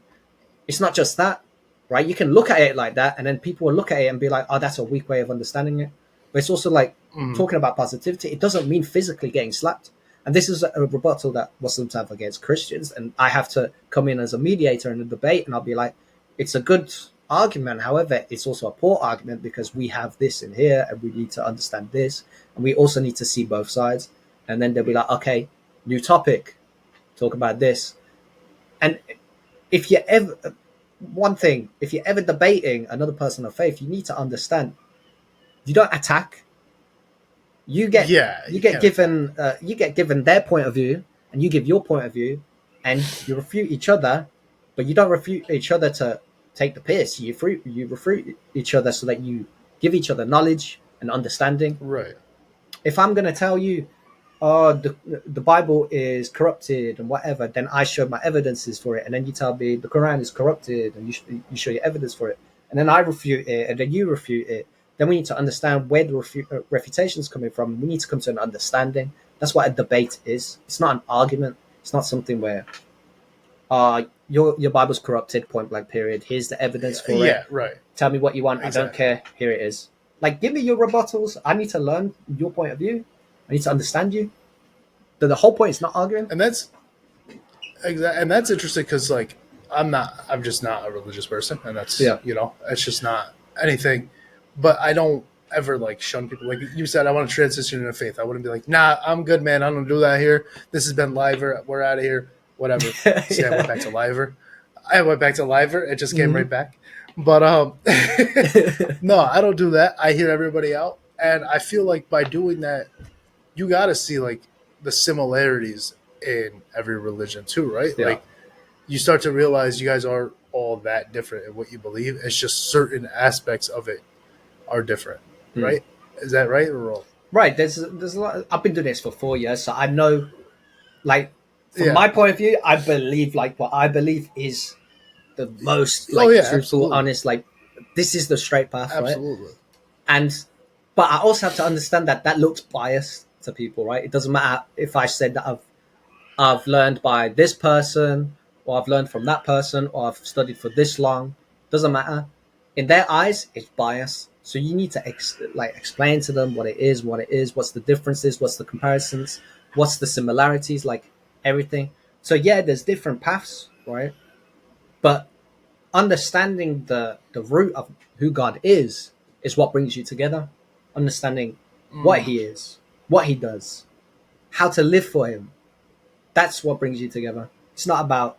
It's not just that, right? You can look at it like that, and then people will look at it and be like, "Oh, that's a weak way of understanding it." But it's also like Mm-hmm. talking about positivity. It doesn't mean physically getting slapped. And this is a rebuttal that Muslims have against Christians, and I have to come in as a mediator in a debate, and I'll be like, "It's a good argument. However, it's also a poor argument because we have this in here and we need to understand this. And we also need to see both sides. And then they'll be like, okay, new topic, talk about this. And if you're ever, one thing, if you're ever debating another person of faith, you need to understand you don't attack. You get you get given their point of view, and you give your point of view, and you refute each other, but you don't refute each other to take the piss. You refute each other so that you give each other knowledge and understanding. Right. If I'm going to tell you, oh, the Bible is corrupted and whatever, then I show my evidences for it, and then you tell me the Quran is corrupted, and you show your evidence for it, and then I refute it, and then you refute it. Then we need to understand where the refutation is coming from. We need to come to an understanding. That's what a debate is. It's not an argument. It's not something where, your Bible's corrupted, point blank, period. Here's the evidence for it. Yeah, right. Tell me what you want. Exactly. I don't care. Here it is. Like, give me your rebuttals. I need to learn your point of view. I need to understand you. The whole point is not arguing. And that's interesting because, like, I'm just not a religious person, and that's it's just not anything. But I don't ever like shun people. Like you said, I want to transition into faith. I wouldn't be like, nah, I'm good, man. I don't do that here. This has been Liver. We're out of here. Whatever. See, I went back to Liver. It just came right back. But no, I don't do that. I hear everybody out, and I feel like by doing that, you got to see like the similarities in every religion too, right? Yeah. Like you start to realize you guys aren't all that different in what you believe. It's just certain aspects of it are different, right? Is that right or wrong? Right. There's a lot. I've been doing this for 4 years, so I know. Like from my point of view, I believe like what I believe is the most truthful, absolutely. honest. Like this is the straight path, absolutely. Right? But I also have to understand that looks biased to people, right? It doesn't matter if I said that I've learned by this person, or I've learned from that person, or I've studied for this long. Doesn't matter. In their eyes, it's bias. So you need to explain to them what it is, what's the differences, what's the comparisons, what's the similarities, like everything. So yeah, there's different paths, right? But understanding the root of who God is what brings you together. Understanding what he is, what he does, how to live for him. That's what brings you together. It's not about,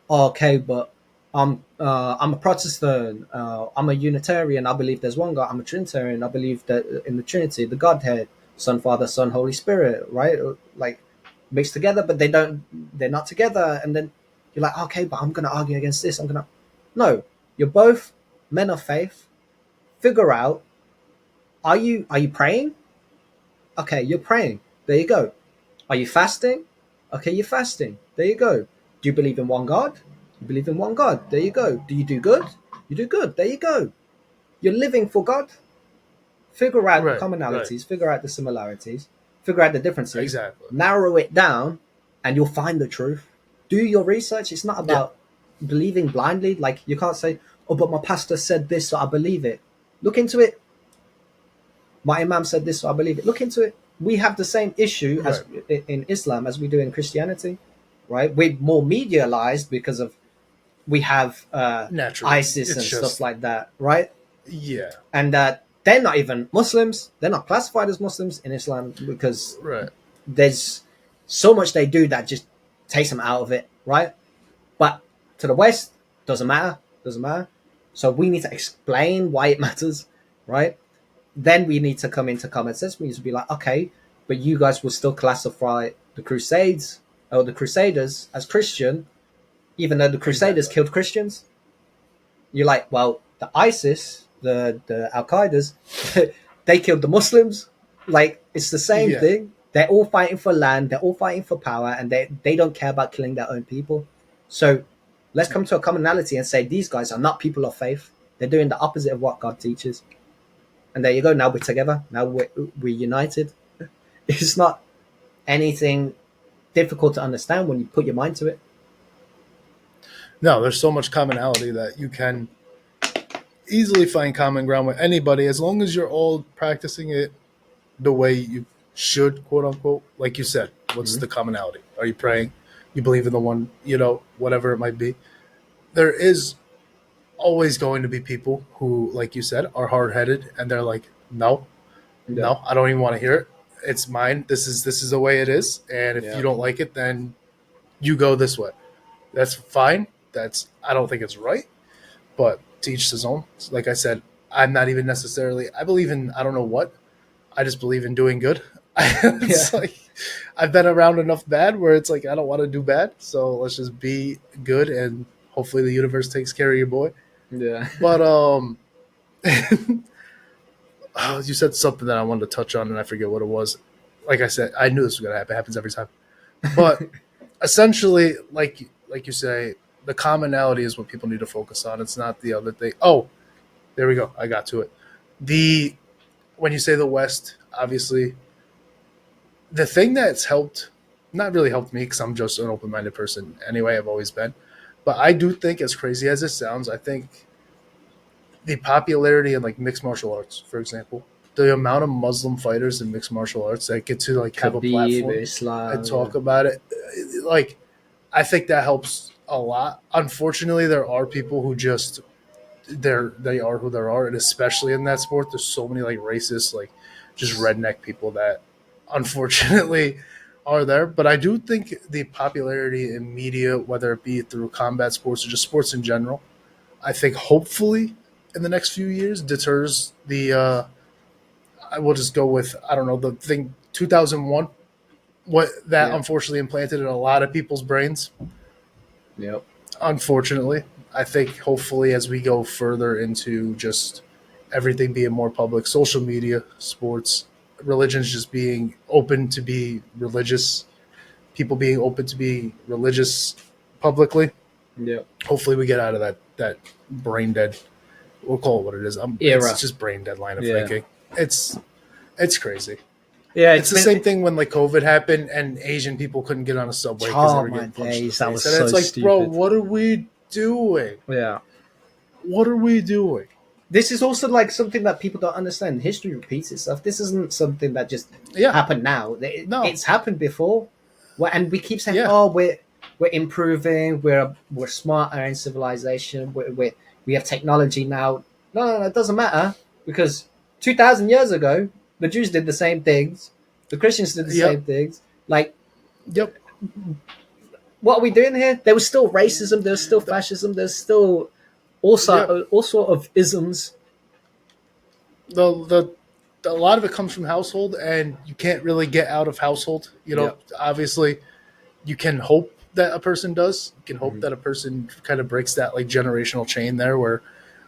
but I'm a Protestant, I'm a Unitarian, I believe there's one God, I'm a Trinitarian, I believe that in the Trinity, the Godhead, Son, Father, Son, Holy Spirit, right? Like mixed together, but they're not together. And then you're like, okay, but I'm gonna argue against this. No, you're both men of faith. Figure out, are you praying? Okay, you're praying. There you go. Are you fasting? Okay, you're fasting. There you go. Do you believe in one God? You believe in one God. There you go. Do you do good? You do good. There you go. You're living for God. Figure out the commonalities. Figure out the similarities. Figure out the differences. Exactly. Narrow it down, and you'll find the truth. Do your research. It's not about believing blindly. Like you can't say, "Oh, but my pastor said this, so I believe it." Look into it. My imam said this, so I believe it. Look into it. We have the same issue as in Islam as we do in Christianity, right? We're more medialized because of we have ISIS and stuff like that, right? Yeah. And they're not even Muslims. They're not classified as Muslims in Islam because there's so much they do that just takes them out of it, right? But to the West, doesn't matter. So we need to explain why it matters, right? Then we need to come into common sense. We need to be like, okay, but you guys will still classify the Crusades or the Crusaders as Christian, even though the Crusaders killed Christians. You're like, well, the ISIS, the Al Qaeda's, they killed the Muslims. Like, it's the same thing. They're all fighting for land. They're all fighting for power, and they don't care about killing their own people. So let's come to a commonality and say these guys are not people of faith. They're doing the opposite of what God teaches. And there you go. Now we're together. Now we're united. It's not anything difficult to understand when you put your mind to it. No, there's so much commonality that you can easily find common ground with anybody as long as you're all practicing it the way you should, quote unquote. Like you said, what's the commonality? Are you praying? You believe in the one, whatever it might be. There is always going to be people who, like you said, are hard headed and they're like, no, Yeah, no, I don't even want to hear it. It's mine. This is the way it is. And if you yeah, don't like it, then you go this way. That's fine. I don't think it's right, but to each his own. Like I said, I'm not even necessarily. I believe in I don't know what. I just believe in doing good. yeah, It's like I've been around enough bad where it's like I don't want to do bad, so let's just be good and hopefully the universe takes care of your boy. yeah. But you said something that I wanted to touch on and I forget what it was. Like I said, I knew this was gonna happen. It happens every time. But essentially, like you say, the commonality is what people need to focus on. It's not the other thing. Oh, there we go. I got to it. The When you say the West, obviously, the thing that's helped, not really helped me because I'm just an open minded person anyway. I've always been, but I do think, as crazy as it sounds, I think the popularity in like mixed martial arts, for example, the amount of Muslim fighters in mixed martial arts that get to like have a Khabib, platform and Islam, yeah. talk about it, like I think that helps a lot. Unfortunately, there are people who just they are who they are, and especially in that sport, there's so many like racist, like just redneck people that unfortunately are there. But I do think the popularity in media, whether it be through combat sports or just sports in general, I think hopefully in the next few years deters the. I will just go with I don't know the thing 2001 what that Yeah, unfortunately implanted in a lot of people's brains. yep, Unfortunately, I think hopefully as we go further into just everything being more public, social media, sports, religions just being open to be religious, people being open to be religious publicly. yep. Hopefully, we get out of that brain dead. We'll call it what it is. It's Era. just brain dead line of Yeah, thinking. It's crazy. yeah. It's It's the been. same thing when like COVID happened and Asian people couldn't get on a subway because they Oh were my getting punched in the days, that was face, and it's so like, bro, stupid. what are we doing? Yeah. What are we doing? This is also like something that people don't understand. History repeats itself. This isn't something that just Yeah, happened now. no, It's happened before. And we keep saying, yeah, "Oh, we're improving. We're smarter in civilization. We have technology now." No, no, no, it doesn't matter because 2,000 years ago, the Jews did the same things. The Christians did the yep, same things. Like, yep. what are we doing here? There was still racism. There's still fascism. There's still Yeah, all sort of isms. a lot of it comes from household, and you can't really get out of household. Yep. Obviously, you can hope that a person does. You can hope Mhm. that a person kind of breaks that like generational chain there, where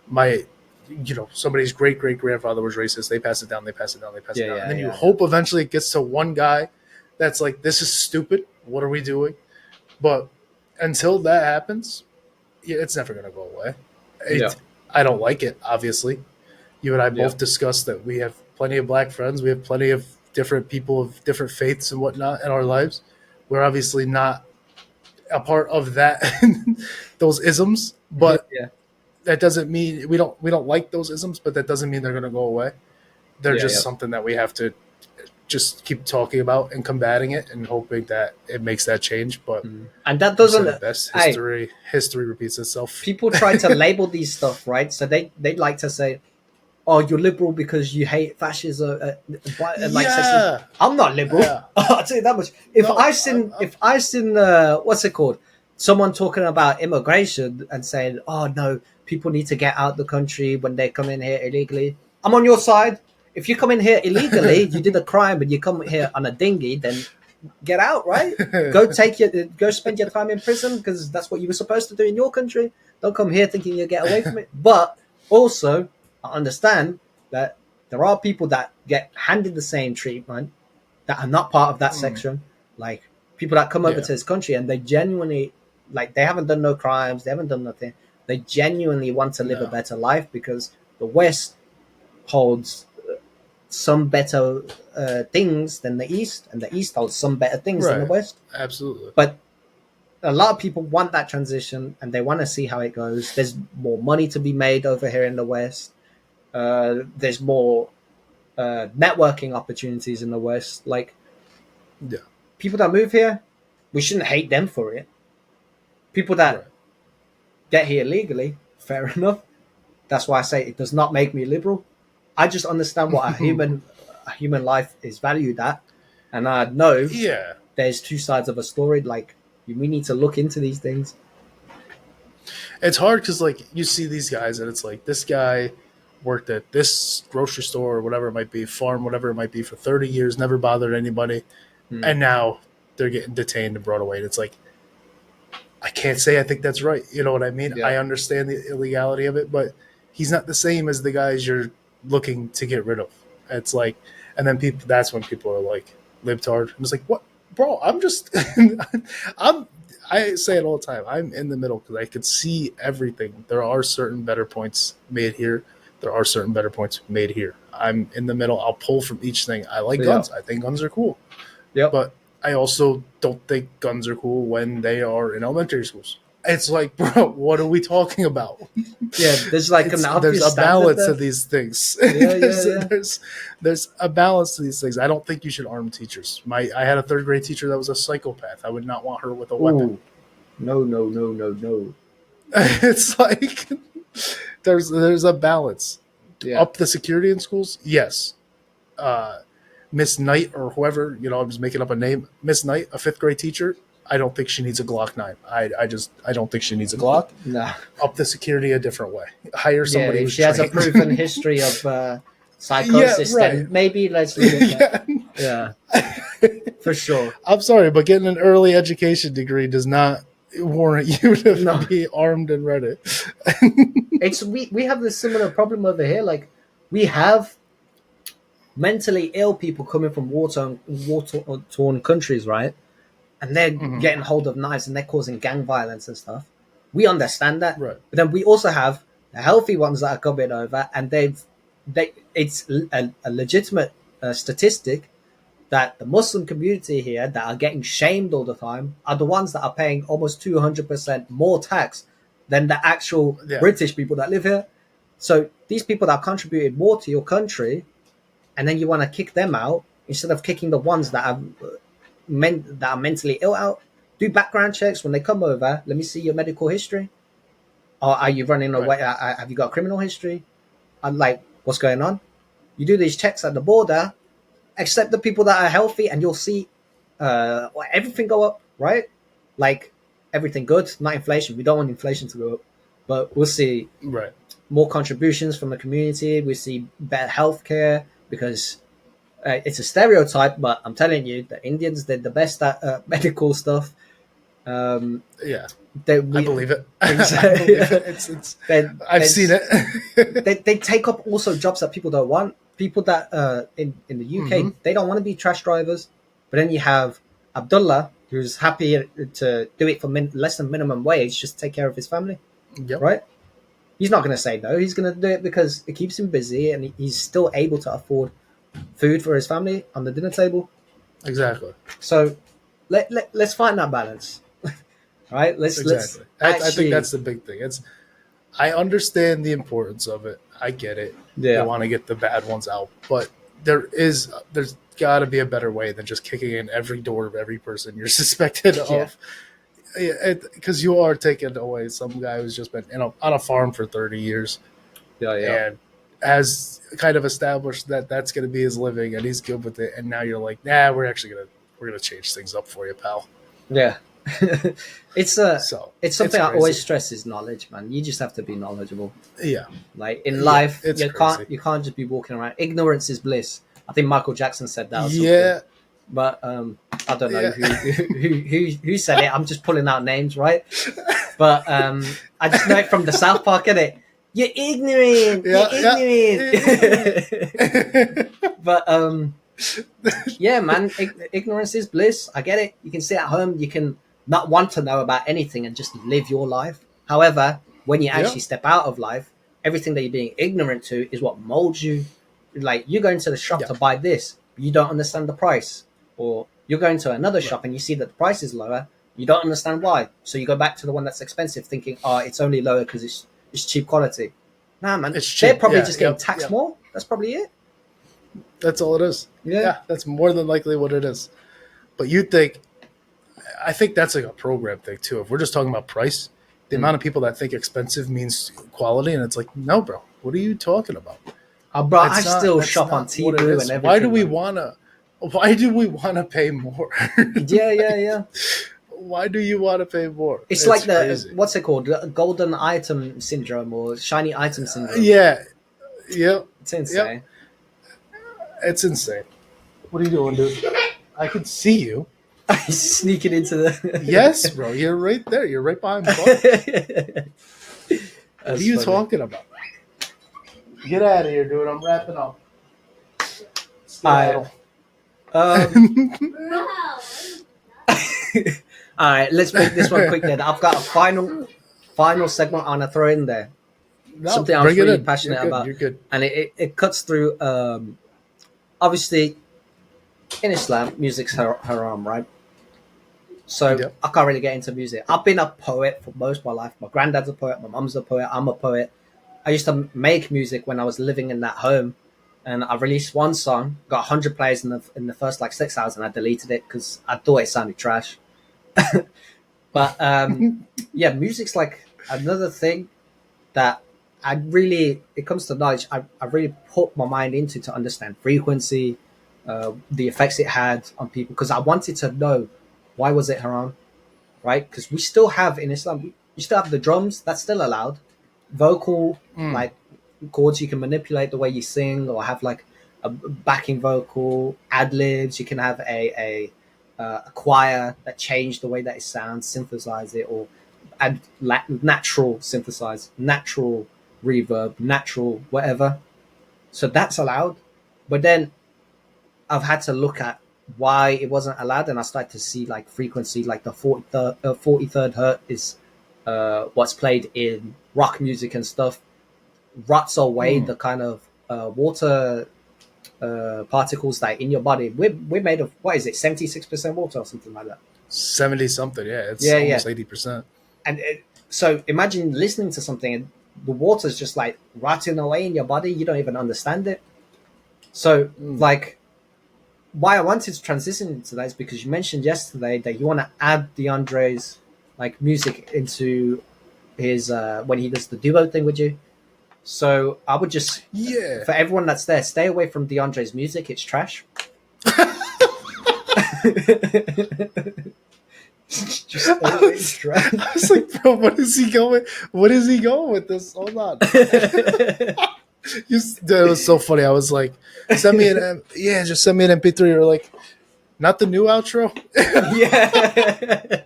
my, somebody's great great grandfather was racist. They pass it down. They pass it down. They pass it Yeah, down, and yeah, then you yeah, yeah. hope eventually it gets to one guy that's like, this is stupid. What are we doing? But until that happens, yeah, it's never going to go away. Yeah. I don't like it, obviously. You and I Yeah. both discussed that we have plenty of black friends. We have plenty of different people of different faiths and whatnot in our lives. We're obviously not a part of that, those isms, but Yeah. that doesn't mean we don't like those isms, but that doesn't mean they're going to go away. They're Yeah. just Yeah. something that we have to just keep talking about and combating it and hoping that it makes that change. But Mhm. And that you said it doesn't. best. Hey, History repeats itself. people try to label these stuff, right? So they like to say, "Oh, you're liberal because you hate fascism and like sexism." Yeah, I'm not liberal. yeah. I'll tell you that much. No, If I seen what's it called? Someone talking about immigration and saying, "Oh no, people need to get out the country when they come in here illegally." I'm on your side. If you come in here illegally, you did a crime, and you come here on a dinghy, then get out, right? Go spend your time in prison because that's what you were supposed to do in your country. Don't come here thinking you'll get away from it. But also, I understand that there are people that get handed the same treatment that are not part of that Mm, section. Like people that come over yeah, to this country and they genuinely, like, they haven't done no crimes, they haven't done nothing. They genuinely want to live a no, better life because the West holds some better things than the East, and the East holds some better things than the right, West. absolutely, But a lot of people want that transition, and they want to see how it goes. There's more money to be made over here in the West. There's more networking opportunities in the West. Like yeah, people that move here, we shouldn't hate them for it. People that right, get here legally, Fair enough. That's why I say it does not make me liberal. I just understand what a human life is valued at, and I know Yeah, there's two sides of a story. Like we need to look into these things. it's hard because like you see these guys and it's like this guy worked at this grocery store or whatever it might be, farm, whatever it might be, for 30 years, never bothered anybody, Hmm. and now they're getting detained and brought away. And it's like I can't say I think that's right. You know what I mean? Yeah, I understand the illegality of it, but he's not the same as the guys you're looking to get rid of. It's like, and then people, that's when people are like, libtard. I'm just like, what, bro? I'm just, I'm, I say it all the time. I'm in the middle because I could see everything. There are certain better points made here. There are certain better points made here. I'm in the middle. I'll pull from each thing. I like yeah, guns. I think guns are cool, yep, but I also don't think guns are cool when they are in elementary schools. It's like, bro, what are we talking about? yeah. There's like an There's obvious a standard balance there. to these things. Yeah, yeah, yeah. There's a balance to these things. I don't think you should arm teachers. I had a third grade teacher that was a psychopath. I would not want her with a weapon. Ooh, no, no, no, no, no. It's like there's a balance. Yeah, Up the security in schools, yes. Uh, Miss Knight or whoever, you know, I'm just making up a name. Miss Knight, a fifth grade teacher. I don't think she needs a Glock 9. I don't think she needs a Glock. no. Up the security a different way. Hire Yeah, somebody if who's she has a trained. proven history of psychosis, Yeah, right. then maybe let's look at that. Yeah. Yeah, for sure. I'm sorry, but getting an early education degree does not warrant you to No. be armed and ready. It's we have this similar problem over here. Like we have mentally ill people coming from war torn countries, right? And they're Mhm. getting hold of knives and they're causing gang violence and stuff. We understand that, Right. but then we also have the healthy ones that are coming over, and it's a legitimate statistic that the Muslim community here that are getting shamed all the time are the ones that are paying almost 200% more tax than the actual Yeah. British people that live here. So these people that have contributed more to your country, and then you want to kick them out instead of kicking the ones that are mentally ill out. Do background checks when they come over. Let me see your medical history. Or are you running Right. away? Have you got a criminal history? I'm like, what's going on? You do these checks at the border, accept the people that are healthy, and you'll see everything go up, right? Like everything good, not inflation. We don't want inflation to go up, but we'll see Right. more contributions from the community. We see better healthcare because it's a stereotype, but I'm telling you, the Indians did the best at medical stuff. Yeah. They, I believe it. I Exactly. believe it. I've seen it. they take up also jobs that people don't want. People that in the UK Mhm. they don't want to be trash drivers, but then you have Abdullah who's happy to do it for less than minimum wage just to take care of his family, Yep. right? He's not going to say no. He's going to do it because it keeps him busy and he's still able to afford food for his family on the dinner table. Exactly. So let's find that balance, right? Exactly. I think that's the big thing. I understand the importance of it. I get it. Yeah. They want to get the bad ones out, but there's got to be a better way than just kicking in every door of every person you're suspected of. Because you are taking away some guy who's just been on a farm for 30 years yeah. and has kind of established that that's going to be his living and he's good with it. And now you're like, nah, we're gonna change things up for you, pal. Yeah. it's So it's something I crazy. always stress is knowledge, man. You just have to be knowledgeable. Yeah. Like in life, it's you crazy. can't just be walking around. Ignorance is bliss. I think Michael Jackson said that. Or something. Yeah. But I don't know Yeah. who said it. I'm just pulling out names, right? But I just know it from the South Park, innit? You're ignorant. Yeah, You're ignorant. But yeah, man, ignorance is bliss. I get it. You can sit at home. You can not want to know about anything and just live your life. However, when you actually step out of life, everything that you're being ignorant to is what molds you. Like you go into the shop to buy this, you don't understand the price, or you're going to another shop and you see that the price is lower, you don't understand why, so you go back to the one that's expensive, thinking, "Oh, it's only lower because it's cheap quality." Nah, man, It's they're cheap. probably Yeah, just getting yep, taxed yep. more. That's probably it. That's all it is. Yeah. That's more than likely what it is. But I think that's like a program thing too. If we're just talking about price, the amount of people that think expensive means quality, and it's like, no, bro, what are you talking about? Bro, I That's not- still that's shop on not what it Temu is. and everything. Why do we man. wanna? Why do we wanna pay more? Yeah. Why do you want to pay more? It's like the crazy. what's it called? The golden item syndrome or shiny item syndrome. Yeah, yep, It's insane. it's insane. What are you doing, dude? I can see you. He's sneaking into the. Yes, bro, you're right there. You're right behind Buck. What are you talking about? Get out of here, dude. I'm wrapping up. Alright. No. All right, let's make this one quick. Then I've got a final segment I want to throw in there. No, Something I'm bring it really in. passionate You're good. about, You're good. and it cuts through. Obviously, in Islam, music's haram, right? So Yep. I can't really get into music. I've been a poet for most of my life. My granddad's a poet. My mum's a poet. I'm a poet. I used to make music when I was living in that home, and I released one song, got 100 plays in the first like 6 hours, and I deleted it because I thought it sounded trash. But yeah, music's like another thing that it comes to knowledge, I really put my mind into to understand frequency, the effects it had on people, because I wanted to know why was it haram, right? Because we still have in Islam, you still have the drums, that's still allowed. Vocal, like chords, you can manipulate the way you sing, or have like a backing vocal, ad libs. You can have a choir that change the way that it sounds, synthesize it, or add natural synthesize, natural reverb, natural whatever. So that's allowed. But then I've had to look at why it wasn't allowed, and I started to see like frequency, like the 43rd hertz is what's played in rock music and stuff. Rots away the kind of water particles that are in your body. We're made of, what is it, 76% water or something like that? 70 something, yeah. It's Yeah, almost yeah. 80%. And so imagine listening to something and the water's just like rotting away in your body. You don't even understand it. So like, why I wanted to transition into that is because you mentioned yesterday that you want to add DeAndre's like music into his when he does the duo thing with you. So I would just, Yeah. for everyone that's there, stay away from DeAndre's music. It's trash. Just always trash. I was like, bro, what is he going? What is he going with this? Hold on. That was so funny. I was like, send me just send me an MP3. You're like, not the new outro. Yeah.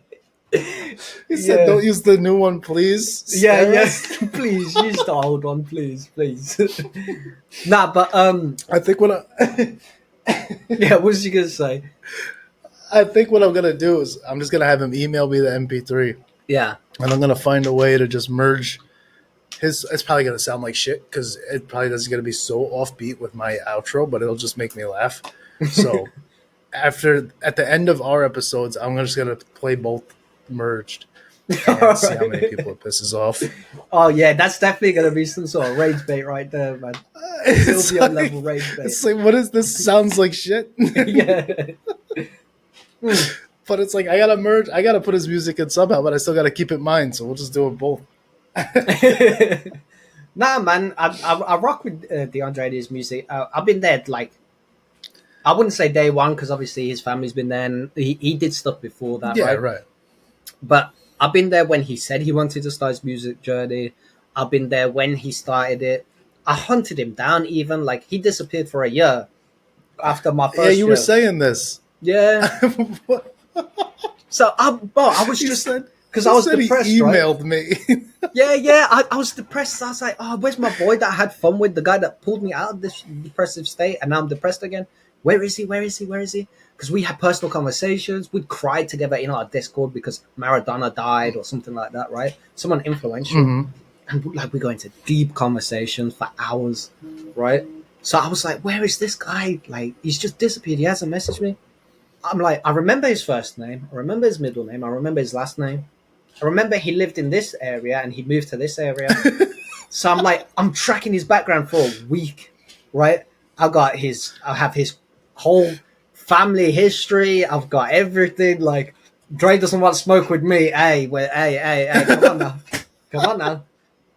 He said, "Don't use the new one, please." Yeah, Sarah." yes. Please use the old one, please. Nah, but I think what yeah, what was you gonna say? I think what I'm gonna do is I'm just gonna have him email me the MP3, Yeah. and I'm gonna find a way to just merge his. It's probably gonna sound like shit because it probably doesn't gonna be so offbeat with my outro, but it'll just make me laugh. So at the end of our episodes, I'm just gonna play both merged and see how many people it pisses off. Oh yeah, that's definitely gonna be some sort of rage bait right there, man. It's Sylvia like, level rage bait. it's like, what is this? Sounds like shit. Yeah. But it's like I gotta put his music in somehow, but I still gotta keep it mine, so we'll just do it both. Nah, man, I rock with DeAndre and his music. I've been there, like, I wouldn't say day one because obviously his family's been there and he did stuff before that, Yeah, right? right. But I've been there when he said he wanted to start his music journey. I've been there when he started it. I hunted him down even, like, he disappeared for a year after my first Yeah, you were year. saying this. Yeah. So I was just because I was depressed. He right? emailed me. Yeah. I was depressed. I was like, oh, where's my boy that I had fun with? The guy that pulled me out of this depressive state, and now I'm depressed again. Where is he? Because we had personal conversations. We'd cry together in our Discord because Maradona died or something like that, right? Someone influential. And like we go into deep conversations for hours, right? So I was like, where is this guy? Like, he's just disappeared. He hasn't messaged me. I'm like, I remember his first name. I remember his middle name. I remember his last name. I remember he lived in this area and he moved to this area. So I'm like, I'm tracking his background for a week, right? I have his whole family history. I've got everything. Like, Dre doesn't want smoke with me. Hey, hey, come on now. Come on now.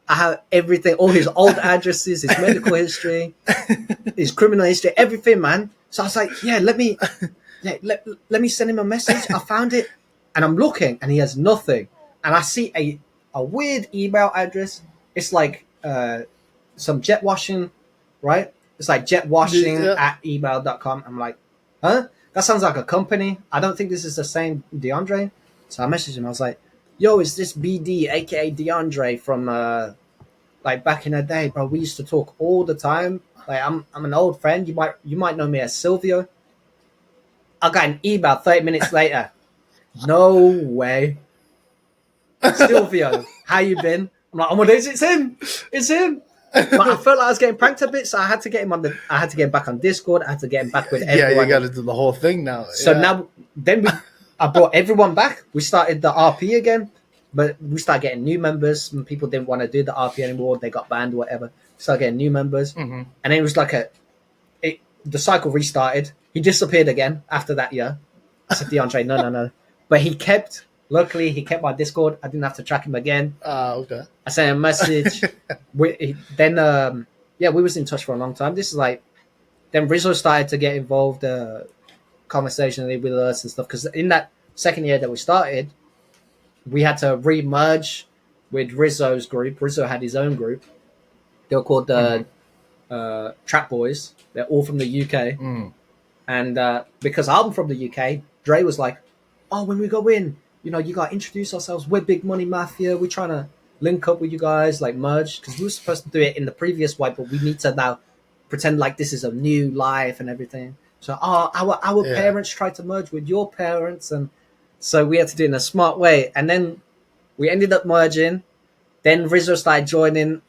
I have everything, all his old addresses, his medical history, his criminal history, everything, man. So I was like, let me send him a message. I found it and I'm looking and he has nothing. And I see a weird email address. It's like some jet washing, right? It's like jetwashing at email.com. I'm like, huh? That sounds like a company. I don't think this is the same DeAndre. So I messaged him. I was like, yo, is this BD, aka DeAndre from like back in the day, bro? We used to talk all the time. Like I'm an old friend. You might know me as Silvio. I got an email 30 minutes later. No way. Silvio, how you been? I'm like, oh my days, it's him. It's him. But I felt like I was getting pranked a bit, so I had to get him I had to get him back on Discord. I had to get him back with everyone. Yeah, you got to do the whole thing now. So now, I brought everyone back. We started the RP again, but we started getting new members. Some people didn't want to do the RP anymore. They got banned or whatever. Started getting new members, and then it was like the cycle restarted. He disappeared again after that year. I said, DeAndre, no. But luckily, he kept my Discord. I didn't have to track him again. Okay. I sent him a message. We was in touch for a long time. This is like, then Rizzo started to get involved conversationally with us and stuff. Because in that second year that we started, we had to re-merge with Rizzo's group. Rizzo had his own group. They were called the Trap Boys. They're all from the UK. And because I'm from the UK, Dre was like, oh, when we go in, you got to introduce ourselves. We're Big Money Mafia. We're trying to link up with you guys, like merge. Because we were supposed to do it in the previous way, but we need to now pretend like this is a new life and everything. So our parents tried to merge with your parents. And so we had to do it in a smart way. And then we ended up merging. Then Rizzo started joining.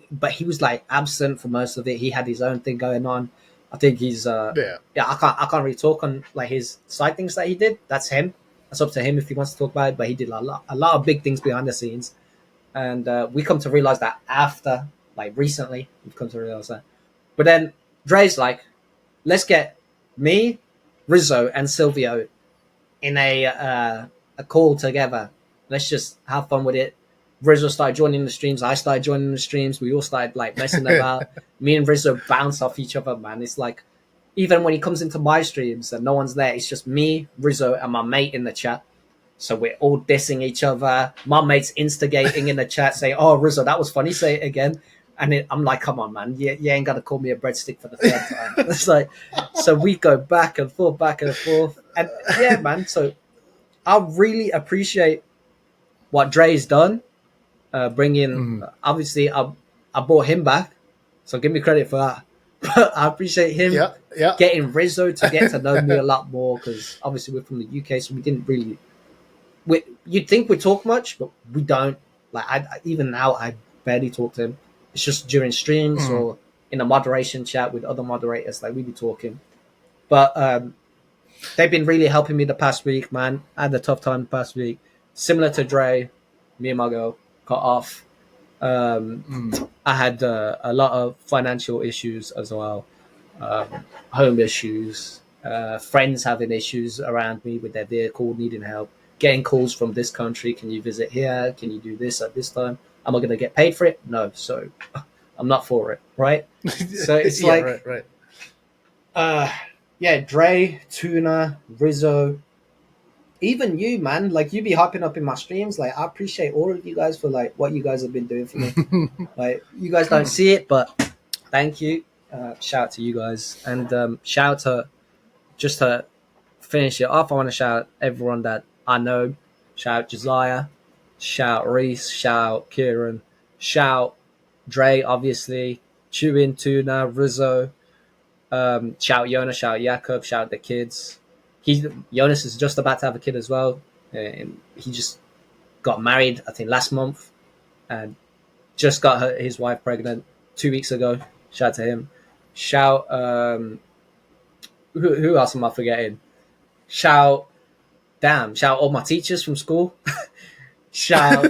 But he was like absent for most of it. He had his own thing going on. I think he's I can't really talk on like his side things that he did. That's him. That's up to him if he wants to talk about it. But he did a lot of big things behind the scenes, and we come to realize that after, like recently, we've come to realize that. But then Dre's like, let's get me, Rizzo, and Silvio in a call together. Let's just have fun with it. Rizzo started joining the streams. I started joining the streams. We all started like messing about. Me and Rizzo bounce off each other, man. It's like, even when he comes into my streams and no one's there, it's just me, Rizzo, and my mate in the chat. So we're all dissing each other. My mate's instigating in the chat, saying, oh, Rizzo, that was funny. Say it again. And I'm like, come on, man. You ain't got to call me a breadstick for the third time. It's like, so we go back and forth. And yeah, man. So I really appreciate what Dre's done. Obviously, I brought him back. So give me credit for that. But I appreciate him getting Rizzo to get to know me a lot more, because obviously we're from the UK, so we didn't really. You'd think we talk much, but we don't. Like even now, I barely talk to him. It's just during streams or in a moderation chat with other moderators. Like we be talking, but they've been really helping me the past week, man. I had a tough time the past week. Similar to Dre, me and my girl got off. I had a lot of financial issues as well, home issues, friends having issues around me with their vehicle, needing help, getting calls from this country. Can you visit here? Can you do this at this time? Am I going to get paid for it? No. So I'm not for it. Right. So it's right. Dre, Tuna, Rizzo, even you, man, like you be hyping up in my streams. Like I appreciate all of you guys for like what you guys have been doing for me. Like you guys don't see it, but thank you. Shout out to you guys, and shout to, just to finish it off, I want to shout everyone that I know. Shout Josiah, shout Reese, shout Kieran, shout Dre, obviously, Chewin, Tuna, Rizzo, shout Yona, shout Jakob, shout the kids. Jonas is just about to have a kid as well. And he just got married, I think, last month, and just got his wife pregnant 2 weeks ago. Shout out to him. Shout, who else am I forgetting? Shout all my teachers from school. Shout,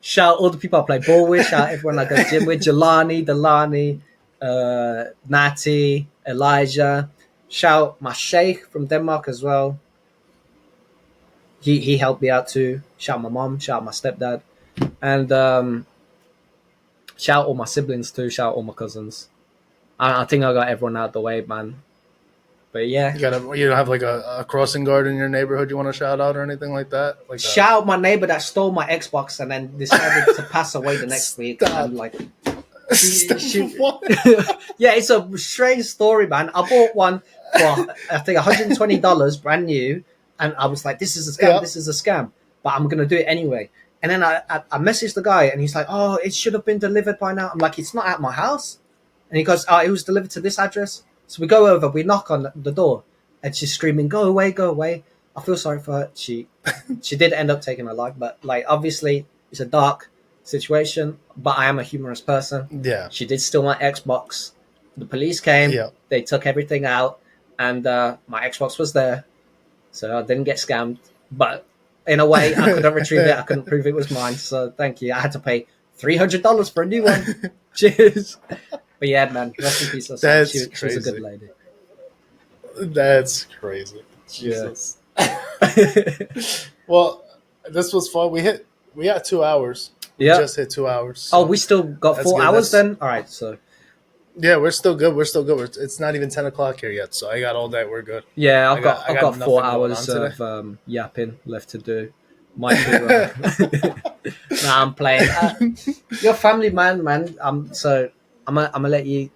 shout all the people I play ball with. Shout everyone I go gym with. Jelani, Delani, Natty, Elijah. Shout my sheikh from Denmark as well. he helped me out too. Shout out my mom, shout out my stepdad, and shout out all my siblings too. Shout out all my cousins. I think I got everyone out the way, man. But yeah, You don't have like a crossing guard in your neighborhood you want to shout out or anything like that? Like shout out my neighbor that stole my Xbox and then decided to pass away the next week. And like, yeah, it's a strange story, man. I bought one for I think $120 brand new, and I was like, "This is a scam. Yeah. This is a scam." But I'm gonna do it anyway. And then I messaged the guy, and he's like, "Oh, it should have been delivered by now." I'm like, "It's not at my house." And he goes, "Oh, it was delivered to this address." So we go over, we knock on the door, and she's screaming, "Go away, go away." I feel sorry for her. She did end up taking her life, but like obviously it's a dark situation. But I am a humorous person. Yeah. She did steal my Xbox. The police came. Yeah. They took everything out, and my Xbox was there, so I didn't get scammed. But in a way, I couldn't retrieve it. I couldn't prove it was mine. So thank you. I had to pay $300 for a new one. Cheers. But yeah, man, rest in peace. She was a good lady. That's crazy. Jesus. Yeah. Well, this was fun. We got 2 hours. We just hit 2 hours. So we still got 4 hours then? All right, so. Yeah, we're still good. It's not even 10 o'clock here yet, so I got all day. We're good. Yeah, I've got 4 hours of yapping left to do. Might do. Nah, I'm playing. You're a family man. So I'm gonna let you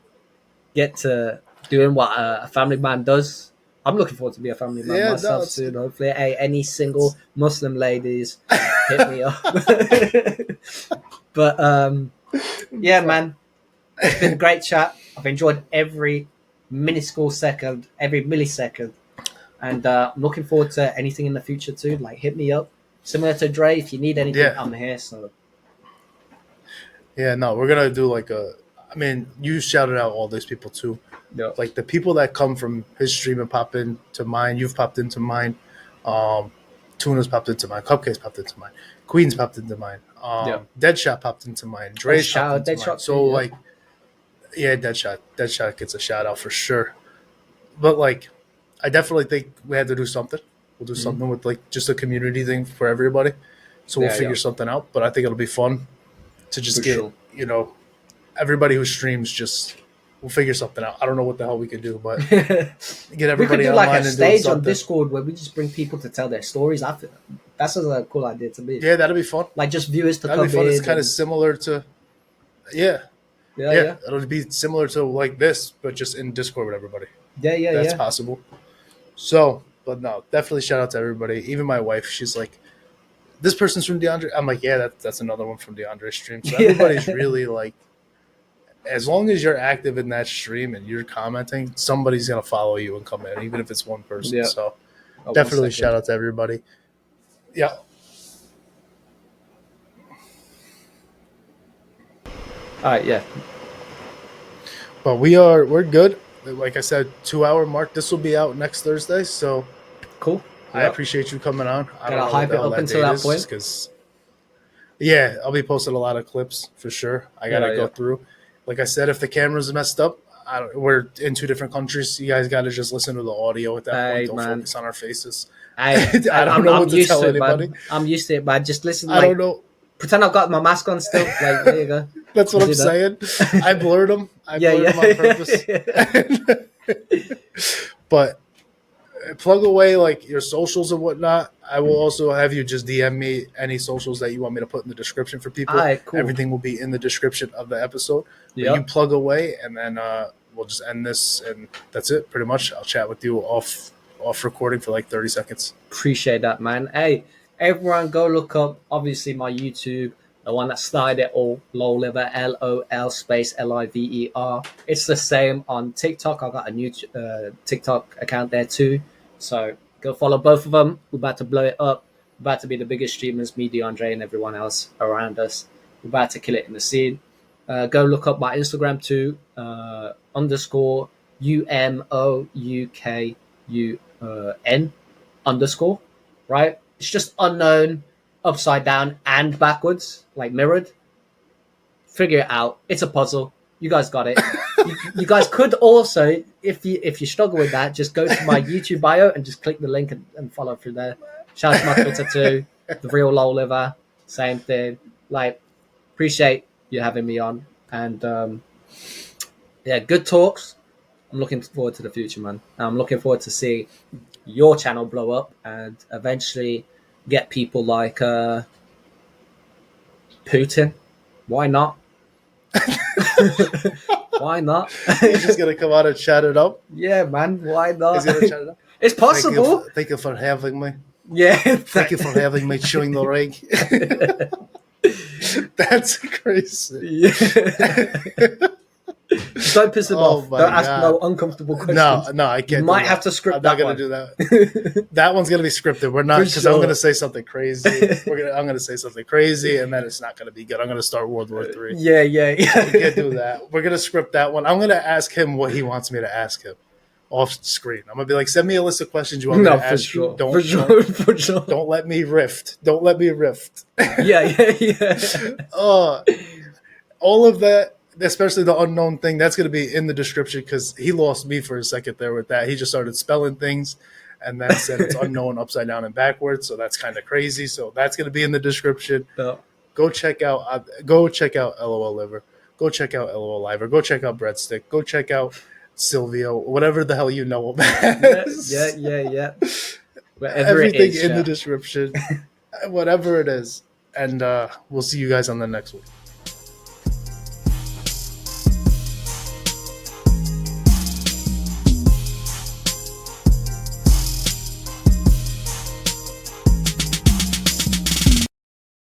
get to doing what a family man does. I'm looking forward to be a family man myself soon. Hopefully, hey, any single Muslim ladies hit me up. But yeah, man, it's been a great chat. I've enjoyed every minuscule second, every millisecond, and I'm looking forward to anything in the future too. Like, hit me up. Similar to Dre, if you need anything, I'm here. So yeah, no, we're gonna do like I mean, you shouted out all these people too. Yep. Like the people that come from his stream and pop into mine, you've popped into mine. Tuna's popped into mine. Cupcakes popped into mine. Queen's popped into mine. Deadshot popped into mine. Dre's popped into mine. So like, yeah, Deadshot gets a shout out for sure. But like, I definitely think we had to do something. We'll do something with like just a community thing for everybody. So we'll figure something out. But I think it'll be fun to just get everybody who streams we'll figure something out. I don't know what the hell we could do, but get everybody we could do online like a and stage on Discord where we just bring people to tell their stories. I think that's a cool idea to me. Yeah, that'd be fun. Like just viewers to that'd come be fun. in. It's kind of similar to yeah. It'll be similar to like this, but just in Discord with everybody. That's possible. So, but no, definitely shout out to everybody. Even my wife, she's like, "This person's from DeAndre." I'm like, "Yeah, that's another one from DeAndre's stream." So everybody's really like, as long as you're active in that stream and you're commenting, somebody's gonna follow you and come in, even if it's one person. Yeah. So definitely shout out to everybody. Yeah. All right. Yeah. But we're good. Like I said, 2 hour mark. This will be out next Thursday. So cool. I appreciate you coming on. I gotta hype it up until that point. Because I'll be posting a lot of clips for sure. I gotta go through. Like I said, if the camera's messed up, we're in 2 different countries. You guys gotta just listen to the audio at that point. Don't focus on our faces. I don't know what to tell anybody. I'm used to it, but just listen. I don't know. Pretend I've got my mask on still. Like, there you go. That's what I'm saying. I blurred them. I blurred them on purpose. But plug away like your socials and whatnot. I will also have you just DM me any socials that you want me to put in the description for people. Cool. Everything will be in the description of the episode. You plug away, and then we'll just end this, and that's it. Pretty much. I'll chat with you off recording for like 30 seconds. Appreciate that, man. Hey, everyone, go look up obviously my YouTube. The one that started it all, Lowliver, LOL space LIVER. It's the same on TikTok. I got a new TikTok account there too. So go follow both of them. We're about to blow it up. We're about to be the biggest streamers, me, DeAndre, and everyone else around us. We're about to kill it in the scene. Go look up my Instagram too, _UMOUKUN _ right? It's just unknown, upside down and backwards, like mirrored. Figure it out. It's a puzzle. You guys got it. you guys could also, if you struggle with that, just go to my YouTube bio and just click the link and follow through there. Shout out to my Twitter too, the real lol liver. Same thing. Like, appreciate you having me on, and yeah, good talks. I'm looking forward to the future, man. I'm looking forward to see your channel blow up and eventually get people like Putin. Why not? Why not? He's just gonna come out and chat it up. Yeah, man. Why not? He's gonna chat it up. It's possible. Thank you for having me. Yeah. Thank you for having me chewing the rag. That's crazy. Yeah. Don't piss him off. Don't ask no uncomfortable questions. No, I can't. You might have to script that. I'm not gonna do that. That one's gonna be scripted. We're not, because I'm gonna say something crazy. I'm gonna say something crazy, and then it's not gonna be good. I'm gonna start World War III. Yeah. We can't do that. We're gonna script that one. I'm gonna ask him what he wants me to ask him off screen. I'm gonna be like, send me a list of questions you want me to ask you. For sure. Don't let me rift. Don't let me rift. Yeah. All of that, especially the unknown thing, that's going to be in the description, because he lost me for a second there with that. He just started spelling things and then said it's unknown upside down and backwards, so that's kind of crazy. So that's going to be in the description. No. Go check out LOL Liver. Go check out LOL Liver. Go check out Breadstick. Go check out Silvio. Whatever the hell you know about. Yeah. Whatever everything it is, in the description. Whatever it is. And we'll see you guys on the next one.